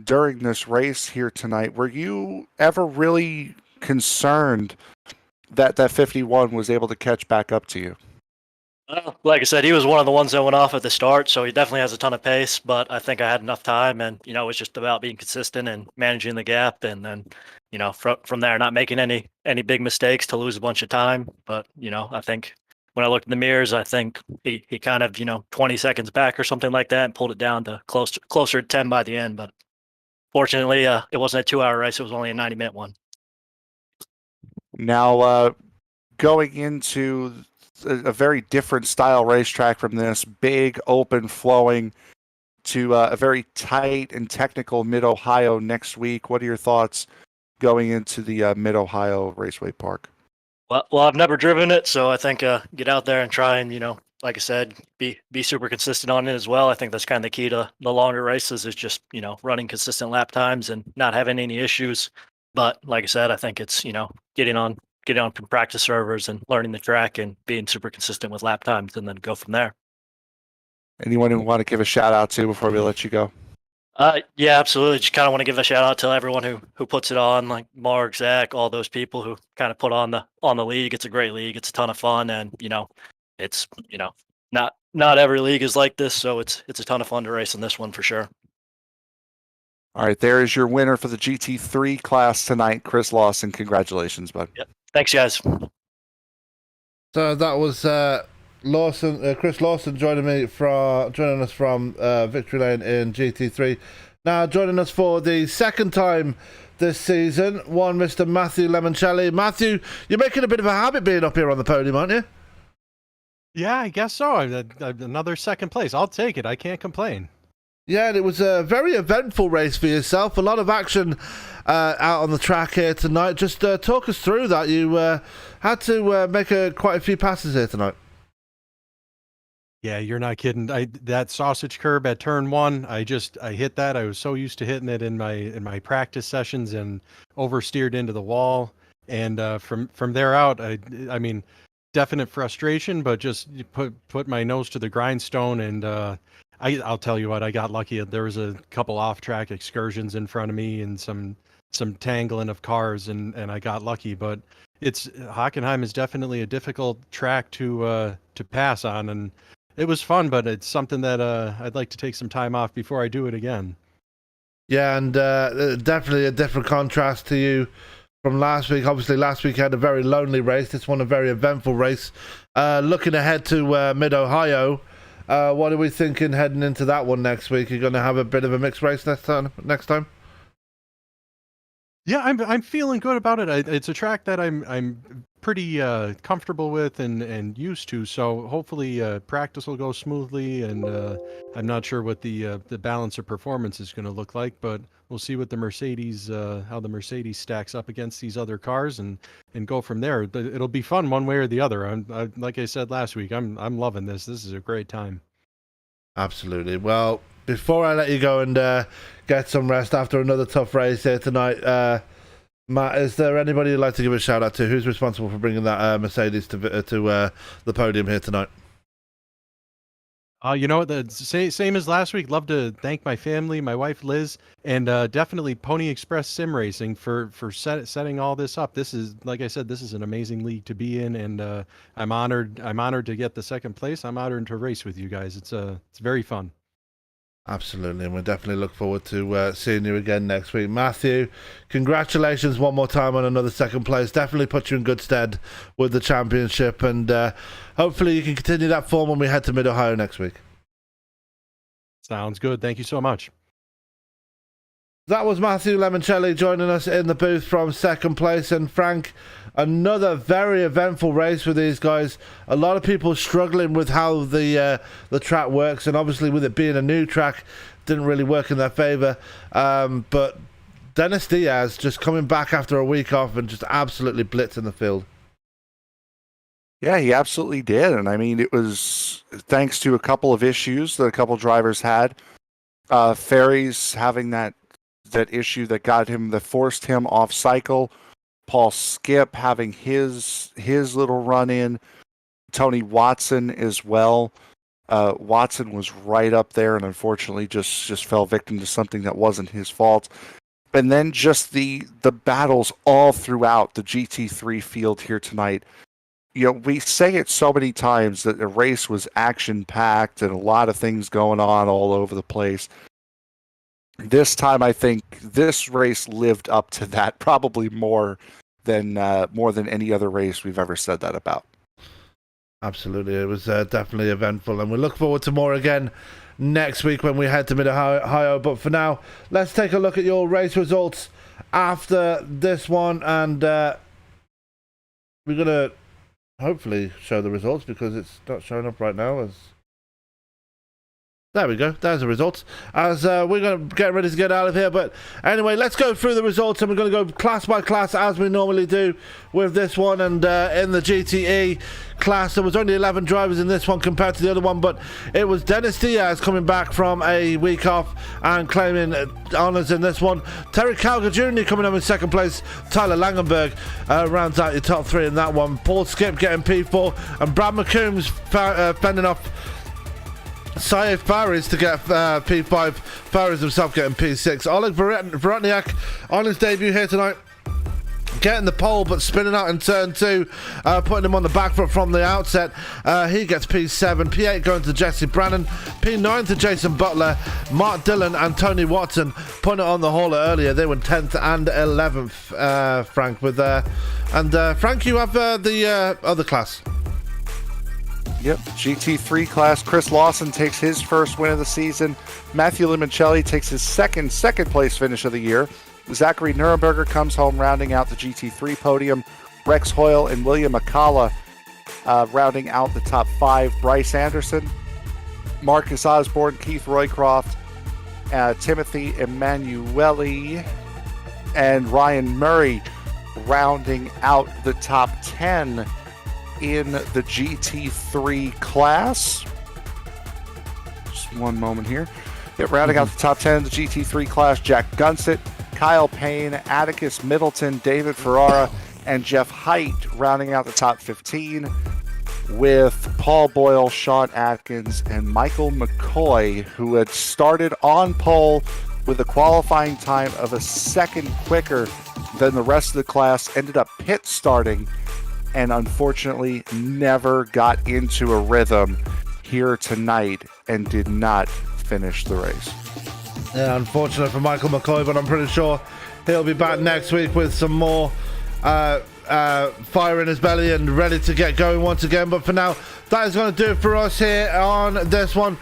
during this race here tonight. Were you ever really concerned that 51 was able to catch back up to you? Like I said, he was one of the ones that went off at the start, so he definitely has a ton of pace, but I think I had enough time, and, it was just about being consistent and managing the gap, and then, from there, not making any big mistakes to lose a bunch of time. But, I think when I looked in the mirrors, I think he kind of, 20 seconds back or something like that and pulled it down to closer to 10 by the end. But fortunately, it wasn't a 2-hour race. It was only a 90-minute one. Now, going into a very different style racetrack from this, big, open, flowing, to a very tight and technical Mid-Ohio next week. What are your thoughts going into the Mid-Ohio Raceway Park? Well, I've never driven it, so I think get out there and try and, like I said, be super consistent on it as well. I think that's kind of the key to the longer races is just, running consistent lap times and not having any issues. But like I said, I think it's, getting on from practice servers and learning the track and being super consistent with lap times and then go from there. Anyone who want to give a shout out to before we let you go? Yeah, absolutely. Just kind of want to give a shout out to everyone who puts it on, like Mark, Zach, all those people who kind of put on the league. It's a great league. It's a ton of fun, and it's not every league is like this, so it's a ton of fun to race in this one for sure. All right, there is your winner for the GT3 class tonight, Chris Lawson. Congratulations, bud. Yep. Thanks, guys. So that was Chris Lawson joining us from Victory Lane in GT3. Now joining us for the second time this season, one Mr. Matthew Lemoncelli. Matthew, you're making a bit of a habit being up here on the podium, aren't you? Yeah, I guess so. Another second place. I'll take it. I can't complain. Yeah, and it was a very eventful race for yourself. A lot of action out on the track here tonight. Just talk us through that. You had to make quite a few passes here tonight. Yeah, you're not kidding. That sausage curb at turn 1, I hit that. I was so used to hitting it in my practice sessions and oversteered into the wall. And from there out, I mean, definite frustration, but just put my nose to the grindstone. And I'll tell you what, I got lucky. There was a couple off-track excursions in front of me and some tangling of cars, and I got lucky. But Hockenheim is definitely a difficult track to pass on, and it was fun, but it's something that I'd like to take some time off before I do it again. Yeah, and definitely a different contrast to you from last week. Obviously, last week had a very lonely race. This one a very eventful race. Looking ahead to Mid-Ohio, what are we thinking heading into that one next week? You're going to have a bit of a mixed race next time? Yeah, I'm feeling good about it. It's a track that I'm pretty comfortable with and used to. So hopefully practice will go smoothly. And I'm not sure what the balance of performance is going to look like, but we'll see what the Mercedes, how the Mercedes stacks up against these other cars, and go from there. It'll be fun one way or the other. Like I said last week, I'm loving this. This is a great time. Absolutely. Well, before I let you go and get some rest after another tough race here tonight, Matt, is there anybody you'd like to give a shout out to? Who's responsible for bringing that Mercedes to the podium here tonight? You know, the same as last week. Love to thank my family, my wife Liz, and definitely Pony Express Sim Racing for setting all this up. This is, like I said, this is an amazing league to be in, and I'm honored to get the second place. I'm honored to race with you guys. It's very fun. Absolutely, and we definitely look forward to seeing you again next week. Matthew, congratulations one more time on another second place. Definitely put you in good stead with the championship, and hopefully you can continue that form when we head to Mid-Ohio next week. Sounds good. Thank you so much. That was Matthew Lemoncelli joining us in the booth from second place. And Frank, another very eventful race for these guys. A lot of people struggling with how the track works, and obviously with it being a new track, didn't really work in their favour. But Dennis Diaz just coming back after a week off and just absolutely blitzing the field. Yeah, he absolutely did. And I mean, it was thanks to a couple of issues that a couple drivers had. Fairies having that issue that forced him off cycle. Paul Skip having his little run in. Tony Watson as well. Watson was right up there and unfortunately just fell victim to something that wasn't his fault. And then just the battles all throughout the GT3 field here tonight. You know, we say it so many times that the race was action-packed and a lot of things going on all over the place. This time, I think this race lived up to that, probably more than any other race we've ever said that about. Absolutely, it was definitely eventful, and we look forward to more again next week when we head to Mid-Ohio. But for now, let's take a look at your race results after this one, and we're gonna hopefully show the results because it's not showing up right now. There we go. There's the results. As we're going to get ready to get out of here. But anyway, let's go through the results, and we're going to go class by class as we normally do with this one. And in the GTE class, there was only 11 drivers in this one compared to the other one, but it was Dennis Diaz coming back from a week off and claiming honours in this one. Terry Calgar Jr. coming up in second place. Tyler Langenberg rounds out your top three in that one. Paul Skip getting P4, and Brad McCombs fending off Saeed Fairies to get P5. Fairies himself getting P6. Oleg Vorotniak on his debut here tonight, getting the pole but spinning out in turn 2, putting him on the back foot from the outset. He gets P7. P8 going to Jesse Brannon. P9 to Jason Butler. Mark Dillon and Tony Watson putting it on the hauler earlier. They were 10th and 11th, Frank. Frank, you have the other class. Yep, GT3 class. Chris Lawson takes his first win of the season. Matthew Limoncelli takes his second place finish of the year. Zachary Nuremberger comes home rounding out the GT3 podium. Rex Hoyle and William Akala rounding out the top 5. Bryce Anderson, Marcus Osborne, Keith Roycroft, Timothy Emanuele, and Ryan Murray rounding out the top 10 in the GT3 class. Just one moment here. Rounding out the top 10 in the GT3 class, Jack Gunsett, Kyle Payne, Atticus Middleton, David Ferrara, and Jeff Height rounding out the top 15, with Paul Boyle, Sean Atkins, and Michael McCoy, who had started on pole with a qualifying time of a second quicker than the rest of the class, ended up pit starting and unfortunately never got into a rhythm here tonight and did not finish the race. Yeah, unfortunate for Michael McCoy, but I'm pretty sure he'll be back next week with some more fire in his belly and ready to get going once again. But for now, that is going to do it for us here on this one.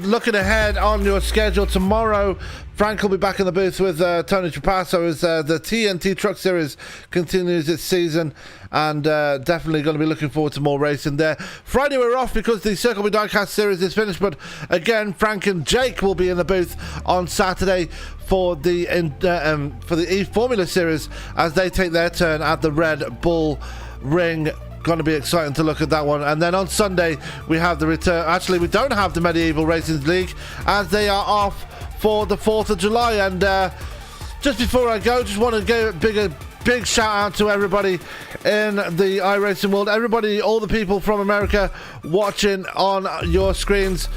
Looking ahead on your schedule tomorrow, Frank will be back in the booth with Tony Trapasso as the TNT Truck Series continues its season, and definitely going to be looking forward to more racing there. Friday we're off because the Circle B Diecast Series is finished, but again, Frank and Jake will be in the booth on Saturday for the E-Formula Series as they take their turn at the Red Bull Ring. Going to be exciting to look at that one. And then on Sunday we have the return. Actually, we don't have the Medieval Racing League as they are off for the 4th of July. And just before I go, just want to give a big shout out to everybody in the iRacing world, everybody, all the people from America watching on your screens.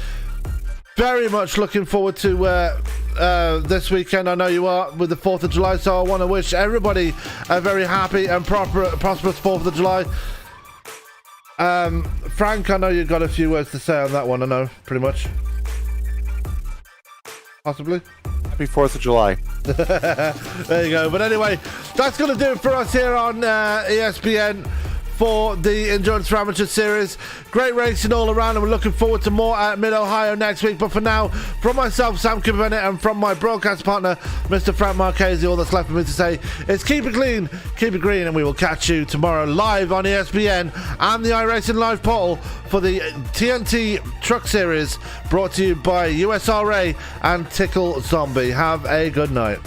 Very much looking forward to this weekend. I know you are, with the 4th of July, so I want to wish everybody a very happy and prosperous 4th of July. Frank, I know you've got a few words to say on that one. I know, pretty much. Possibly. Happy 4th of July. There you go. But anyway, that's going to do it for us here on ESPN for the Endurance for Amateur Series. Great racing all around, and we're looking forward to more at Mid-Ohio next week. But for now, from myself, Sam Cooper Bennett, and from my broadcast partner, Mr. Frank Marchese, all that's left for me to say is keep it clean, keep it green, and we will catch you tomorrow live on ESPN and the iRacing Live portal for the TNT Truck Series, brought to you by USRA and Tickle Zombie. Have a good night.